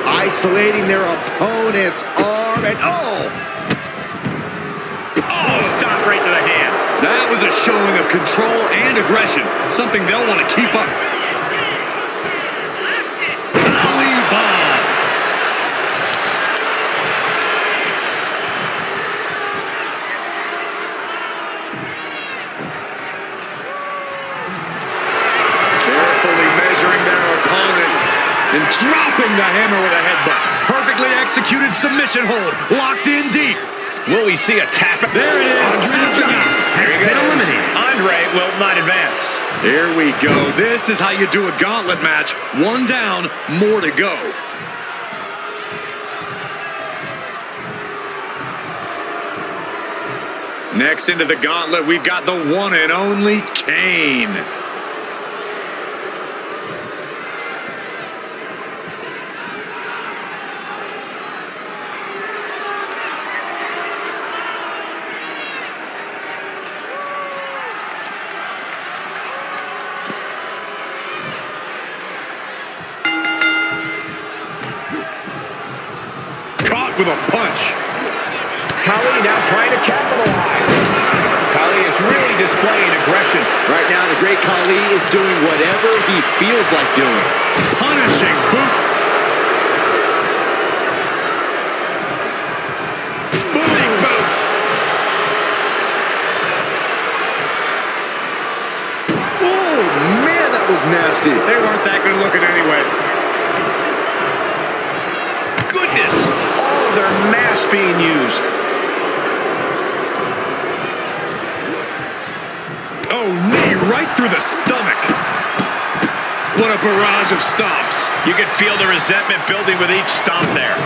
Isolating their opponent's arm and Stop right to the hand. That was a showing of control and aggression, something they'll want to keep up. And dropping the hammer with a headbutt. Perfectly executed submission hold. Locked in deep. Will we see a tap? There it is. Tapping out. Here he goes. Eliminated. Andre will not advance. Here we go. This is how you do a gauntlet match. One down, more to go. Next into the gauntlet, we've got the one and only Kane. With a punch. Khali now trying to capitalize. Khali is really displaying aggression. right now, the great Khali is doing whatever he feels like doing. Punishing boot. Big boot. Oh, man, that was nasty. They weren't that good looking anyway. Goodness. All of their mass being used. Oh, knee right through the stomach. What a barrage of stomps. You can feel the resentment building with each stomp there.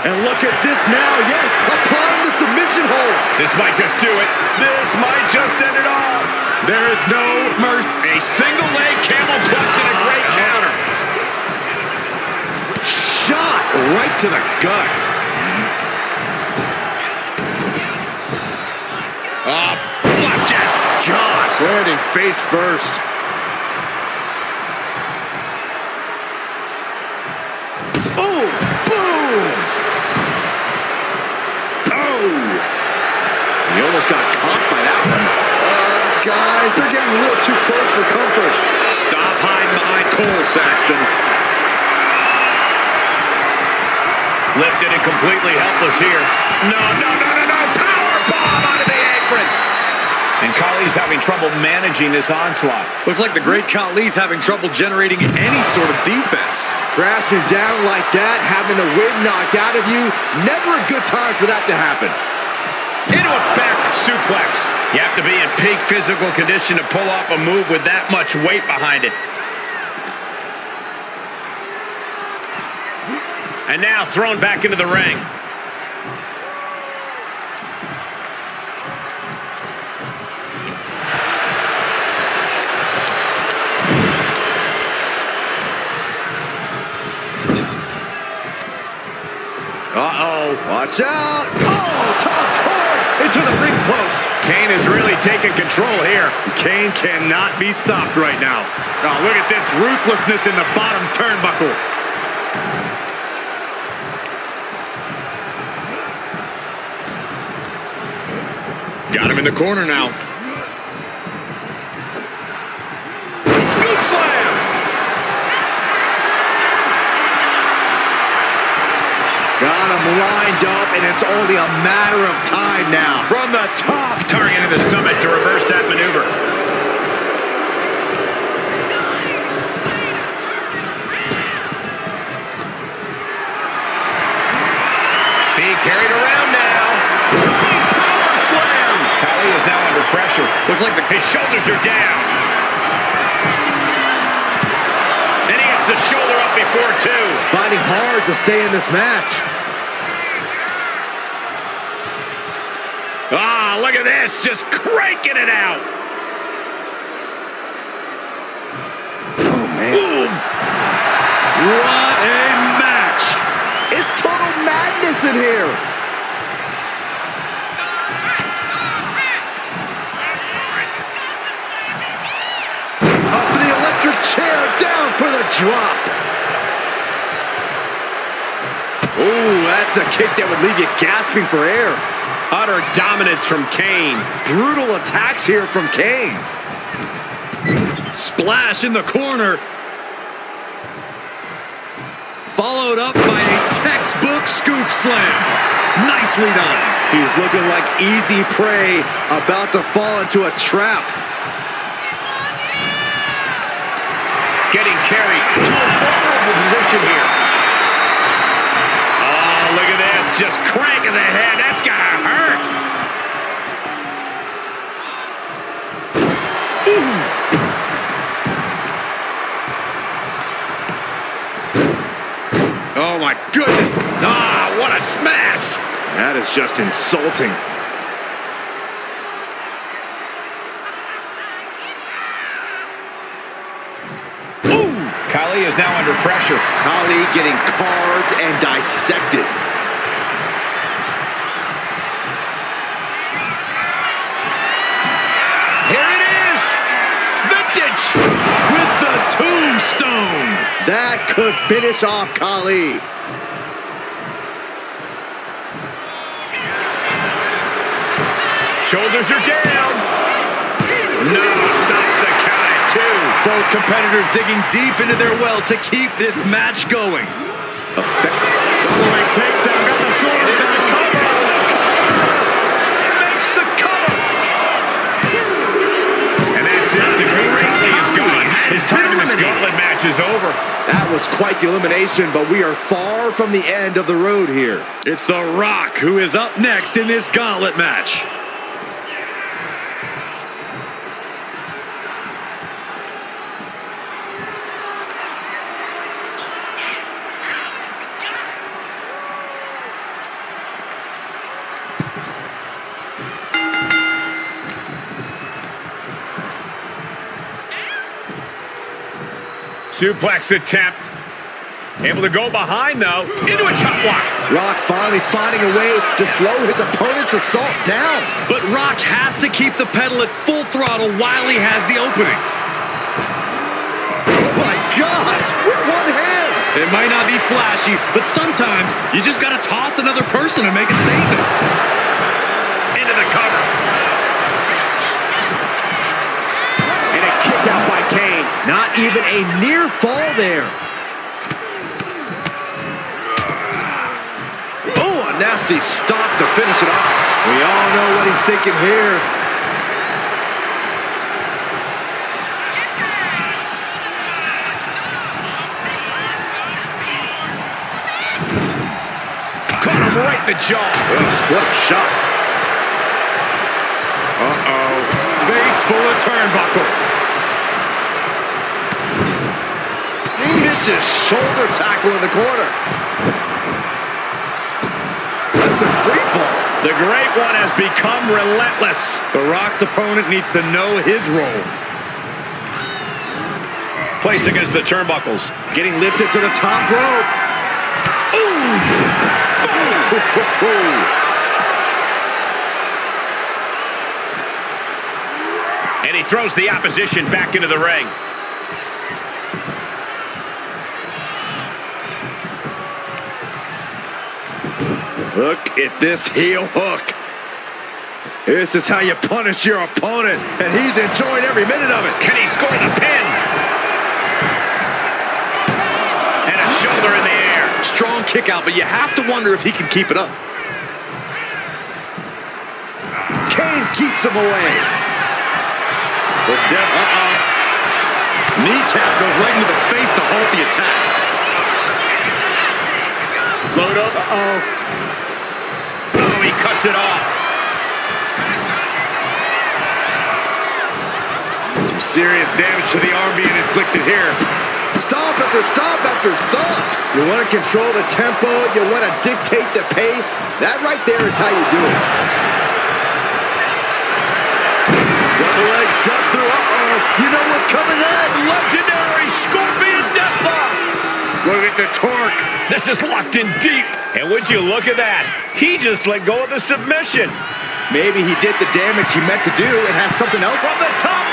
And look at this now. Yes, applying the submission hold. This might just do it. This might just end it all. There is no mercy. A single leg camel clutch and a great counter. Shot right to the gut. Flapjack. Gosh, landing face first. Oh, boom. Oh. He almost got caught by that one. Guys, they're getting a little too close for comfort. Stop hiding behind Cole, Saxton. Lifted and completely helpless here. No. Power bomb out of the apron. And Khali's having trouble managing this onslaught. Looks like the great Khali's having trouble generating any sort of defense. Crashing down like that, having the wind knocked out of you, never a good time for that to happen. Into a back suplex. You have to be in peak physical condition to pull off a move with that much weight behind it. And now thrown back into the ring. Uh-oh. Watch out. Oh, tossed hard into the ring post. Kane is really taking control here. Kane cannot be stopped right now. Oh, look at this ruthlessness in the bottom turnbuckle. Got him in the corner now. Scoop slam. Got him lined up, and it's only a matter of time now. From the top, targeting the stomach to reverse that maneuver. Being carried around now. Big power slam. Khali is now under pressure. Looks like His shoulders are down. And he gets the shoulder up before two. Finding hard to stay in this match. Ah, look at this. Just cranking it out. Oh, man. Boom. what missing here. Up for the electric chair, down for the drop. Ooh, that's a kick that would leave you gasping for air. Utter dominance from Kane. Brutal attacks here from Kane. Splash in the corner. Followed up by a textbook scoop slam. Nicely done. He's looking like easy prey, about to fall into a trap. Getting carried to a vulnerable position here. Oh, look at this. Just cranking the head. That's gotta hurt. Oh my goodness. Ah, what a smash. That is just insulting. Khali is now under pressure. Khali getting carved and dissected. Here it is. Vintage. With the tombstone. That could finish off Khali. Shoulders are down. No, stops the count at 2. Both competitors digging deep into their well to keep this match going. Double-leg takedown, got the shoulders down. Makes the cover. And that's it. The Great King is gone. His time in this Gauntlet match is over. That was quite the elimination, but we are far from the end of the road here. It's The Rock who is up next in this Gauntlet match. Suplex attempt. Able to go behind, though. Into a chop block. Rock finally finding a way to slow his opponent's assault down. But Rock has to keep the pedal at full throttle while he has the opening. Oh my gosh, with one hand. It might not be flashy, but sometimes you just gotta toss another person and make a statement. Into the cover. And a kick out by Kane. Not even a near fall there. Oh, a nasty stop to finish it off. We all know what he's thinking here. Caught him right in the jaw. What a shot. Uh-oh. Face full of turnbuckle. Vicious shoulder tackle in the corner. That's a free fall. The Great One has become relentless. The Rock's opponent needs to know his role. Placed against the turnbuckles. Getting lifted to the top rope. Ooh! And he throws the opposition back into the ring. Look at this heel hook. This is how you punish your opponent, and he's enjoying every minute of it. Can he score the pin? And a shoulder in the air. Strong kick out, but you have to wonder if he can keep it up. Kane keeps him away. Kneecap goes right into the face to halt the attack. Float up. Oh, he cuts it off. Some serious damage to the arm being inflicted here. Stop after stop after stop. You want to control the tempo. You want to dictate the pace. That right there is how you do it. Double leg step through. You know what's coming next. Legendary Scorpion Deathlock. Look at the torque. This is locked in deep. And would you look at that? He just let go of the submission. Maybe he did the damage he meant to do and has something else from the top.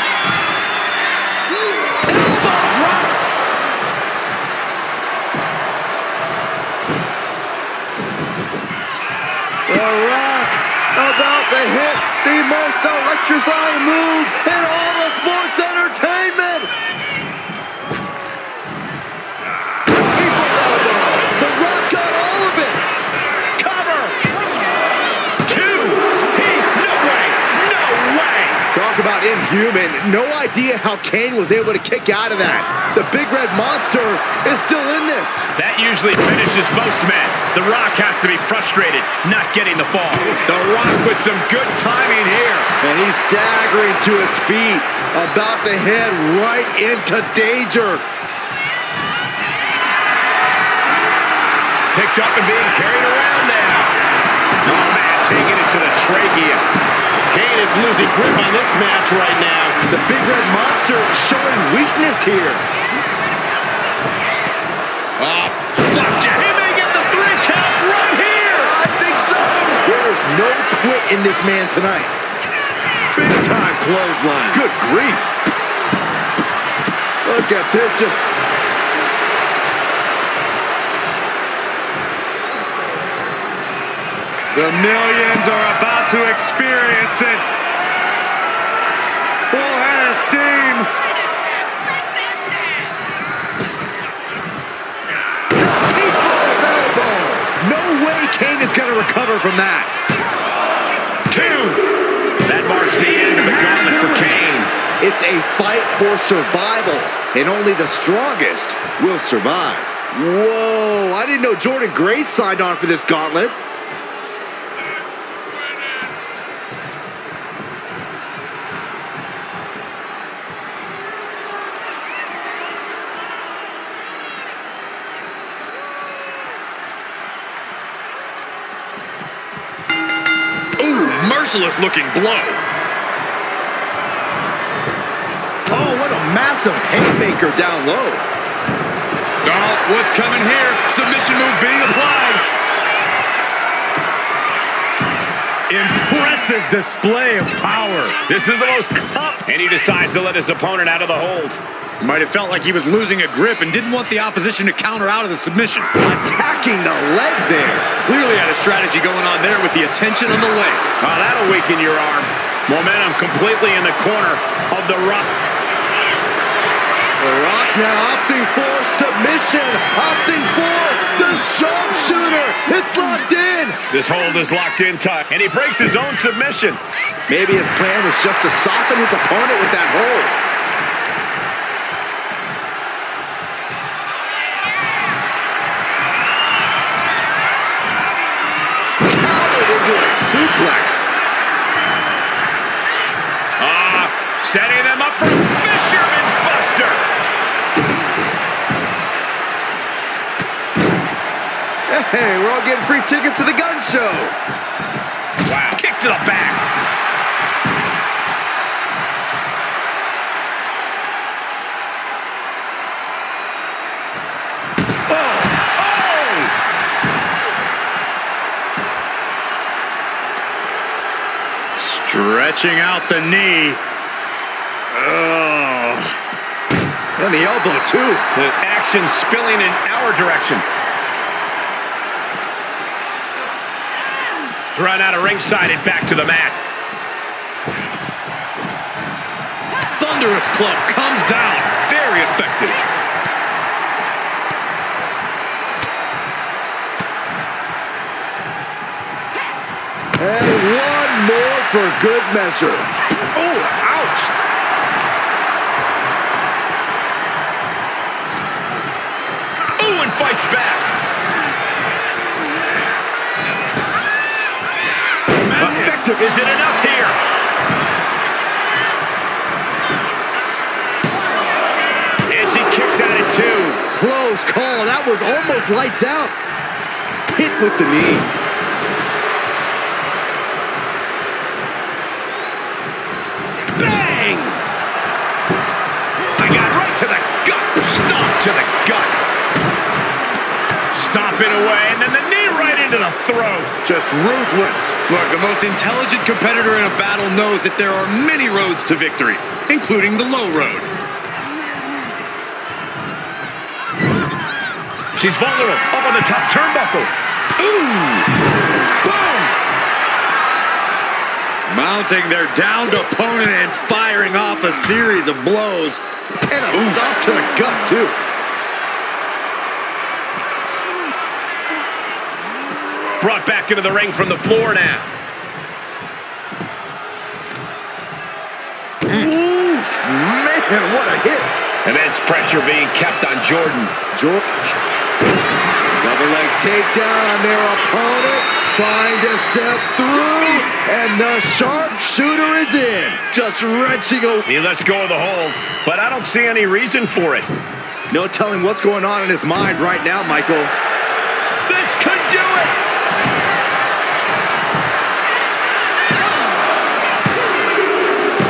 Elbow drop. The Rock about to hit the most electrifying move in all of sports entertainment. People's elbow. The Rock got all of it. Cover. Talk about inhuman. No idea how Kane was able to kick out of that. The big red monster is still in this. That usually finishes most men. The Rock has to be frustrated not getting the fall. The Rock with some good timing here. And he's staggering to his feet, about to head right into danger. Picked up and being carried around now. Oh, man, taking it to the trachea. Kane is losing grip on this match right now. The big red monster showing weakness here. Flapjack. He may get the 3 count right here. I think so. There's no quit in this man tonight. Big time clothesline. Good grief. Look at this, just... The millions are about to experience it. Full head of steam. People's elbow. No way Kane is going to recover from that. 2. That marks the end of the gauntlet for Kane. It's a fight for survival, and only the strongest will survive. Whoa, I didn't know Jordan Grace signed on for this gauntlet. Merciless looking blow. Oh, what a massive haymaker down low. Oh, what's coming here? Submission move being applied. Impressive display of power. This is the most... And he decides to let his opponent out of the hold. Might have felt like he was losing a grip and didn't want the opposition to counter out of the submission. Attacking the leg there. Clearly had a strategy going on there with the attention on the leg. Oh, that'll weaken your arm. Momentum completely in the corner of the Rock. The Rock now opting for submission, opting for the sharpshooter. It's locked in. This hold is locked in tight, and he breaks his own submission. Maybe his plan was just to soften his opponent with that hold. Into a suplex. Setting them up for Fisherman's Buster. Hey, we're all getting free tickets to the gun show. Wow, kick to the back. Stretching out the knee. Oh. And the elbow, too. The action spilling in our direction. Thrown out of ringside and back to the mat. Thunderous club comes down. Very effective. And one more for good measure. Oh, ouch. Oh, and fights back. Effective. Is it enough here? And she kicks out at 2. Close call. That was almost lights out. Hit with the knee. To the gut. Stomping away, and then the knee right right into the throat. Just ruthless. Look, the most intelligent competitor in a battle knows that there are many roads to victory, including the low road. She's vulnerable. Up on the top turnbuckle. Ooh! Boom! Mounting their downed opponent and firing off a series of blows. And a stop to the gut, too. Brought back into the ring from the floor now. Oof, man, what a hit. Immense pressure being kept on Jordan. Double leg takedown on their opponent, trying to step through, and the sharpshooter is in. Just wrenching away. He lets go of the hold, but I don't see any reason for it. No telling what's going on in his mind right now, Michael. This could do it!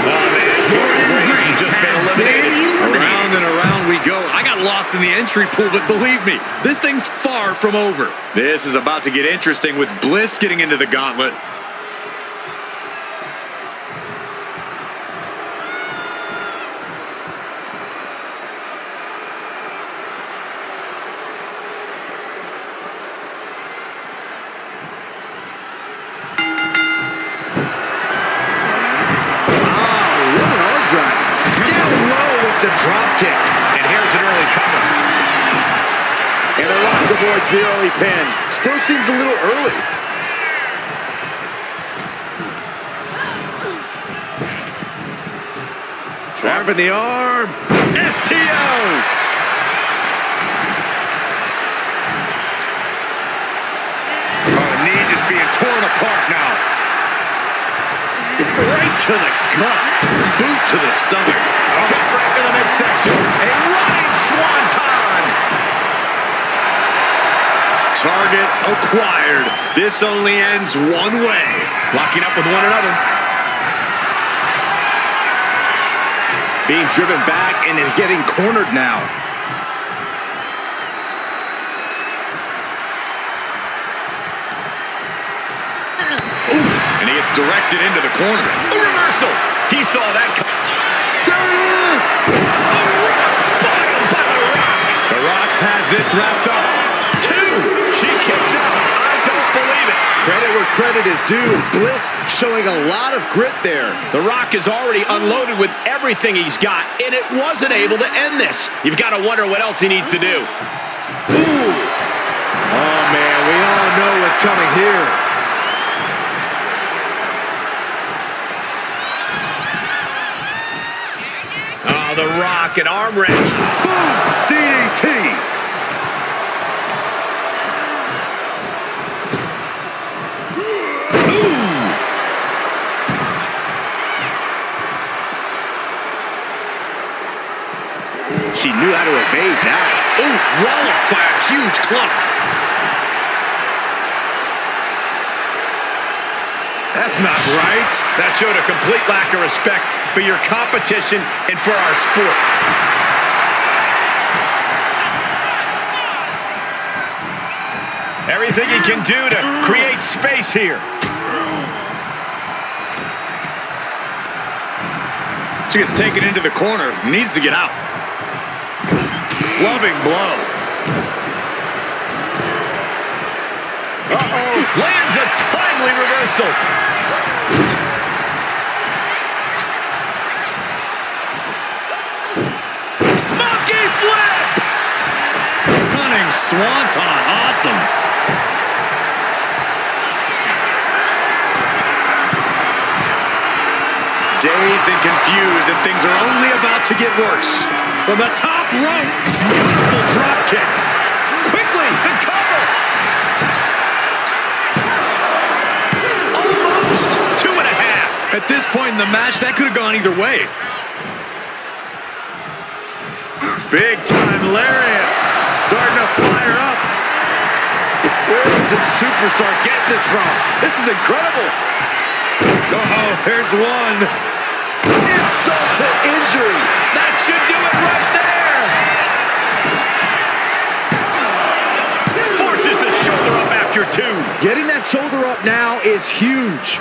Oh, man, Jordan Grace has just been eliminated. Around and around we go. I got lost in the entry pool, but believe me, this thing's far from over. This is about to get interesting with Bliss getting into the gauntlet. The drop kick. And here's an early cover. And the Rock avoids the early pin. Still seems a little early. Trap in the arm. STO! Oh, the knee just being torn apart now. Right to the gut. Boot to the stomach. Kick right to the midsection. A running swanton. Target acquired. This only ends one way. Locking up with one another. Being driven back and is getting cornered now. And he gets directed into the corner. A reversal. He saw that coming. There it is. The Rock bottom by the Rock. The Rock has this wrapped up. 2. She kicks out. I don't believe it. Credit where credit is due. Bliss showing a lot of grit there. The Rock is already unloaded with everything he's got, and it wasn't able to end this. You've got to wonder what else he needs to do. Ooh. Oh, man, we all know what's coming here. Oh, the Rock, an arm wrench. Boom. DDT. She knew how to evade that. Ooh, walloped by a huge club. That's not right. That showed a complete lack of respect for your competition and for our sport. Everything he can do to create space here. She gets taken into the corner. Needs to get out. Loving blow. Uh-oh. Lands a timely reversal. Monkey flip. Running swanton. Awesome. Dazed and confused, and things are only about to get worse. From the top rope. Beautiful drop kick. Quickly, the cover. Almost 2.5. At this point in the match, that could have gone either way. Big time lariat. Starting to fire up. Where does a superstar get this from? This is incredible. Oh, here's one. Insult to injury. That should do it right there. Forces the shoulder up after after 2. Getting that shoulder up now is huge.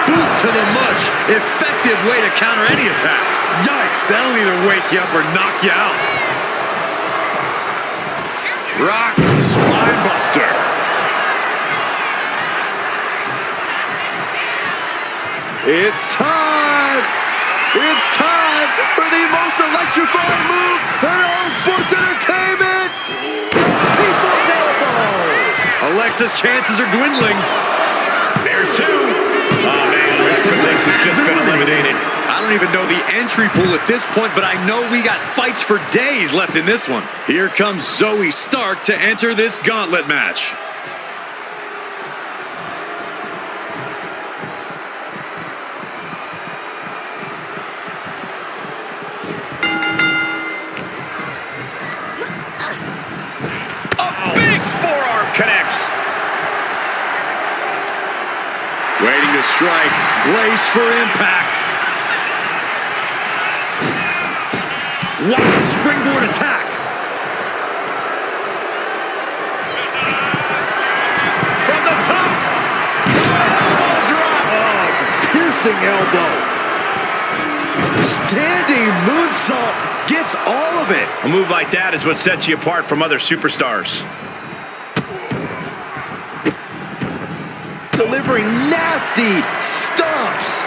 Boot to the mush. Effective way to counter any attack. Yikes, that'll either wake you up or knock you out. Rock spine buster. It's time! It's time for the most electrifying move in all sports entertainment! People's elbow! Alexa's chances are dwindling. There's 2. Oh, man, Alexa, this has just been eliminated. I don't even know the entry pool at this point, but I know we got fights for days left in this one. Here comes Zoe Stark to enter this gauntlet match. Big forearm connects. Waiting to strike. Brace for impact. Wild springboard attack. From the top. Elbow drop. Oh, it's a piercing elbow. Standing moonsault gets all of it. A move like that is what sets you apart from other superstars. Delivering nasty stomps.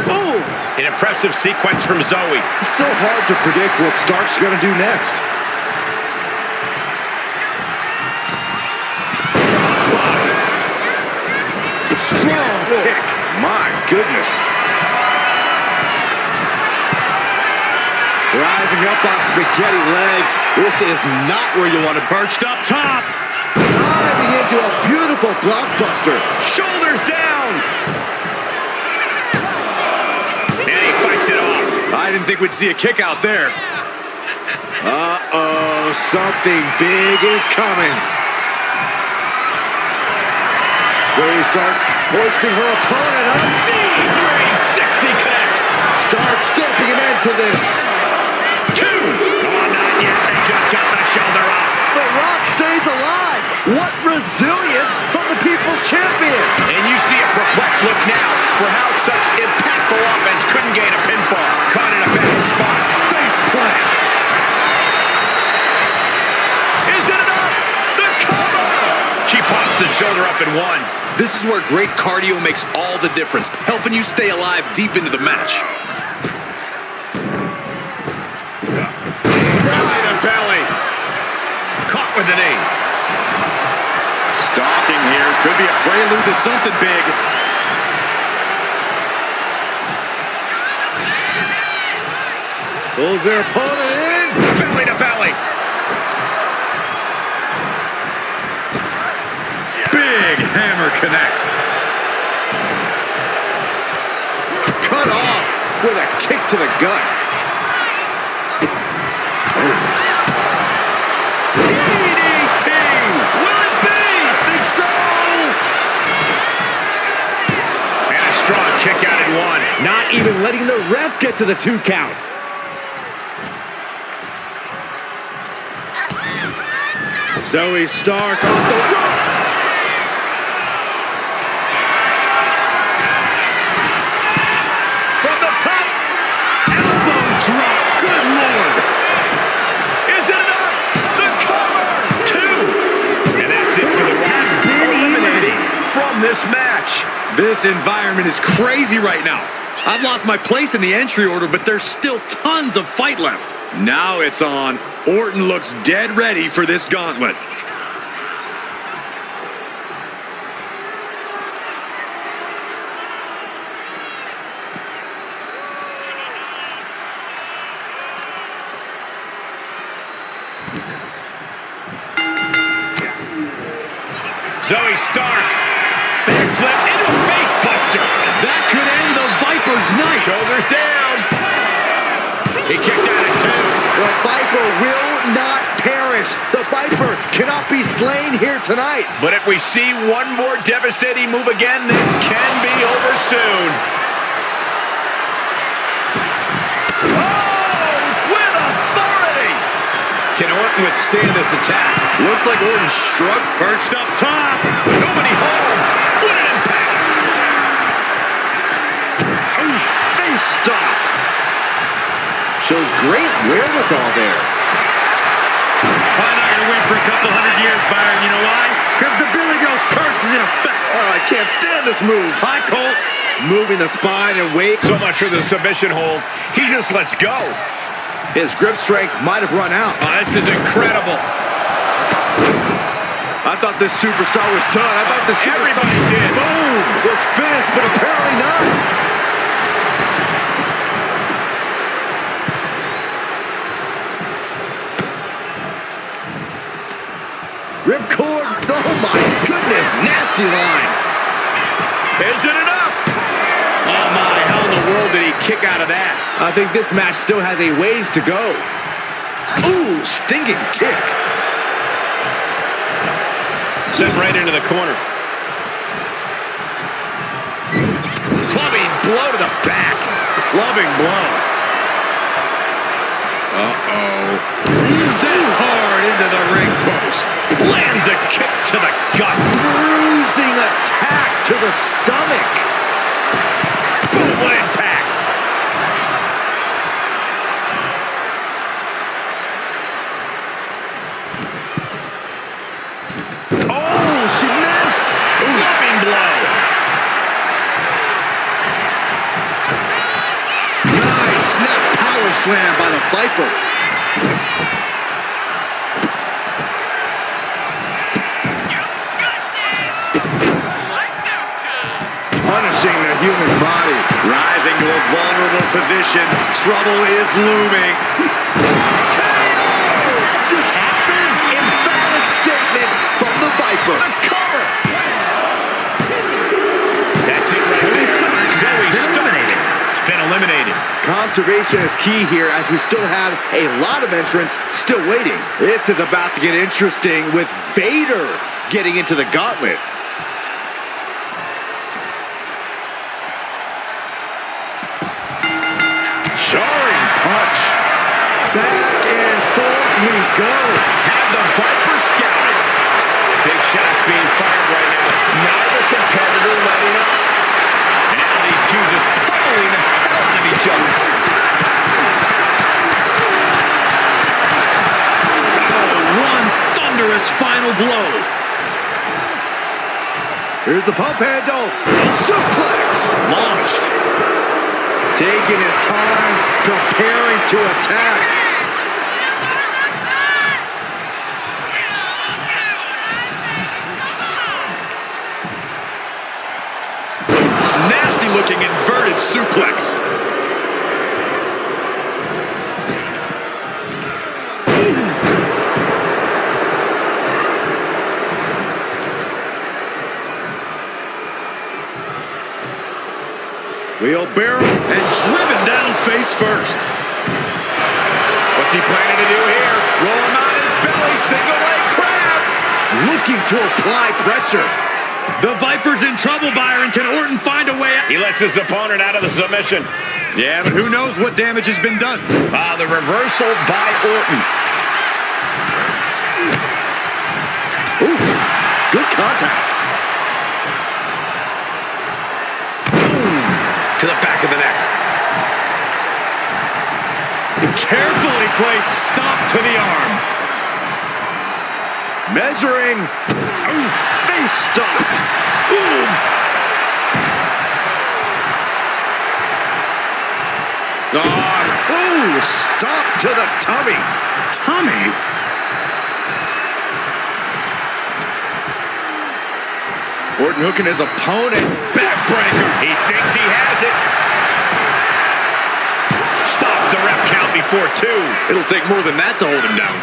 Oh! An impressive sequence from Zoe. It's so hard to predict what Stark's going to do next. Strong kick. My goodness. Rising up on spaghetti legs. This is not where you want to Perched up top. diving into a beautiful blockbuster. Shoulders down. And he fights it off. I didn't think we'd see a kick out there. Uh-oh, something big is coming. Zoe Stark hoisting her opponent up. C360 connects. Stark stamping an end to this. 2. Oh, not yet. They just got the shoulder up. The Rock stays alive. What resilience from the People's Champion. And you see a perplexed look now for how such impactful offense couldn't gain a pinfall. Caught in a bad spot. Face plant. Is it enough? The cover! She pops the shoulder up in 1. This is where great cardio makes all the difference, helping you stay alive deep into the match. Belly to belly. Caught with the knee. Stalking here could be a prelude to something big. Pulls their opponent in. Belly to belly. Big hammer connects. Cut off with a kick to the gut. DDT. Will it be? I think so. And a strong kick out in 1. Not even letting the ref get to the 2 count. Zoe Stark off the rope. From the top. Elbow drop. Good Lord. Is it enough? The cover. 2. And that's it for the Rock. Eliminating from this match. This environment is crazy right now. I've lost my place in the entry order, but there's still tons of fight left. Now it's on. Orton looks dead ready for this gauntlet. Zoe Stark. Backflip into a face buster. That could end the Viper's night. Shoulders down. He kicked out at 2. The Viper will not perish. The Viper cannot be slain here tonight. But if we see one more devastating move again, this can be over soon. withstand this attack. Looks like Orton struck. Perched up top. Nobody home. What an impact. Face stop. Shows great wherewithal there. Probably not going to win for a couple hundred years, Byron. You know why? Because the Billy Goat's curse is in effect. Oh, I can't stand this move. Hi, Colt. Moving the spine and weight. So much for the submission hold. He just lets go. His grip strength might have run out. Oh, this is incredible. I thought this superstar was done. I thought this superstar Everybody did. Boom! Was finished, but apparently not. Ripcord. Oh my goodness, nasty line. Is it enough? Oh my, how in the world did he kick out of that? I think this match still has a ways to go. Ooh, stinging kick. Sent right into the corner. Clubbing blow to the back. Clubbing blow. Sent hard into the ring post. Lands a kick to the gut. Bruising attack to the stomach. Boom, what impact. Oh, she missed. Clubbing blow. Nice snap power slam by the Viper. Punishing the human body. Rising to a vulnerable position. Trouble is looming. That just happened. Emphatic statement from the Viper. The cover. That's it right there. Zoe's eliminated. It's been eliminated. Conservation is key here as we still have a lot of entrants still waiting. This is about to get interesting with Vader getting into the Gauntlet. Jarring punch. Back and forth we go. Have the Viper scouted. Big shots being fired right now. Neither competitor letting up. And now these two just pummeling the hell out of each other. Oh, one thunderous final blow. Here's the pump handle. Suplex. Launched. Taking his time, preparing to attack. Nasty looking inverted suplex. Wheelbarrow. And driven down face first. What's he planning to do here? Roll him on his belly. Single leg crab. Looking to apply pressure. The Viper's in trouble, Byron. Can Orton find a way out? He lets his opponent out of the submission. Yeah, but who knows what damage has been done. The reversal by Orton. Ooh, good contact. To the back of the neck. Carefully placed stop to the arm. Measuring. Ooh, face stop. Boom. Ooh, stop to the tummy. Tommy? Orton hooking his opponent. Backbreaker. He thinks he has it. Stops the ref count before two. It'll take more than that to hold him down.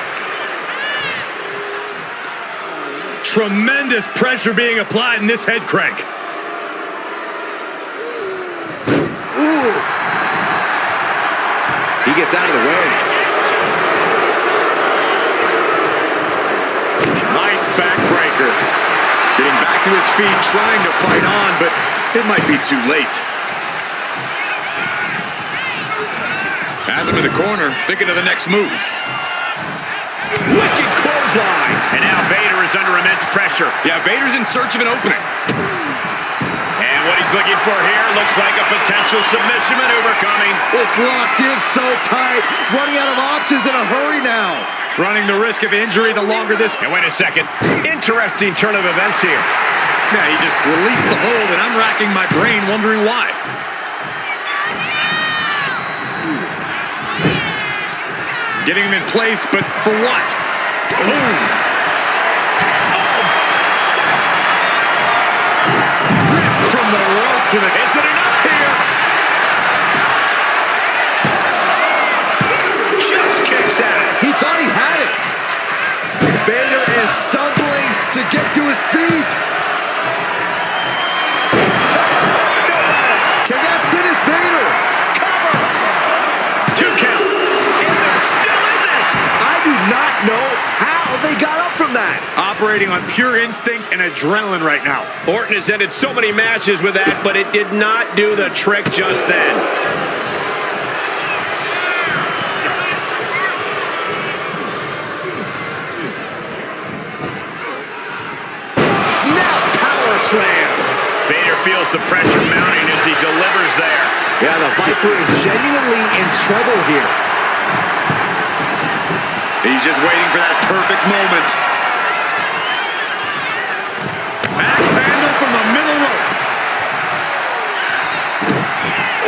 Tremendous pressure being applied in this head crank. Ooh. He gets out of the way. Nice backbreaker. Getting back to his feet, trying to fight on, but it might be too late. Has him in the corner, thinking of the next move. Wicked clothesline. And now Vader is under immense pressure. Yeah, Vader's in search of an opening. And what he's looking for here looks like a potential submission maneuver coming. It's locked in so tight. Running out of options in a hurry now. Running the risk of injury the longer this... And wait a second. Interesting turn of events here. Yeah, he just released the hold, and I'm racking my brain wondering why. Getting him in place, but for what? Boom! Ripped from the ropes with it. Is it enough here? Just kicks out. He thought he had it. Vader is stumbling to get to his feet. Can that finish Vader? Cover. 2 count. And they're still in this. I do not know how they got up from that. Operating on pure instinct and adrenaline right now. Orton has ended so many matches with that, but it did not do the trick just then. Snap power slam. Vader feels the pressure mounting as he delivers there. Yeah, the Viper is genuinely in trouble here. He's just waiting for that perfect moment. Axe handle from the middle rope.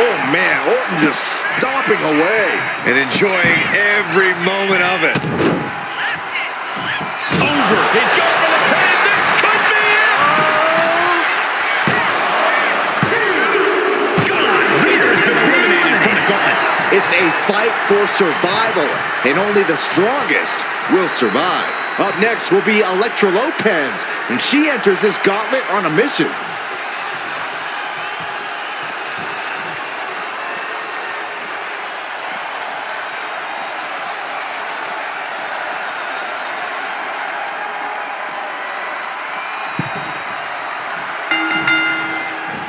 Oh, man, Orton just stomping away. And enjoying every moment of it. Over. He's going for the pin. This could be it. Vader has been eliminated from the Gauntlet. It's a fight for survival, and only the strongest will survive. Up next will be Elektra Lopez, and she enters this gauntlet on a mission.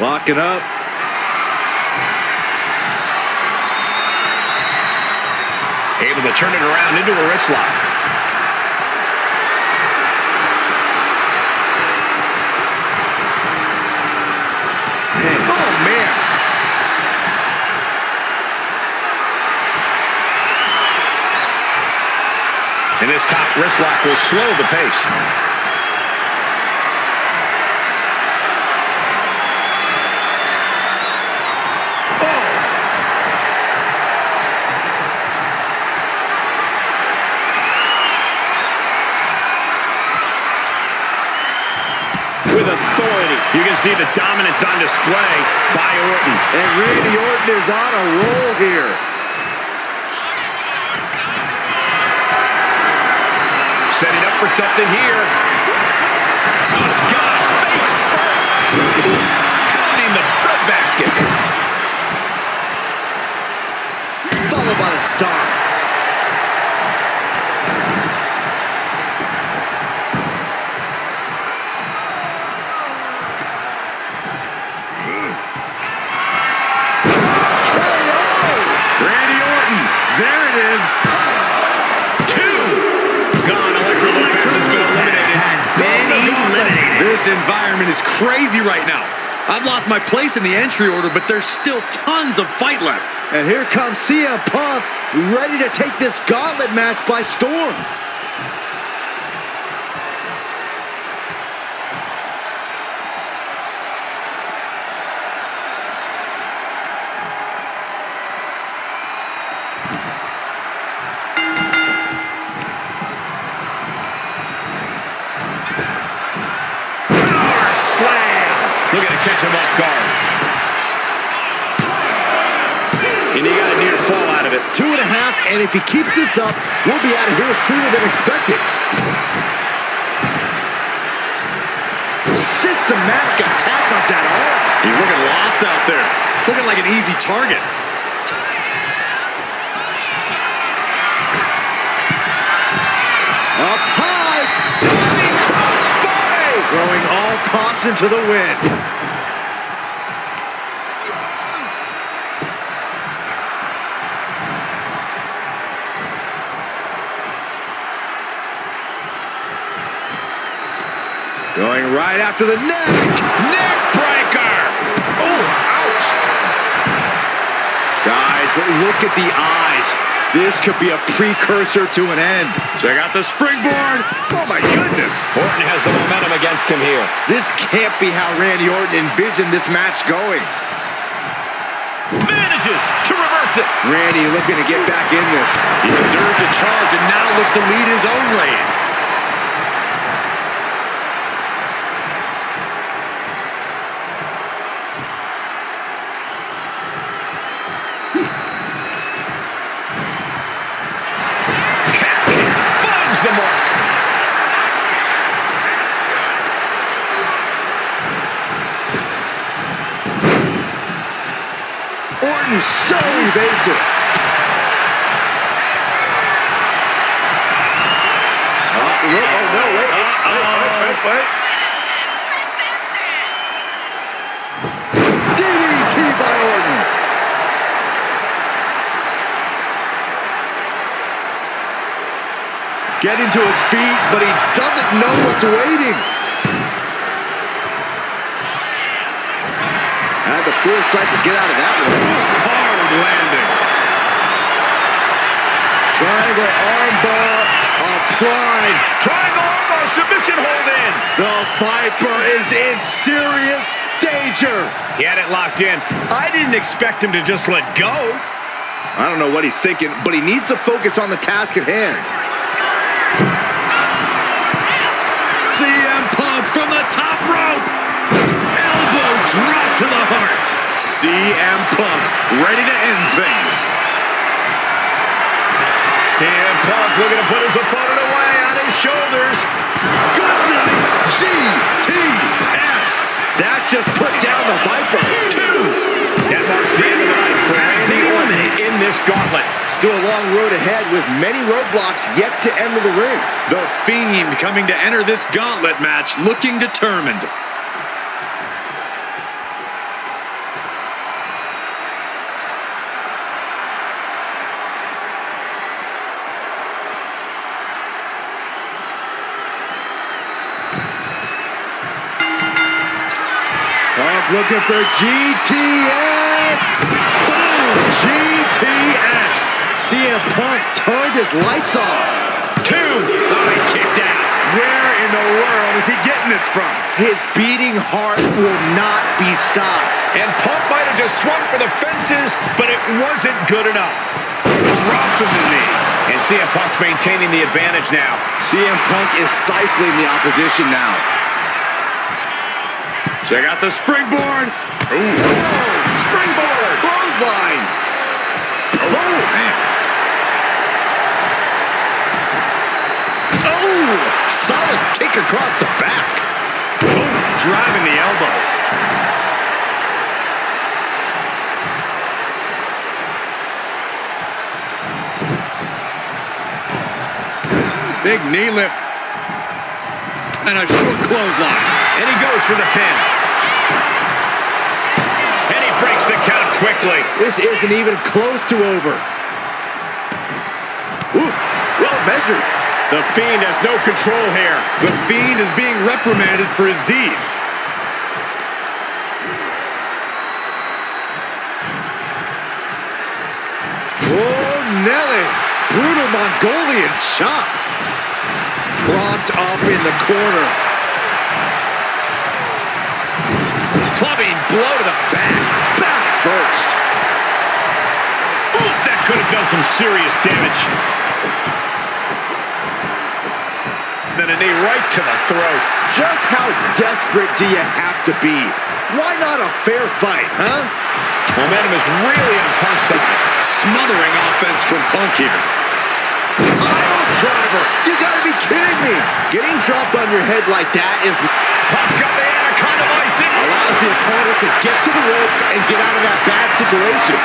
Locking up. Able to turn it around into a wrist lock. Oh, man. And this top wrist lock will slow the pace. With authority. You can see the dominance on display by Orton. And Randy Orton is on a roll here. Setting up for something here. Oh, God. Face first. Pounding the breadbasket. Followed by the stomp. This environment is crazy right now. I've lost my place in the entry order, but there's still tons of fight left. And here comes CM Punk, ready to take this gauntlet match by storm. Look at it catch him off guard. And he got a near fall out of it. 2.5, and if he keeps this up, we'll be out of here sooner than expected. Systematic attack on that arm. He's looking lost out there. Looking like an easy target. Up high, diving crossbody. Throwing all caution to the wind. Going right after the neck. Neck breaker. Oh, ouch. Guys, look at the eyes. This could be a precursor to an end. Check out the springboard. Oh, my goodness. Orton has the momentum against him here. This can't be how Randy Orton envisioned this match going. Manages to reverse it. Randy looking to get back in this. He endured the charge and now looks to lead his own reign. Finds the mark. Orton so evasive. Oh, no, wait. DDT by Orton. Getting to his feet, but he doesn't know what's waiting. Had the foresight to get out of that one. Hard landing. Triangle armbar applied. Triangle armbar submission hold in. The Viper is in serious danger. He had it locked in. I didn't expect him to just let go. I don't know what he's thinking, but he needs to focus on the task at hand. CM Punk from the top rope. Elbow drop to the heart. CM Punk ready to end things. CM Punk looking to put his opponent away on his shoulders. Good night, GTS. That just put down the Viper. 2. That marks the end of the night for Randy Orton in this gauntlet. Still a long road ahead with many roadblocks yet to enter the ring. The Fiend coming to enter this gauntlet match looking determined. Punk looking for GTS. Boom! GTS. CM Punk turned his lights off. 2. Oh, he kicked out. Where in the world is he getting this from? His beating heart will not be stopped. And Punk might have just swung for the fences, but it wasn't good enough. Dropping the knee. And CM Punk's maintaining the advantage now. CM Punk is stifling the opposition now. Check out the springboard. Ooh. Springboard! Clothesline! Oh, man. Oh! Solid kick across the back. Boom, driving the elbow. Big knee lift. And a short clothesline. And he goes for the pin. And he breaks the count quickly. This isn't even close to over. Ooh, well measured. The Fiend has no control here. The Fiend is being reprimanded for his deeds. Oh, Nelly. Brutal Mongolian chop. Propped up in the corner. Clubbing blow to the back. Back first. Ooh, that could have done some serious damage. Then a knee right to the throat. Just how desperate do you have to be? Why not a fair fight, huh? Momentum is really on Punk's side. Smothering offense from Punk here. Pile driver! You gotta be kidding me! Getting dropped on your head like that is... Punk's got the anaconda vice in. allows the opponent to get to the ropes and get out of that bad situation.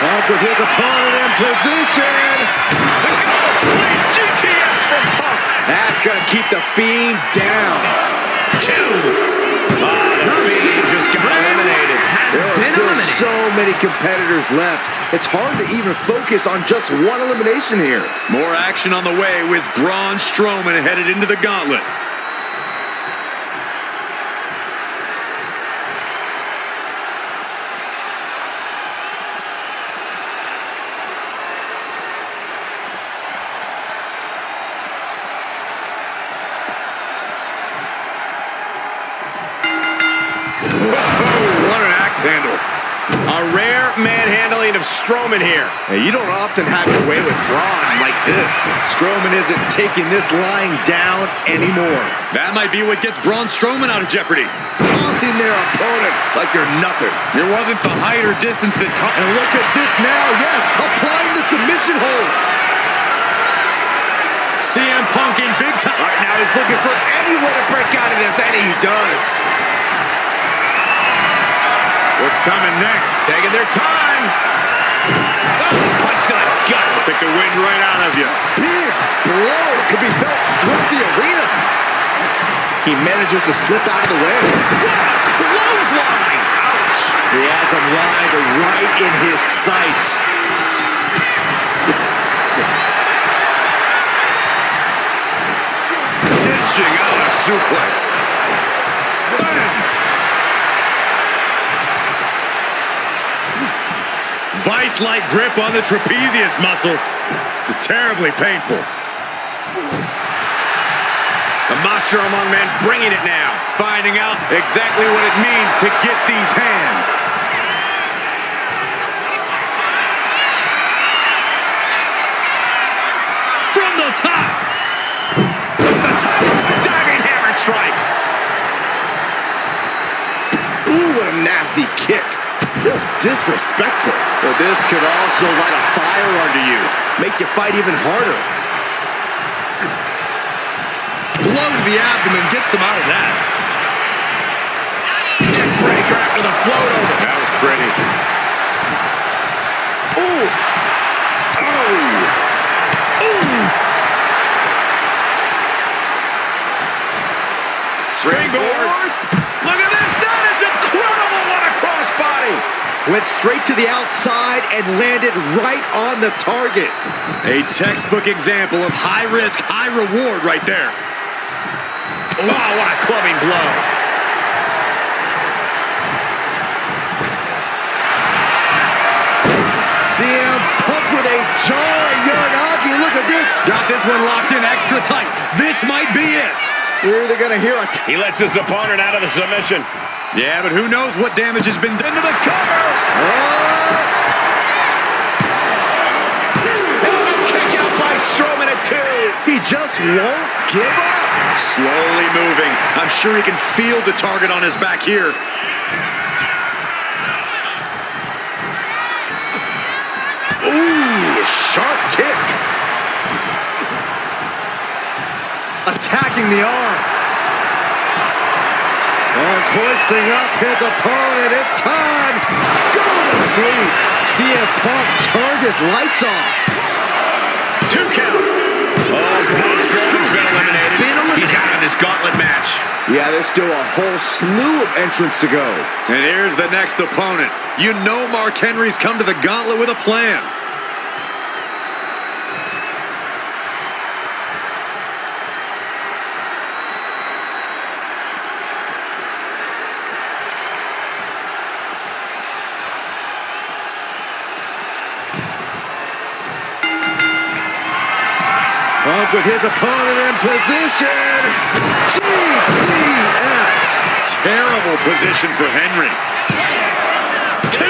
Punk with his opponent in position. GTS from Punk. That's gonna keep the Fiend down. 2. The Fiend just got eliminated. There are still so many competitors left. It's hard to even focus on just one elimination here. More action on the way with Braun Strowman headed into the Gauntlet. Handle. A rare manhandling of Strowman here. Hey, you don't often have your way with Braun like this. Strowman isn't taking this lying down anymore. That might be what gets Braun Strowman out of jeopardy. Tossing their opponent like they're nothing. There wasn't the height or distance that caught. And look at this now. Yes, applying the submission hold. CM Punk in big time. All right, now he's looking for any way to break out of this, and he does. What's coming next? Taking their time. Oh, punch to the gut. I'll take the wind right out of you. Big blow could be felt throughout the arena. He manages to slip out of the way. What a clothesline. Ouch. He has him lined right in his sights. Dishing out a suplex. Bam. Vice-like grip on the trapezius muscle. This is terribly painful. The monster among men bringing it now. Finding out exactly what it means to get these hands. From the top. The top diving hammer strike. Ooh, what a nasty kick. Just disrespectful. But this could also light a fire under you. Make you fight even harder. Blow to the abdomen gets them out of that. Breaker after the float over. That was pretty. Oof. Oh. Ooh. Springboard. Look at this. That is incredible. What a crossbody. Went straight to the outside and landed right on the target. A textbook example of high risk, high reward right there. Oh, what a clubbing blow. CM Punk with a jarring Uranagi. Look at this. Got this one locked in extra tight. This might be it. You're either going to hear a... He lets his opponent out of the submission. Yeah, but who knows what damage has been done to the cover. Kick out by Strowman at 2. He just won't give up. Slowly moving. I'm sure he can feel the target on his back here. Ooh, sharp kick. Attacking the arm. And hoisting up his opponent. It's time. Go to sleep. CM Punk turned his lights off. 2 count. Oh, Braun Strowman's been eliminated. He's out of this gauntlet match. Yeah, there's still a whole slew of entrants to go. And here's the next opponent. You know Mark Henry's come to the Gauntlet with a plan. Punk with his opponent in position. GTS. Terrible position for Henry. 2.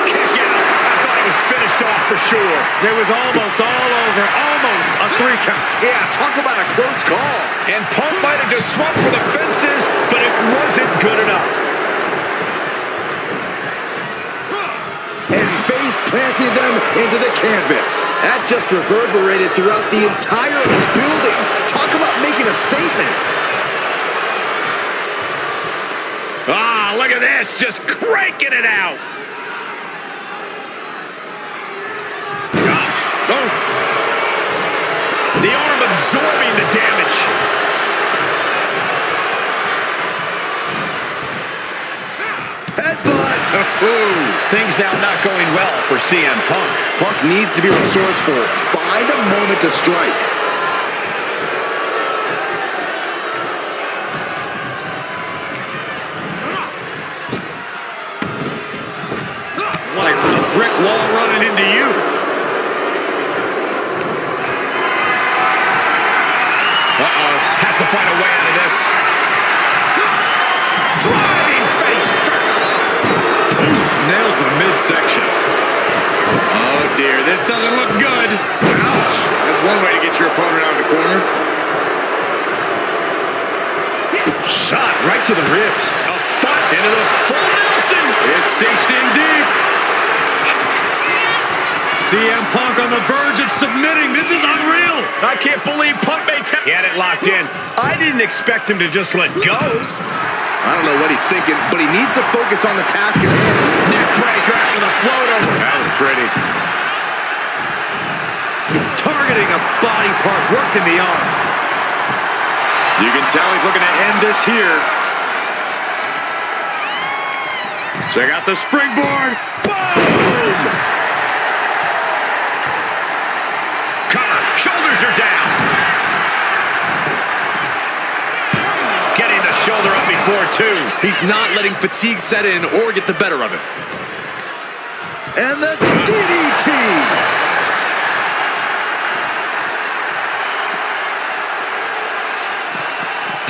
Kick out. I thought it was finished off for sure. It was almost all over. Almost a 3 count. Yeah, talk about a close call. And Punk might have just swung for the fences, but it wasn't good enough. And face planting them into the canvas. That just reverberated throughout the entire building. Talk about making a statement. Ah, look at this, just cranking it out. Oh. The arm absorbing the damage. Ooh. Things now not going well for CM Punk. Punk needs to be resourceful. Find a moment to strike. Like a brick wall running into you. Uh-oh. Has to find a way out of this. Driving face first. Nails the midsection. Oh, dear. This doesn't look good. Ouch. That's one way to get your opponent out of the corner. Shot right to the ribs. A foot into the full Nelson. It's cinched in deep. CM Punk on the verge of submitting. This is unreal. I can't believe Punk made He had it locked in. I didn't expect him to just let go. I don't know what he's thinking, but he needs to focus on the task at hand. Neck breaker with a float over. That was pretty. Targeting a body part, working the arm. You can tell he's looking to end this here. Check out the springboard. Boom! Cover. Shoulders are down. Getting the shoulder up before two. He's not letting fatigue set in or get the better of him. And the DDT.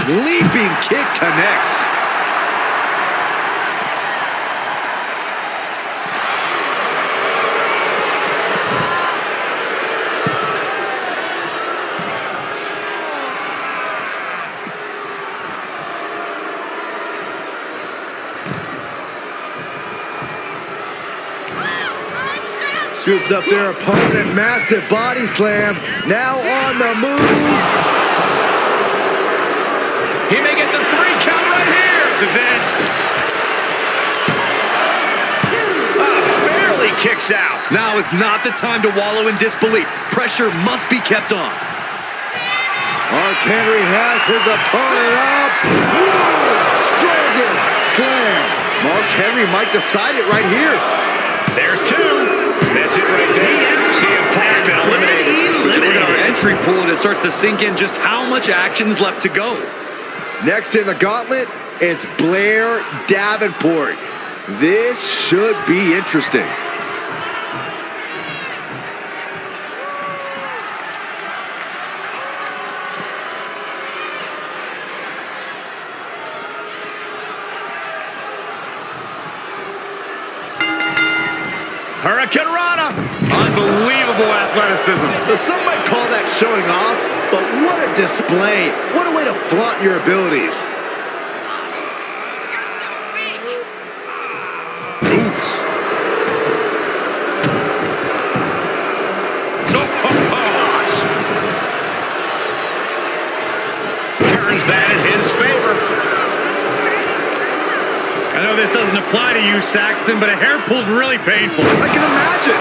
Leaping kick connects. Shoots up their opponent, massive body slam. Now on the move. He may get the 3 count right here. This is it. Barely kicks out. Now is not the time to wallow in disbelief. Pressure must be kept on. Mark Henry has his opponent up. World's strongest slam. Mark Henry might decide it right here. There's 2. That's it right there. CM Punk's been eliminated. But you look at our entry pool and it starts to sink in just how much action is left to go. Next in the gauntlet is Blair Davenport. This should be interesting. Hurricane Rana. Unbelievable athleticism. Some might call that showing off, but what a display. What a way to flaunt your abilities. You're so weak. Turns that in his favor. I know this doesn't apply to you, Saxton, but a hair pull's really painful. I can imagine.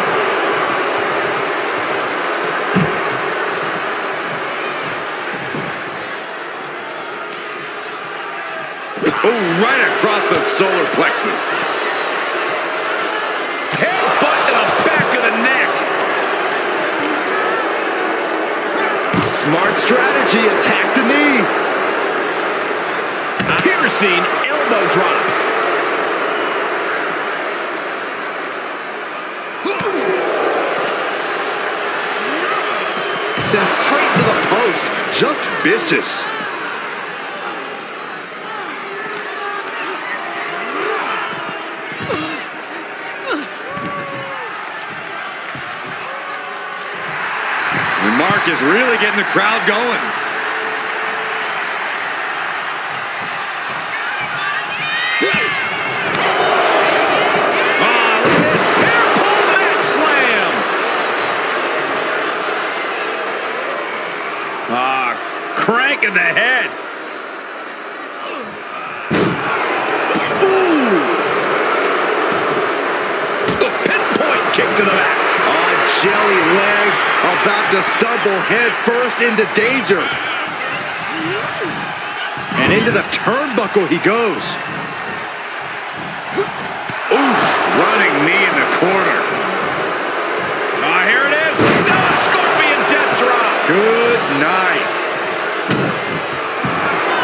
Oh, right across the solar plexus. Headbutt to the back of the neck. Smart strategy. Attack the knee. Piercing elbow drop. Sent straight to the post. Just vicious. And Mark is really getting the crowd going. Crank in the head. Ooh. A pinpoint kick to the back. On jelly legs, about to stumble head first into danger. And into the turnbuckle he goes. Oof, running knee in the corner. Oh, here it is. Oh, scorpion death drop. Good night.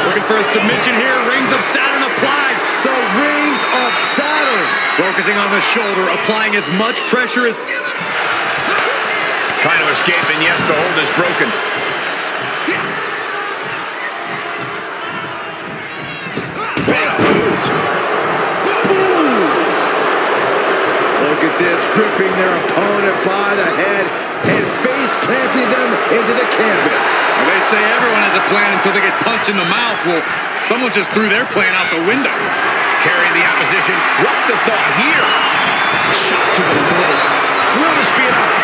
Looking for a submission here. Rings of Saturn applied. The rings of Saturn. Focusing on the shoulder, applying as much pressure as... Trying to escape, and yes, the hold is broken. Big boot. Look at this, gripping their opponent by the head and face planting them into the canvas. Well, they say everyone has a plan until they get punched in the mouth. Well, someone just threw their plan out the window. Carrying the opposition. What's the thought here? Shot to the throat. Will this be enough?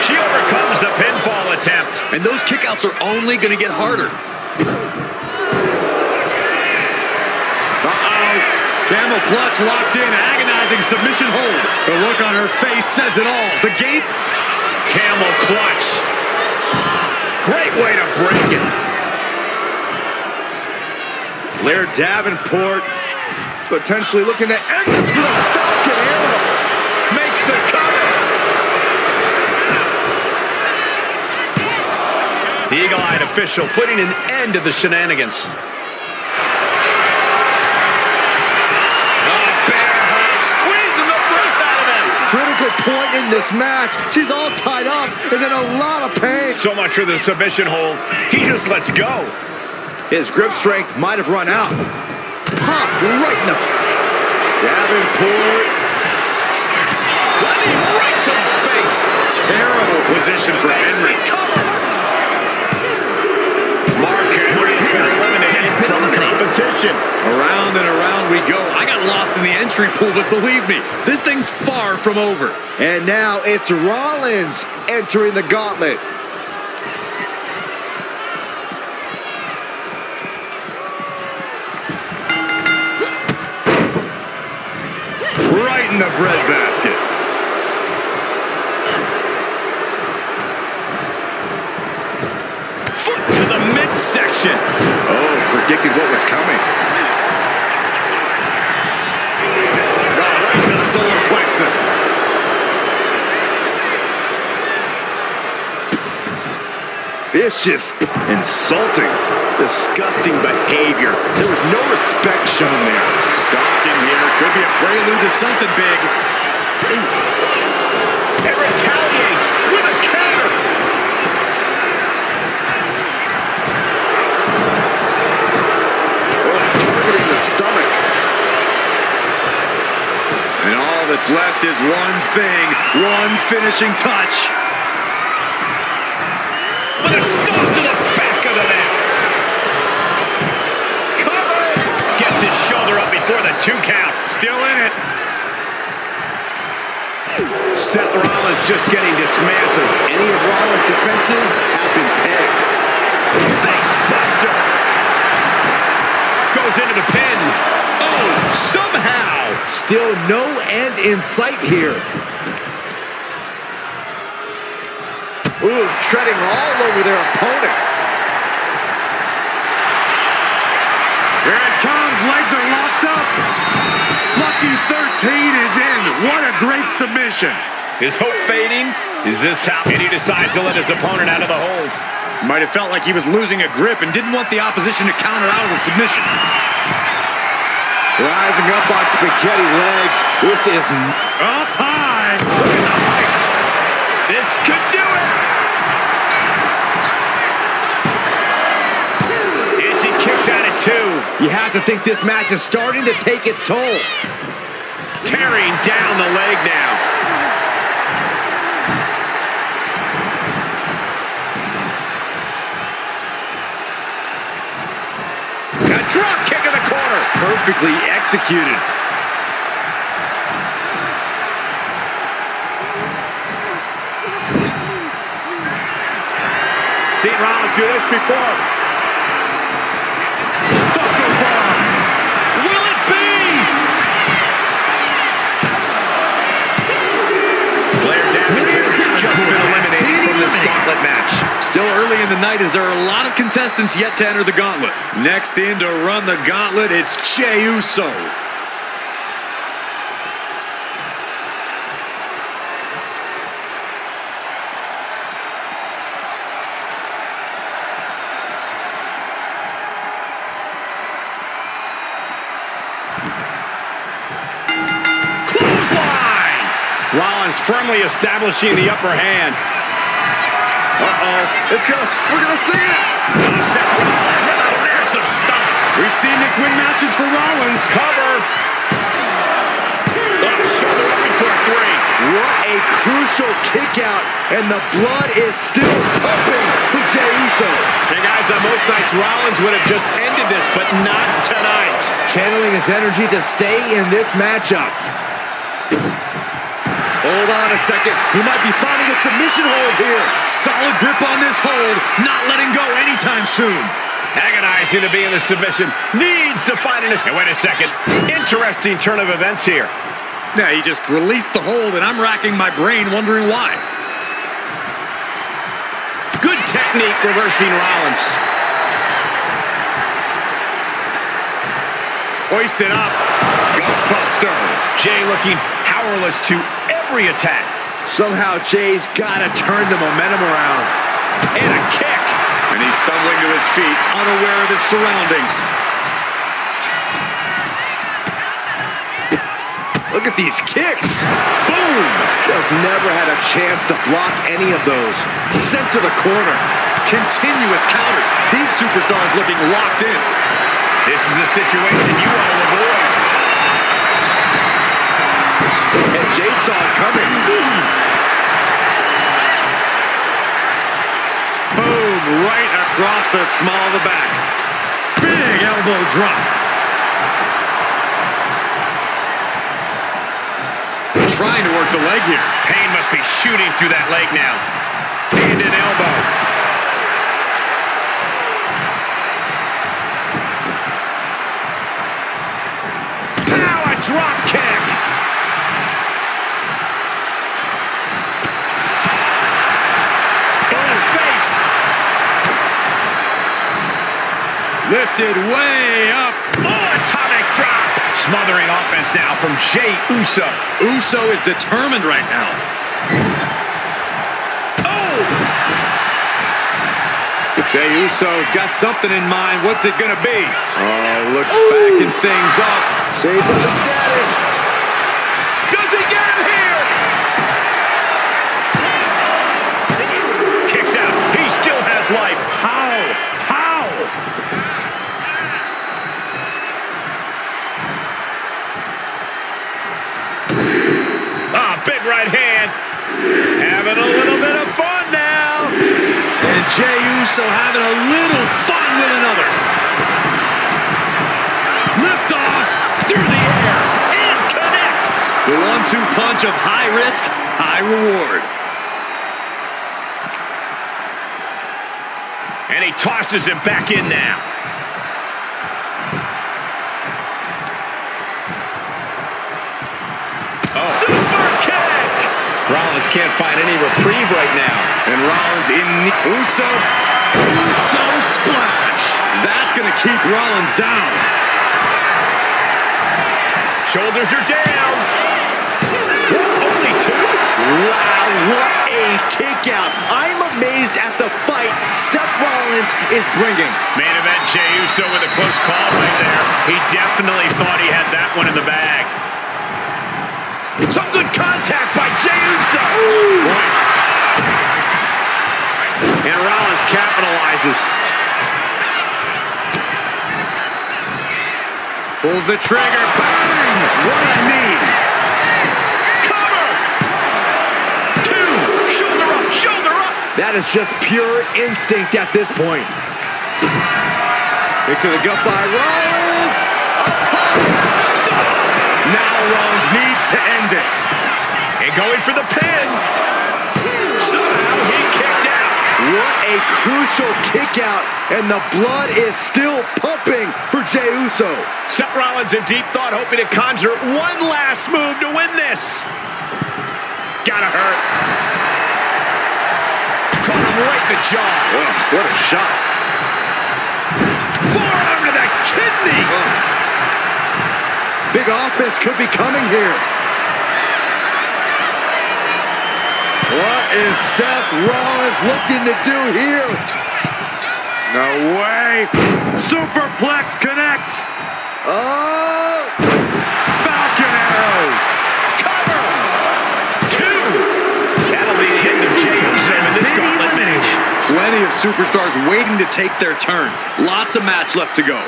She overcomes the pinfall attempt. And those kickouts are only going to get harder. Uh-oh. Camel clutch locked in. Agonizing submission hold. The look on her face says it all. The gate. Camel clutch. Great way to break it. Blair Davenport potentially looking to end this with a Falcon Arrow. Makes the cover. The eagle-eyed official putting an end to the shenanigans. Critical point in this match. She's all tied up and in a lot of pain. So much for the submission hold. He just lets go. His grip strength might have run out. Popped right in the... Davenport. Right to the face. Terrible position for Henry. Mark Henry has been eliminated from competition. Around and around we go. I got lost in the entry pool, but believe me, this thing's far from over. And now it's Rollins entering the gauntlet. Right in the breadbasket. Foot to the midsection. Oh, predicted what was coming. Right in the solar plexus. Vicious, insulting, disgusting behavior. There was no respect shown there. Stalking here. Could be a prelude to something big. It retaliates with a counter. Targeting the stomach. And all that's left is one thing, one finishing touch. With a stomp to the back of the neck. Cover. Gets his shoulder up before the 2 count. Still in it. Seth Rollins just getting dismantled. Any of Rollins' defenses have been pegged. Face buster. Goes into the pin. Oh, somehow. Still no end in sight here. Ooh, treading all over their opponent. Here it comes. Legs are locked up. Lucky 13 is in. What a great submission. Is hope fading? Is this how? And he decides to let his opponent out of the hold. Might have felt like he was losing a grip and didn't want the opposition to counter out of the submission. Rising up on spaghetti legs. This is Up high. Look at the height. This could do it. And she kicks out at 2. You have to think this match is starting to take its toll. Tearing down the leg now. A drop kick in the corner. Perfectly executed. Seen Rollins do this before. Will it be? Blair Davenport has just been eliminated from this gauntlet match. Still early in the night as there are a lot of contestants yet to enter the gauntlet. Next in to run the gauntlet, it's Jey Uso. Clothesline! Rollins firmly establishing the upper hand. We're gonna see it. Seth Rollins with a massive stomp. We've seen this win matches for Rollins. Cover. Shoulder up before three. What a crucial kick out, and the blood is still pumping for Jey Uso. Hey guys, on most nights Rollins would have just ended this, but not tonight. Channeling his energy to stay in this matchup. Hold on a second. He might be finding a submission hold here. Solid grip on this hold, not letting go anytime soon. Agonizing to be in the submission. Needs to find an... Hey, wait a second. Interesting turn of events here. Yeah, he just released the hold, and I'm racking my brain wondering why. Good technique reversing Rollins. Hoisted up. Gutbuster. Jey looking powerless to every attack. Somehow Jey's got to turn the momentum around. And a kick. And he's stumbling to his feet, unaware of his surroundings. Look at these kicks. Boom! Just never had a chance to block any of those. Sent to the corner. Continuous counters. These superstars looking locked in. This is a situation you want to avoid. And Jey saw it coming. Boom, right across the small of the back. Big elbow drop. Trying to work the leg here. Pain must be shooting through that leg now. And an elbow. Power drop kick. In the face. Lifted way up. Oh, atomic drop. Smothering offense now from Jey Uso. Uso is determined right now. Oh! Jey Uso got something in mind. What's it gonna be? Oh, look backing things up. Shades of his daddy. Does he get him here? Kicks out. He still has life. How? Big right hand. Having a little bit of fun now. And Jey Uso having a little fun with another. Lift off through the air. It connects. The 1-2 punch of high risk, high reward. And he tosses him back in now. Super kick! Rollins can't find any reprieve right now. And Rollins in Uso splash. That's going to keep Rollins down. Shoulders are down. Only two? Wow, what a kick out. I'm amazed at the fight Seth Rollins is bringing. Main event, Jey Uso with a close call right there. He definitely thought he had that one in the bag. Some good contact by Jey Uso. And Rollins capitalizes. Pulls the trigger. Bang! What a knee. Cover. Two. Shoulder up. Shoulder up. That is just pure instinct at this point. It could have got by Rollins. Up high. Stop. Now Rollins needs to end this. And going for the pin. Somehow he kicked out. What a crucial kick out, and the blood is still pumping for Jey Uso. Seth Rollins in deep thought, hoping to conjure one last move to win this. Gotta hurt. right in the jaw. Ugh, what a shot. Forearm to the kidneys. Big offense could be coming here. What is Seth Rollins looking to do here? No way. Superplex connects. Oh! Falcon arrow. Cover. 2. That'll be the end of Jey Uso in this gauntlet match. Plenty of superstars waiting to take their turn. Lots of match left to go.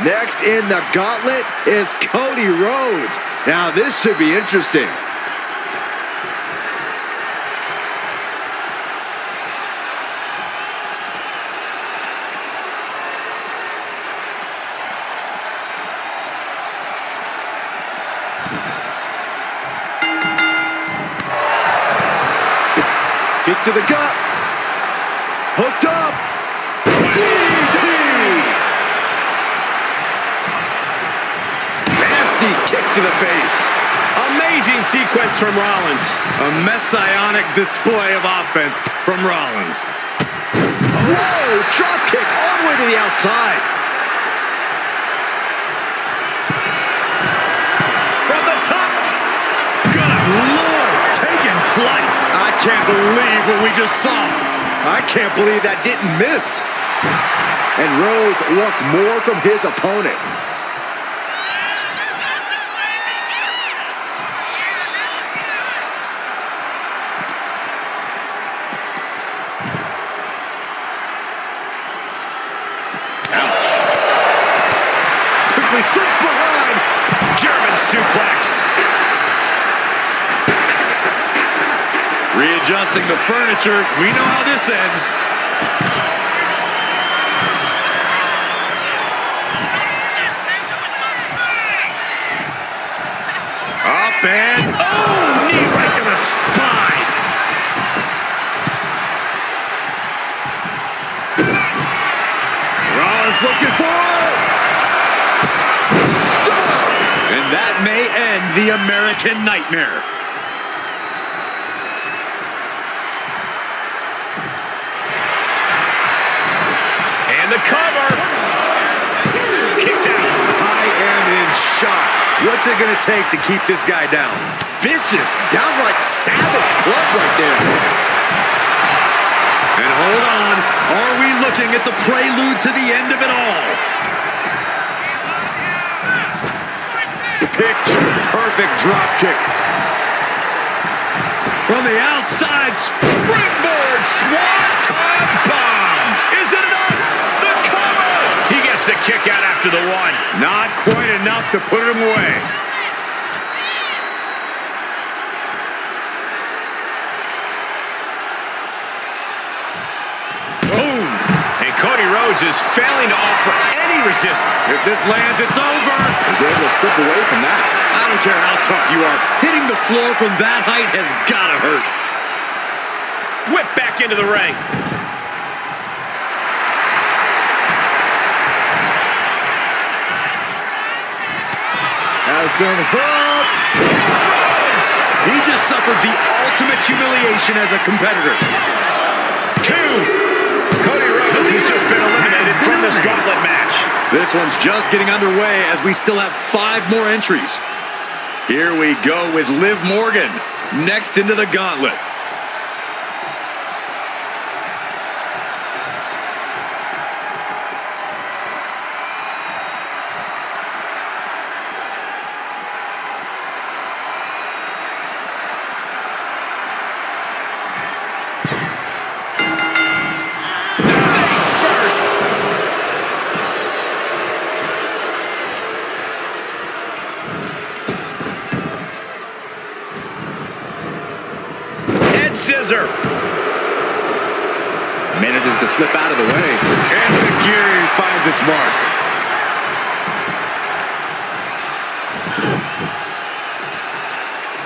Next in the gauntlet is Cody Rhodes. Now this should be interesting. Kick to the gut. Hooked up. DDT. Nasty kick to the face. Amazing sequence from Rollins. A messianic display of offense from Rollins. Whoa, drop kick all the way to the outside. From the top. Good Lord, taking flight. I can't believe what we just saw. I can't believe that didn't miss. And Rhodes wants more from his opponent. Ouch. Quickly slips behind. German suplex. Readjusting the furniture. We know how this ends. Up and Oh, knee right to the spine. Rollins looking for it. Stop. And that may end the American Nightmare. And the cover. Kicks out. I am in shock. What's it going to take to keep this guy down? Vicious, downright savage club right there. And hold on, are we looking at the prelude to the end of it all? Picture perfect drop kick. from the outside. Springboard swanton bomb. Is it enough? The cover. He gets the kick out after the one. Not quite enough to put him away. Boom. And Cody Rhodes is failing to offer any resistance. If this lands, it's over. He's able to slip away from that. I don't care how tough you are. Hitting the floor from that height has gotta hurt. Whip back into the ring. Has them hooked. He just suffered the ultimate humiliation as a competitor. 2. Cody Rhodes has just been eliminated from this gauntlet match. This one's just getting underway as we still have 5 more entries. Here we go with Liv Morgan next into the gauntlet. Scissor. Manages to slip out of the way. Ensue finds its mark.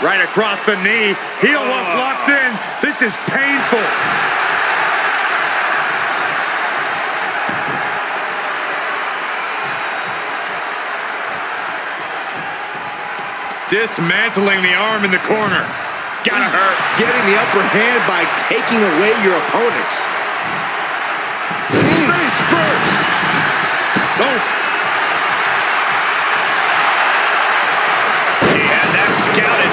Right across the knee. Heel hook locked in. This is painful. Dismantling the arm in the corner. gotta hurt. Getting the upper hand by taking away your opponents. Face first. Oh. He had that scouted.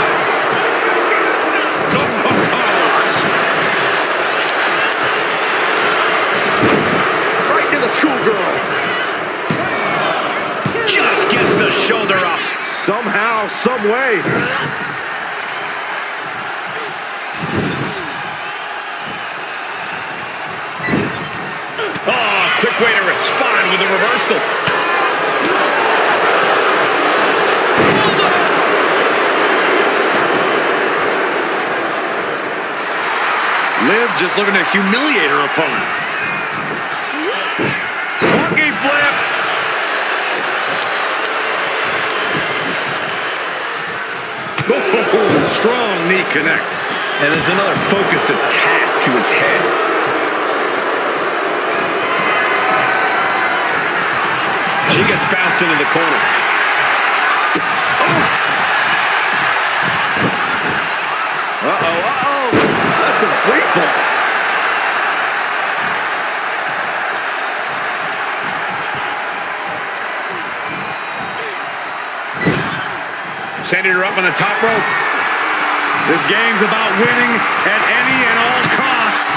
Right to the schoolgirl. Just gets the shoulder up. Somehow, some way. Oh, quick way to respond with a reversal. Liv just looking to humiliate her opponent. Monkey flip. Oh, strong knee connects. And there's another focused attack to his head. She gets bounced into the corner. Uh-oh. That's a free fall. Sending her up on the top rope. This game's about winning at any and all costs.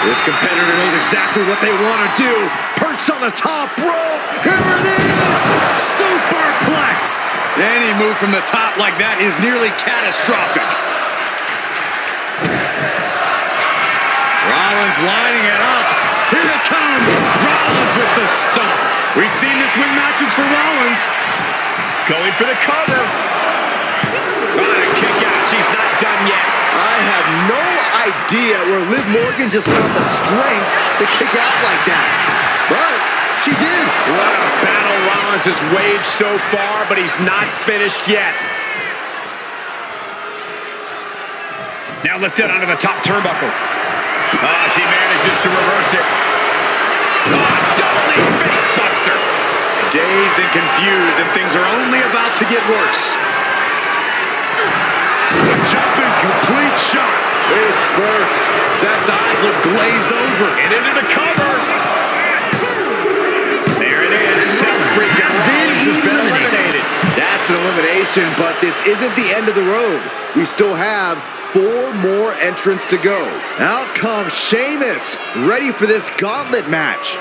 This competitor knows exactly what they want to do. Perched on the top rope. Here it is. Superplex. Any move from the top like that is nearly catastrophic. Rollins lining it up. Here it comes. Rollins with the stomp. We've seen this win matches for Rollins. Going for the cover. Kick out. She's not done yet. I have no idea where Liv Morgan just found the strength to kick out like that. But she did. What a battle Rollins has waged so far, but he's not finished yet. Now lifted onto the top turnbuckle. She manages to reverse it. Double knee face buster. Dazed and confused, and things are only about to get worse. Jumping complete shot. Face first. Seth's eyes look glazed over. And into the cover. There it is. Seth freaking Rollins has been eliminated. That's an elimination, but this isn't the end of the road. We still have 4 more entrants to go. Out comes Sheamus, ready for this gauntlet match.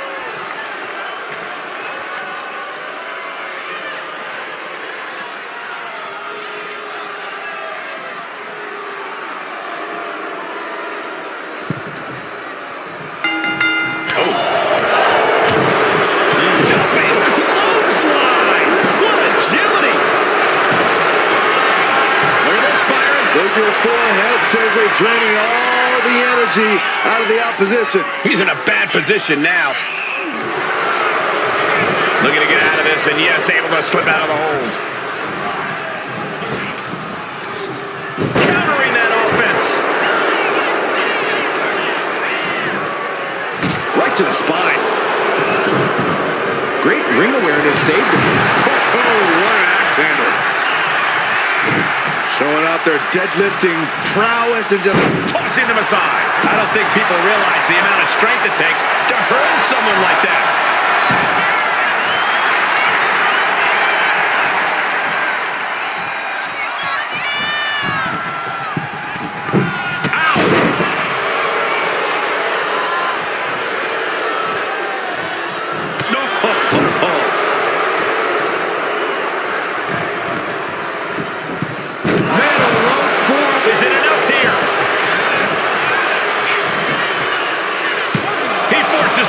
Forehead surgery, draining all the energy out of the opposition. He's in a bad position now. Looking to get out of this, and yes, able to slip out of the hold. Countering that offense. Right to the spine. Great ring awareness saved him. Oh, what an axe handle. Showing out their deadlifting prowess and just tossing them aside. I don't think people realize the amount of strength it takes to hurl someone like that.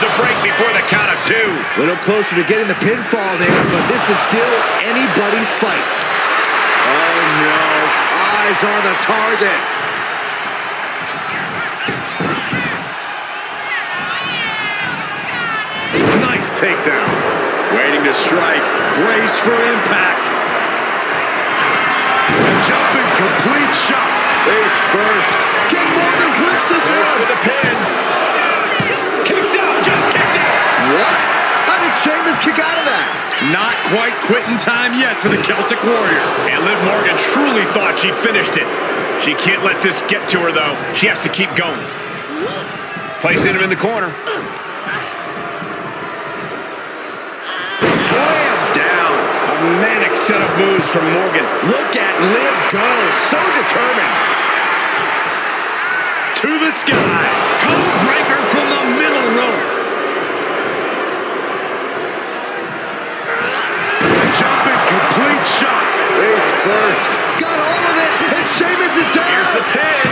A break before the count of 2. A little closer to getting the pinfall there, but this is still anybody's fight. Oh no, eyes on the target. Nice takedown. Waiting to strike. Brace for impact. Jumping complete shot. Face first. Can Morgan clinch this one? With a pin. Kicks out, just kicked out. What? How did Sheamus kick out of that? Not quite quitting time yet for the Celtic Warrior. And Liv Morgan truly thought she'd finished it. She can't let this get to her, though. She has to keep going. Placing him in the corner. Slam down. A manic set of moves from Morgan. Look at Liv go. So determined. To the sky. Code breaker from the middle rope. Jumping complete shot. Face first. Got all of it. And Sheamus is down. Here's the pin.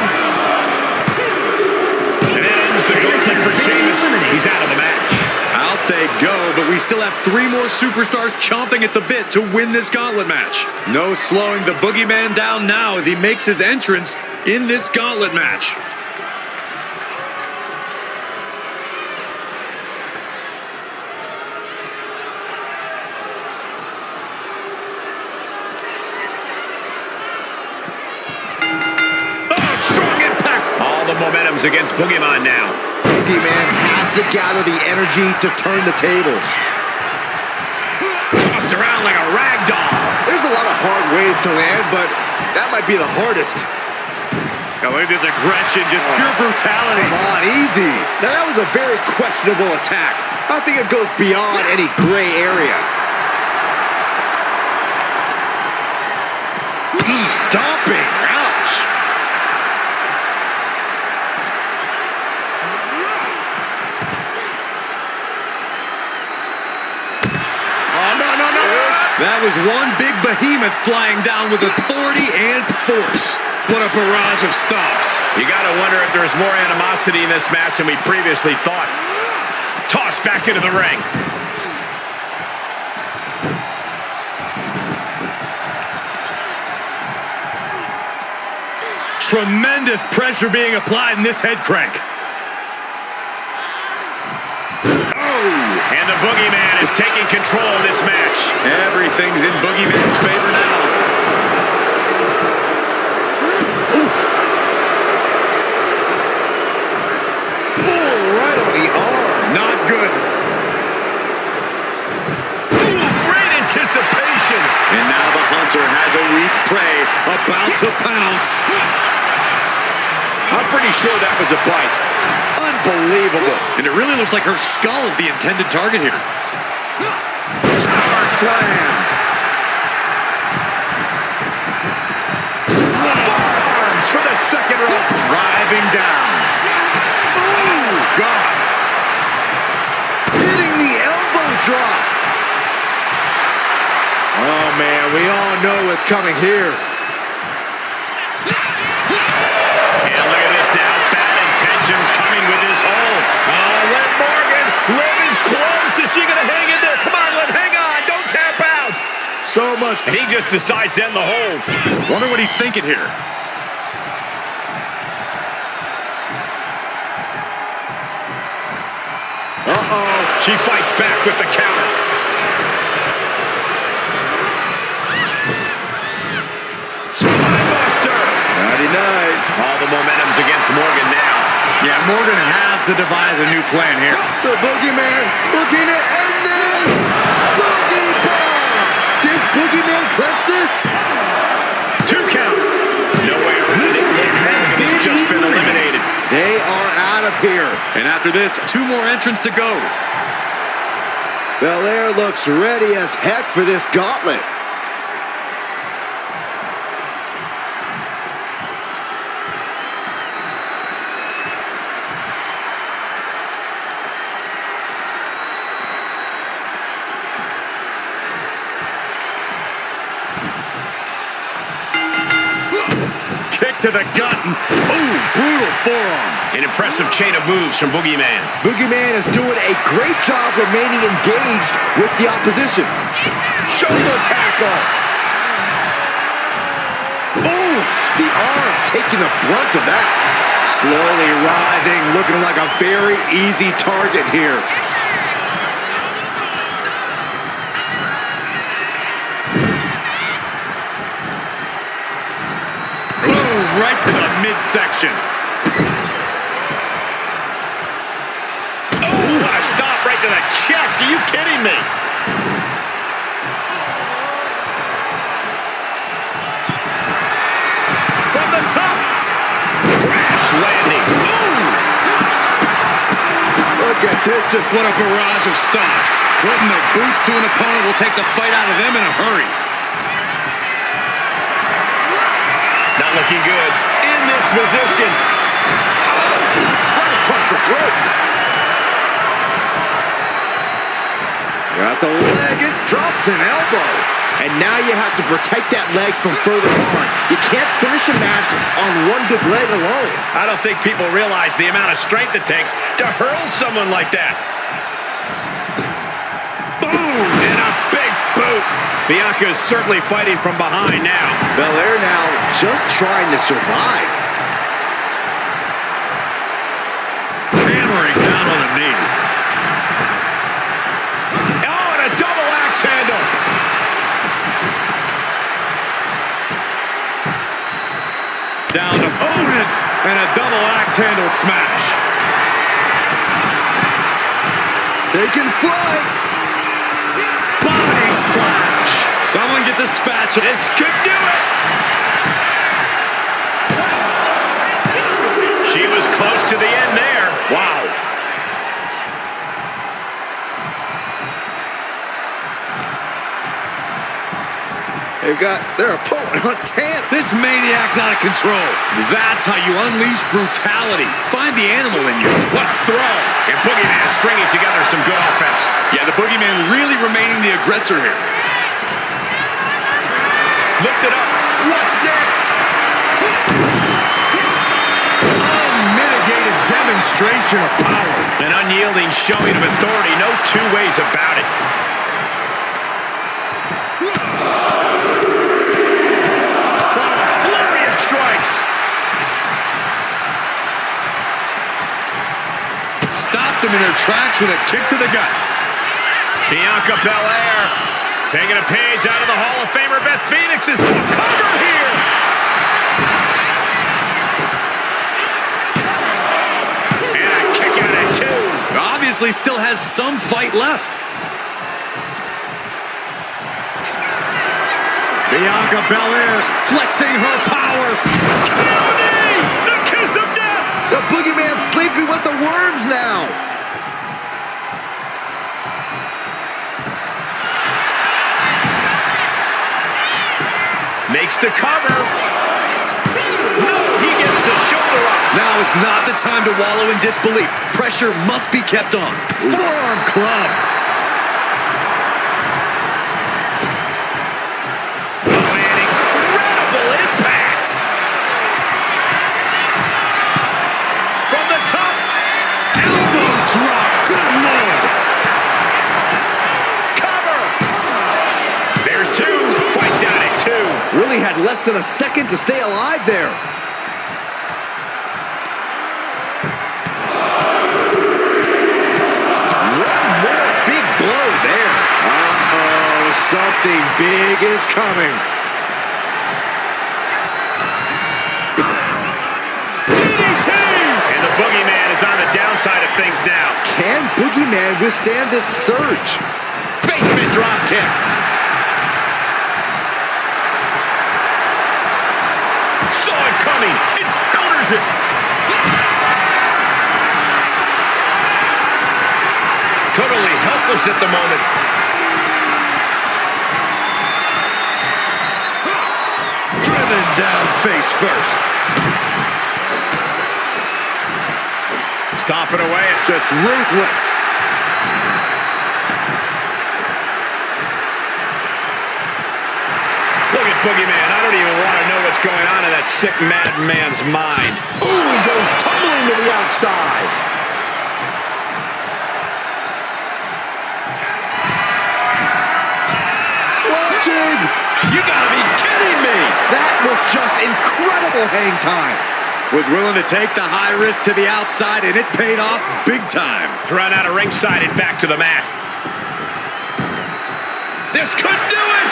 And that ends the gauntlet for Sheamus. He's out of the match. Out they go, but we still have 3 more superstars chomping at the bit to win this gauntlet match. No slowing the boogeyman down now as he makes his entrance in this gauntlet match. Momentum's against Boogeyman now. Boogeyman has to gather the energy to turn the tables. Tossed around like a rag doll. There's a lot of hard ways to land, but that might be the hardest. Oh, look at this aggression, just pure brutality. Come on, easy. Now that was a very questionable attack. I think it goes beyond any gray area. Stomping. Ouch. That was one big behemoth flying down with authority and force. What a barrage of stomps. You got to wonder if there's more animosity in this match than we previously thought. Tossed back into the ring. Tremendous pressure being applied in this head crank. And the Boogeyman is taking control of this match. Everything's in Boogeyman's favor now. Oof. Oh, right on the arm. Not good. Ooh, great anticipation. And now the hunter has a weak prey about to pounce. I'm pretty sure that was a bite. Unbelievable. And it really looks like her skull is the intended target here. Power slam. Forearms for the second rope. Driving down. Oh, God. Hitting the elbow drop. Oh, man, we all know what's coming here. And look at this now. Bad intentions coming with his hold. Oh, Liv Morgan. Liv is close. Is she going to hang in there? Come on, Liv, hang on. Don't tap out. So much. And he just decides to end the hold. Wonder what he's thinking here. Uh-oh. She fights back with the counter. Spinebuster. Nighty-night. All the momentum's against Morgan now. Yeah, Morgan has to devise a new plan here. The Boogeyman looking to end this. Boogie bomb. Did Boogeyman clinch this? 2 count. No way around it. Liv Morgan has just been eliminated. They are out of here. And after this, 2 more entrants to go. Belair looks ready as heck for this gauntlet. To the gut. Ooh, brutal forearm. An impressive chain of moves from Boogeyman. Boogeyman is doing a great job remaining engaged with the opposition. Shoulder tackle. Ooh, the arm taking the brunt of that. Slowly rising, looking like a very easy target here. Right to the midsection. Oh, what a stop right to the chest. Are you kidding me? Look at this, just What a barrage of stops. Putting their boots to an opponent will take the fight out of them in a hurry. Not looking good in this position. right across the throat. Got the leg, it drops an elbow. And now you have to protect that leg from further on. You can't finish a match on one good leg alone. I don't think people realize the amount of strength it takes to hurl someone like that. Boom! And a big boot. Bianca is certainly fighting from behind now. Belair now just trying to survive. Hammering down on a knee. Oh, and a double axe handle. Down to opponent. And a double axe handle smash. Taking flight. Body splash. Someone get the spatula. This could do it. She was close to the end there. Wow. They've got their opponent on tan. This maniac's out of control. That's how you unleash brutality. Find the animal in you. What a throw. And Boogeyman is stringing together some good offense. Yeah, the Boogeyman really remaining the aggressor here. Lift it up. What's next? Unmitigated demonstration of power. An unyielding showing of authority. No two ways about it. Flurry of strikes. Stopped them in their tracks with a kick to the gut. Bianca Belair taking a page out of the Hall of Famer Beth Phoenix's book. Cover here. And a kick out at two. Obviously still has some fight left. Bianca Belair flexing her power. County! The kiss of death. The Boogeyman's sleeping with the worms now. Makes the cover. No, he gets the shoulder up. Now is not the time to wallow in disbelief. Pressure must be kept on. Forearm club. Oh, an incredible impact. From the top. Elbow drop. Good lord. Cover. There's two. Fights out at two. Really had less than a second to stay alive there. One more big blow there. Uh-oh, something big is coming. DDT! And the Boogeyman is on the downside of things now. Can Boogeyman withstand this surge? Basement drop kick. Saw it coming. It counters it. Totally helpless at the moment. Driven down face first. Stop it away. Just ruthless. Look at Boogeyman. I don't even want to know what's going on in that sick madman's mind. Ooh, he goes tumbling to the outside. Watching. You gotta be kidding me. That was just incredible hang time. Was willing to take the high risk to the outside, and it paid off big time. Run out of ringside and back to the mat. This could do it.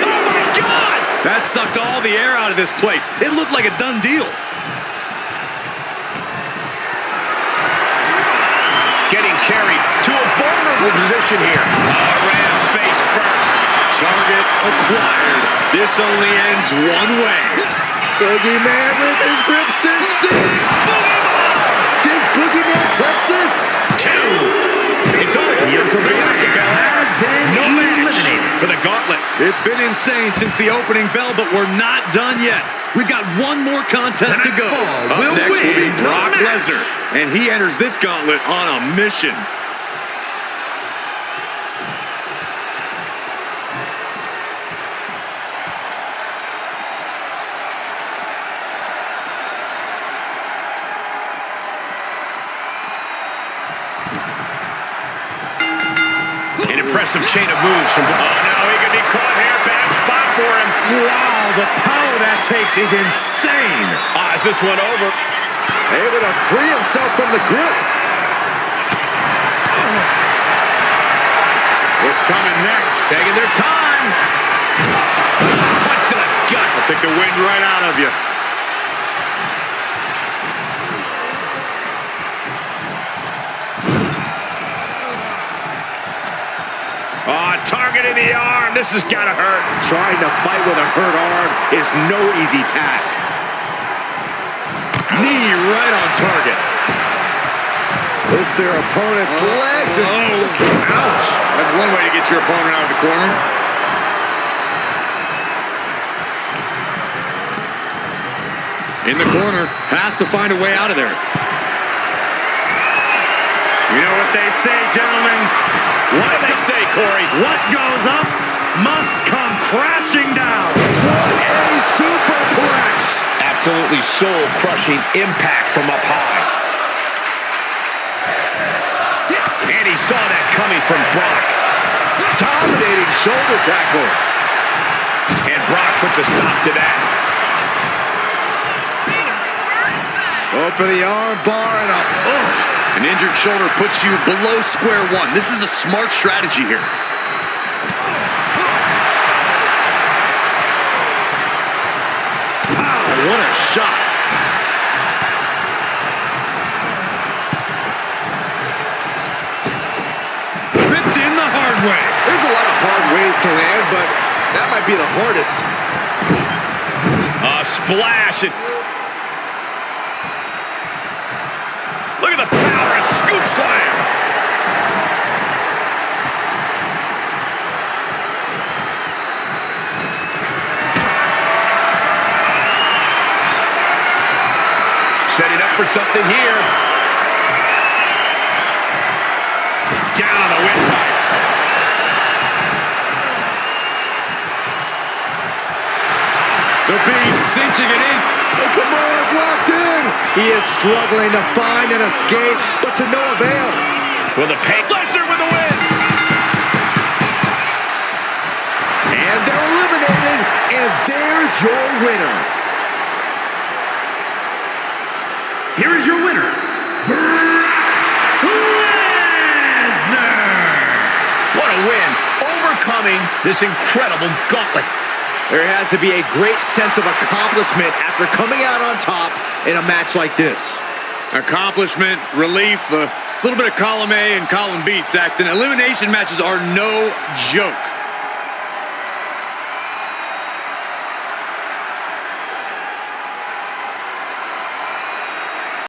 Oh my God! That sucked all the air out of this place. It looked like a done deal. Getting carried to a vulnerable position here. Ram face first. Target acquired. This only ends one way. Boogeyman with his grip cinched in. Did Boogeyman touch this? 2. It's over. You're from behind the bell. No match for the Gauntlet. It's been insane since the opening bell, but we're not done yet. We've got one more contest to go. Up next will be Brock Lesnar, and he enters this gauntlet on a mission. An impressive chain of moves from... Oh, no, he could be caught here. Bad spot for him. Wow, the power that takes is insane. Is this one over? Able to free himself from the grip. What's coming next? Taking their time. Punch to the gut. I'll take the wind right out of you. Target in the arm. This has got to hurt. Trying to fight with a hurt arm is no easy task. Knee right on target. Lifts their opponent's legs. Ouch. That's one way to get your opponent out of the corner. In the corner. Has to find a way out of there. You know what they say, gentlemen? What do they say, Corey? What goes up must come crashing down. What a superplex. Absolutely soul-crushing impact from up high. And he saw that coming from Brock. Dominating shoulder tackle. And Brock puts a stop to that. Oh, for the arm bar and a... An injured shoulder puts you below square one. This is a smart strategy here. Wow, what a shot. Ripped in the hard way. There's a lot of hard ways to land, but that might be the hardest. A splash. Look at the power and scoop slam. Setting up for something here. Down on the windpipe. The beam cinching it in. Oh, Kimura's locked in. He is struggling to find an escape, but to no avail. Will the pain... Lesnar with the win. And they're eliminated, and there's your winner. Here is your winner, Lesnar. What a win. Overcoming this incredible gauntlet. There has to be a great sense of accomplishment after coming out on top in a match like this. Accomplishment, relief, a little bit of column A and column B, Saxton. Elimination matches are no joke.